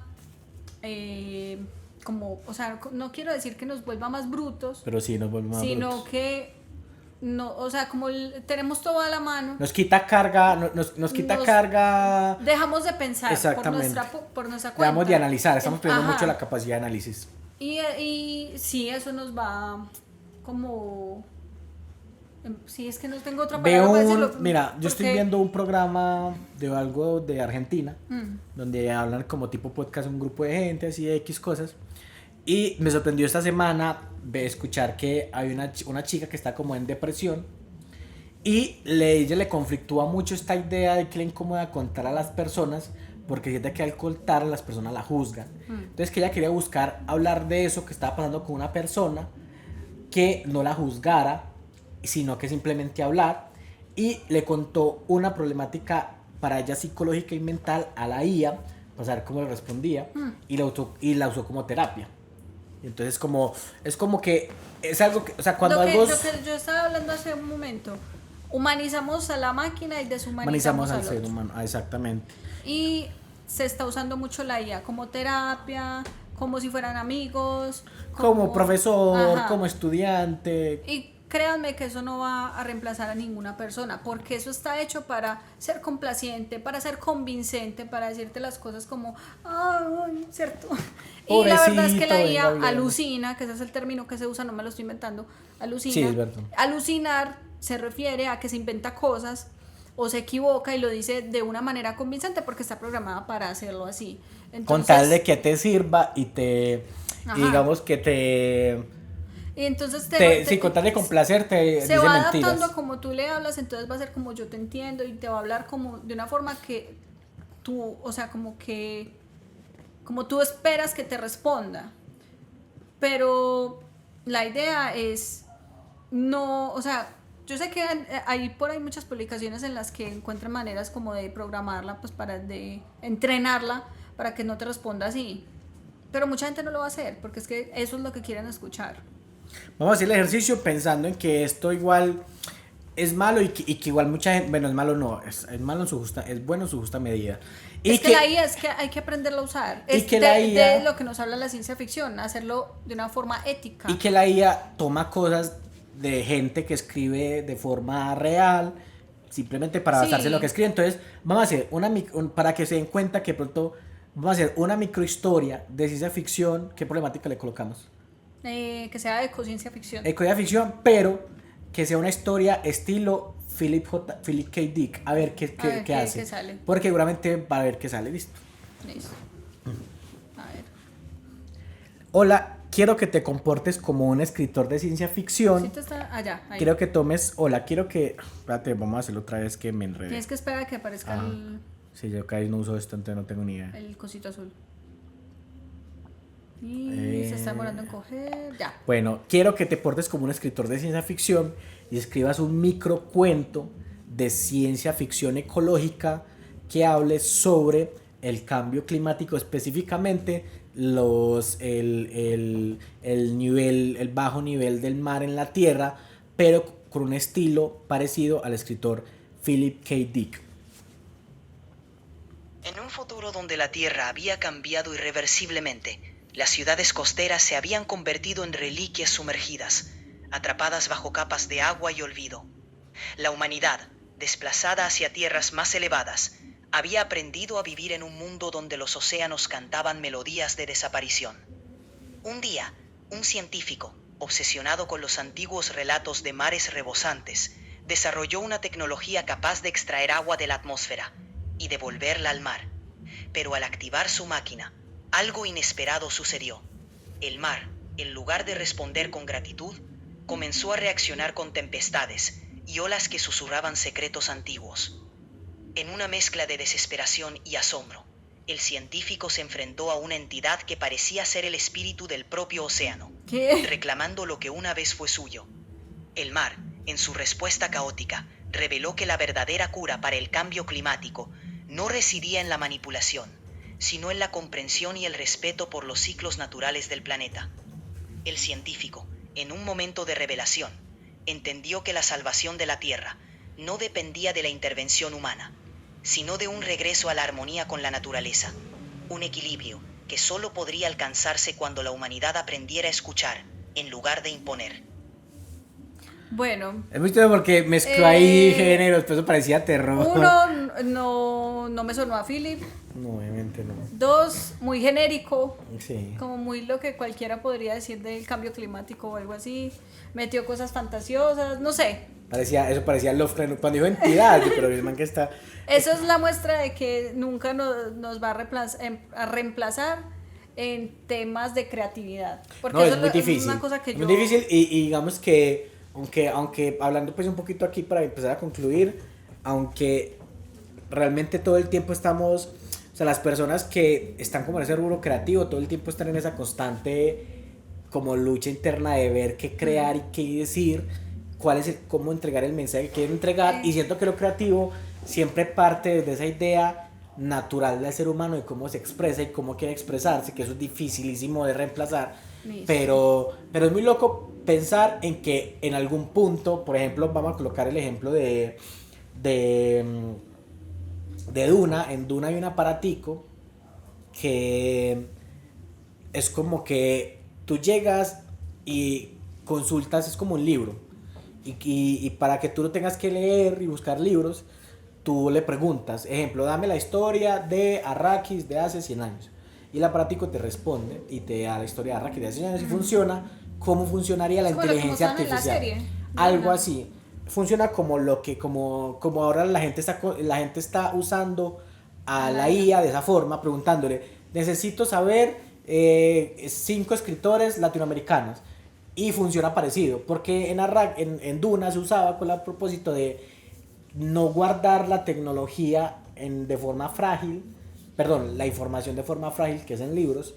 como, o sea, no quiero decir que nos vuelva más brutos, Pero sí, nos volvemos más sino brutos. que no, o sea, como tenemos todo a la mano, Nos quita carga, nos quita nos carga. dejamos de pensar Exactamente. por nuestra cuenta. Dejamos de analizar, estamos perdiendo Ajá. mucho la capacidad de análisis. Y sí, eso nos va como... Sí, es que no tengo otra palabra Veo para decirlo. mira, yo estoy porque- viendo un programa de algo de Argentina, Mm. donde hablan como tipo podcast un grupo de gente, así de X cosas. Y me sorprendió esta semana escuchar que hay una chica que está como en depresión y ella le conflictúa mucho esta idea de que le incomoda contar a las personas porque siente que al contar las personas la juzgan. Entonces que ella quería buscar hablar de eso que estaba pasando con una persona que no la juzgara, sino que simplemente hablar, y le contó una problemática para ella psicológica y mental a la IA para saber cómo le respondía, y la usó como terapia. Entonces es como que es algo que, o sea, cuando lo algo que yo estaba hablando hace un momento, humanizamos a la máquina y deshumanizamos humanizamos al al ser otro. humano, exactamente. Y se está usando mucho la IA como terapia, como si fueran amigos, Como profesor, Ajá. como estudiante. Y créanme que eso no va a reemplazar a ninguna persona, porque eso está hecho para ser complaciente, para ser convincente, para decirte las cosas como, ay, ¿cierto? Y la verdad es que la Pobrecito, IA venga, bien. alucina, que ese es el término que se usa, no me lo estoy inventando, alucina. Sí, es verdad. Alucinar se refiere a que se inventa cosas o se equivoca y lo dice de una manera convincente porque está programada para hacerlo así. Entonces, Con tal de que te sirva y te, Ajá. y digamos que te, y entonces sí, con tal de complacerte, se dice va mentiras. adaptando a como tú le hablas, entonces va a ser como yo te entiendo y te va a hablar como de una forma que tú, o sea, como tú esperas que te responda. Pero la idea es no, o sea, yo sé que hay por ahí muchas publicaciones en las que encuentran maneras como de programarla, pues de entrenarla para que no te responda así. Pero mucha gente no lo va a hacer porque es que eso es lo que quieren escuchar. Vamos a hacer el ejercicio pensando en que esto igual es malo y que igual mucha gente, bueno, es malo no, es malo en su justa, es bueno en su justa medida. Y Es que la IA es que hay que aprenderla a usar. Y Es que de, la IA de lo que nos habla la ciencia ficción, hacerlo de una forma ética. Y que la IA toma cosas de gente que escribe de forma real, simplemente para Sí. basarse en lo que escribe. Entonces, vamos a hacer para que se den cuenta que pronto vamos a hacer una microhistoria de ciencia ficción. ¿Qué problemática le colocamos? Que sea de ciencia ficción. Ciencia ficción, pero que sea una historia estilo Philip K. Dick. A ver qué A ver hace. qué sale. Porque seguramente va a ver qué sale, listo. Listo. A ver. Hola, quiero que te comportes como un escritor de ciencia ficción. Sí, está allá. Ahí. Quiero que tomes. Hola, quiero que. Espérate, vamos a hacerlo otra vez que me enredé. Tienes que esperar a que aparezca Ajá. Sí, yo cada vez no uso esto, entonces no tengo ni idea. el cosito azul. Y se está demorando en coger. Ya. Bueno, quiero que te portes como un escritor de ciencia ficción y escribas un microcuento de ciencia ficción ecológica que hable sobre el cambio climático, específicamente el bajo nivel del mar en la Tierra, pero con un estilo parecido al escritor Philip K. Dick. En un futuro donde la Tierra había cambiado irreversiblemente, las ciudades costeras se habían convertido en reliquias sumergidas, atrapadas bajo capas de agua y olvido. La humanidad, desplazada hacia tierras más elevadas, había aprendido a vivir en un mundo donde los océanos cantaban melodías de desaparición. Un día, un científico, obsesionado con los antiguos relatos de mares rebosantes, desarrolló una tecnología capaz de extraer agua de la atmósfera y devolverla al mar. Pero al activar su máquina, algo inesperado sucedió. El mar, en lugar de responder con gratitud, comenzó a reaccionar con tempestades y olas que susurraban secretos antiguos. En una mezcla de desesperación y asombro, el científico se enfrentó a una entidad que parecía ser el espíritu del propio océano, ¿Qué? reclamando lo que una vez fue suyo. El mar, en su respuesta caótica, reveló que la verdadera cura para el cambio climático no residía en la manipulación, sino en la comprensión y el respeto por los ciclos naturales del planeta. El científico, en un momento de revelación, entendió que la salvación de la Tierra no dependía de la intervención humana, sino de un regreso a la armonía con la naturaleza, un equilibrio que solo podría alcanzarse cuando la humanidad aprendiera a escuchar en lugar de imponer. Bueno, Es muy chido porque mezcló ahí géneros, pero eso parecía terror. uno, no me sonó a Philip. No, obviamente no. 2, muy genérico, Sí. como muy lo que cualquiera podría decir del cambio climático o algo así. Metió cosas fantasiosas, no sé. Eso parecía Lovecraft cuando dijo entidad, pero el man que está... Eso es la muestra de que nunca nos va a reemplazar en temas de creatividad. Porque No, eso es muy difícil. es una cosa que es yo... muy difícil y digamos que, aunque hablando pues un poquito aquí para empezar a concluir, aunque realmente todo el tiempo estamos, o sea, las personas que están como en ese rubro creativo, todo el tiempo están en esa constante como lucha interna de ver qué crear y qué decir, cómo entregar el mensaje que quieren entregar, y siento que lo creativo siempre parte de esa idea natural del ser humano de cómo se expresa y cómo quiere expresarse, que eso es dificilísimo de reemplazar, Listo. pero es muy loco pensar en que en algún punto, por ejemplo, vamos a colocar el ejemplo de Duna. En Duna hay un aparatico que es como que tú llegas y consultas, es como un libro, y para que tú lo tengas que leer y buscar libros, tú le preguntas, ejemplo, dame la historia de Arrakis de hace 100 años. Y el aparatico te responde y te da la historia de Arrakis de hace 100 años y funciona como funcionaría la Como lo que inteligencia mostraron en la artificial. serie. Algo No. así. Funciona como como ahora la gente está usando a la IA de esa forma, preguntándole, necesito saber 5 escritores latinoamericanos. Y funciona parecido, porque en Duna se usaba con el propósito de no guardar la tecnología de forma frágil, perdón, la información de forma frágil, que es en libros,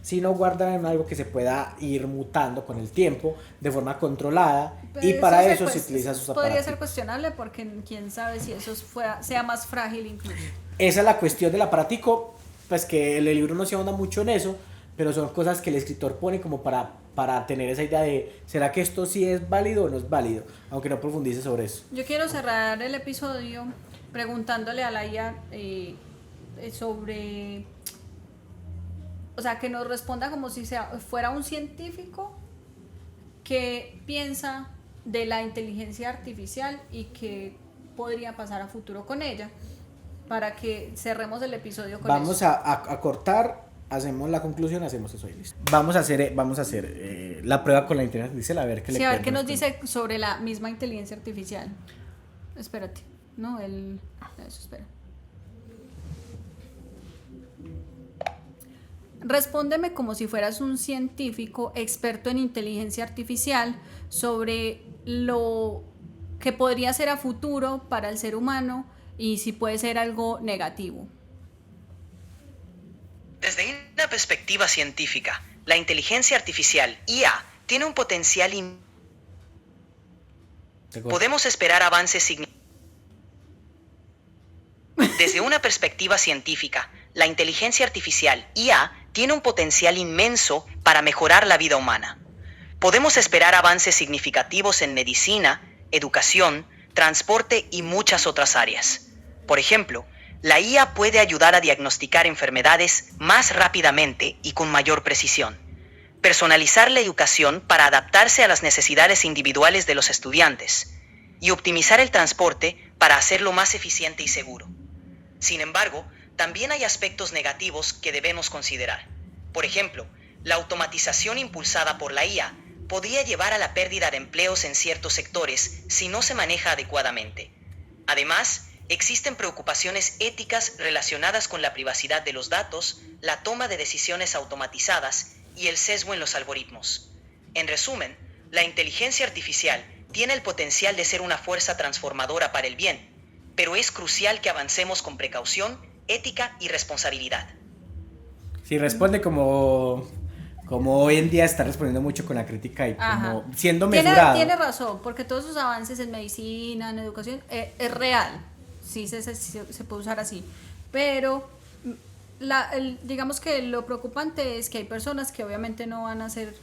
sino guardar en algo que se pueda ir mutando con el tiempo, de forma controlada, Pero y para eso se se utiliza sus podría aparatos. ser cuestionable porque quién sabe si eso sea más frágil incluso. Esa es la cuestión del aparatico, pues que el libro no se ahonda mucho en eso, pero son cosas que el escritor pone como para tener esa idea de, ¿será que esto sí es válido o no es válido? Aunque no profundice sobre eso. Yo quiero cerrar el episodio preguntándole a la IA sobre, o sea, que nos responda como si fuera un científico que piensa de la inteligencia artificial y qué podría pasar a futuro con ella, para que cerremos el episodio con Vamos eso. a cortar, hacemos la conclusión, hacemos eso y listo. Vamos a hacer la prueba con la inteligencia artificial, a ver qué Sí, le a ver qué podemos nos responder. dice sobre la misma inteligencia artificial. Espérate, no, eso, espera. Respóndeme como si fueras un científico experto en inteligencia artificial sobre lo que podría ser a futuro para el ser humano y si puede ser algo negativo. Desde una perspectiva científica, la inteligencia artificial, IA, tiene un potencial Podemos esperar avances significativos. Desde una perspectiva científica, la inteligencia artificial, IA, tiene un potencial inmenso para mejorar la vida humana. Podemos esperar avances significativos en medicina, educación, transporte y muchas otras áreas. Por ejemplo, la IA puede ayudar a diagnosticar enfermedades más rápidamente y con mayor precisión, personalizar la educación para adaptarse a las necesidades individuales de los estudiantes y optimizar el transporte para hacerlo más eficiente y seguro. Sin embargo, también hay aspectos negativos que debemos considerar. Por ejemplo, la automatización impulsada por la IA podría llevar a la pérdida de empleos en ciertos sectores si no se maneja adecuadamente. Además, existen preocupaciones éticas relacionadas con la privacidad de los datos, la toma de decisiones automatizadas y el sesgo en los algoritmos. En resumen, la inteligencia artificial tiene el potencial de ser una fuerza transformadora para el bien, pero es crucial que avancemos con precaución ética y responsabilidad. Sí, responde como hoy en día está respondiendo mucho con la crítica y como Ajá. siendo mesurado. Tiene razón, porque todos sus avances en medicina, en educación, es real. Sí, se puede usar así. Pero digamos que lo preocupante es que hay personas que obviamente no van a ser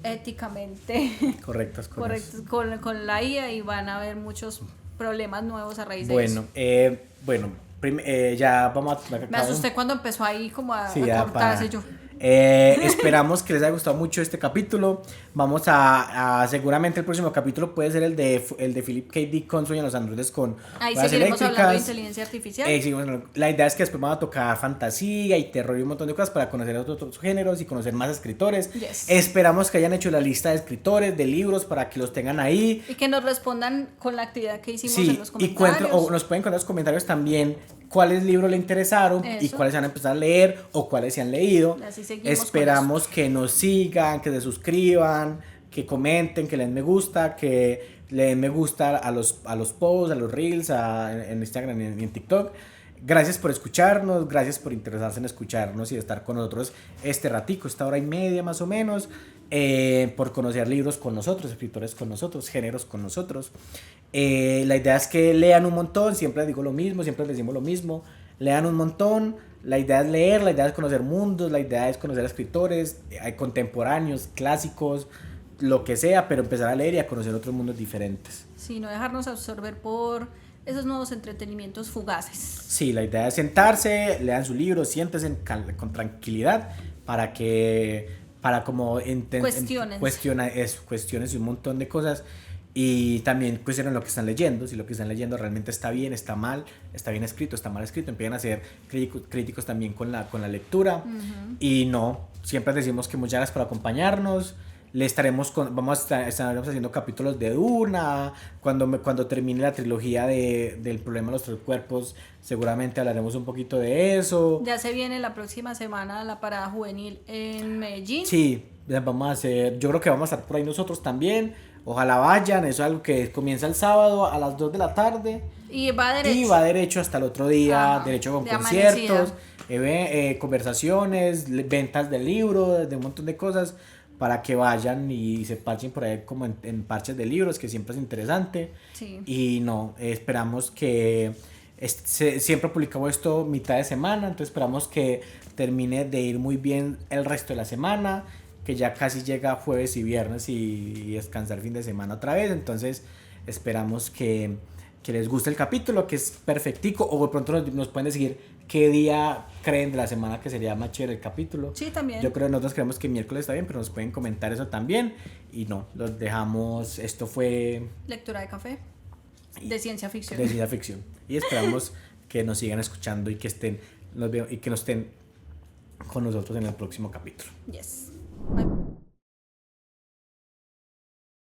éticamente Correctas con eso. correctos con la IA y van a haber muchos problemas nuevos a raíz de Bueno, eso. ya vamos a... Me asusté cuando empezó ahí como a Sí, ya cortarse para. yo. Esperamos que les haya gustado mucho este capítulo. Vamos a seguramente el próximo capítulo puede ser el de Philip K. Dick con Sueñan los androides con Ahí ruedas seguiremos hablando de eléctricas. inteligencia artificial. La idea es que después vamos a tocar fantasía y terror y un montón de cosas para conocer otros géneros y conocer más escritores. Yes. Esperamos que hayan hecho la lista de escritores, de libros para que los tengan ahí. Y que nos respondan con la actividad que hicimos en Sí, los y comentarios. o nos pueden contar en los comentarios también cuáles libros le interesaron y Eso. cuáles se van a empezar a leer o cuáles se han leído. Así seguimos con Esperamos que nos sigan, que se suscriban, que comenten, que le den me gusta, que le den me gusta a los posts, a los reels, en Instagram y en TikTok. Gracias por escucharnos, gracias por interesarse en escucharnos y de estar con nosotros este ratico, esta hora y media más o menos, por conocer libros con nosotros, escritores con nosotros, géneros con nosotros. La idea es que lean un montón, siempre les digo lo mismo, siempre les decimos lo mismo, lean un montón, la idea es leer, la idea es conocer mundos, la idea es conocer escritores contemporáneos, clásicos, lo que sea, pero empezar a leer y a conocer otros mundos diferentes. Sí, no dejarnos absorber por esos nuevos entretenimientos fugaces. Sí, la idea es sentarse, lean su libro, siéntense con tranquilidad para como cuestiones y un montón de cosas y también cuestionen lo que están leyendo, si lo que están leyendo realmente está bien, está mal, está bien escrito, está mal escrito, empiezan a ser críticos también con la lectura. Uh-huh. Y no, siempre decimos que muchas gracias por acompañarnos. Estaremos haciendo capítulos de Duna. Cuando termine la trilogía del problema de los tres cuerpos, seguramente hablaremos un poquito de eso. Ya se viene la próxima semana la parada juvenil en Medellín. Sí, vamos a hacer, yo creo que vamos a estar por ahí nosotros también. Ojalá vayan, eso es algo que comienza el sábado a las 2 de la tarde. Y va derecho. Y va derecho hasta el otro día, derecho con conciertos, conversaciones, ventas de libros, de un montón de cosas, para que vayan y se parchen por ahí como en parches de libros, que siempre es interesante. Sí. Y no, esperamos que siempre publicamos esto mitad de semana, entonces esperamos que termine de ir muy bien el resto de la semana, que ya casi llega jueves y viernes y descansar fin de semana otra vez. Entonces esperamos que les guste el capítulo, que es perfectico, o de pronto nos pueden decir qué día creen de la semana que sería más chévere el capítulo. Sí, también. Yo creo que nosotros creemos que miércoles está bien, pero nos pueden comentar eso también. Y no, los dejamos. Esto fue Lectura de café de ciencia ficción. De ciencia ficción. Y esperamos que nos sigan escuchando y que nos estén con nosotros en el próximo capítulo. Yes.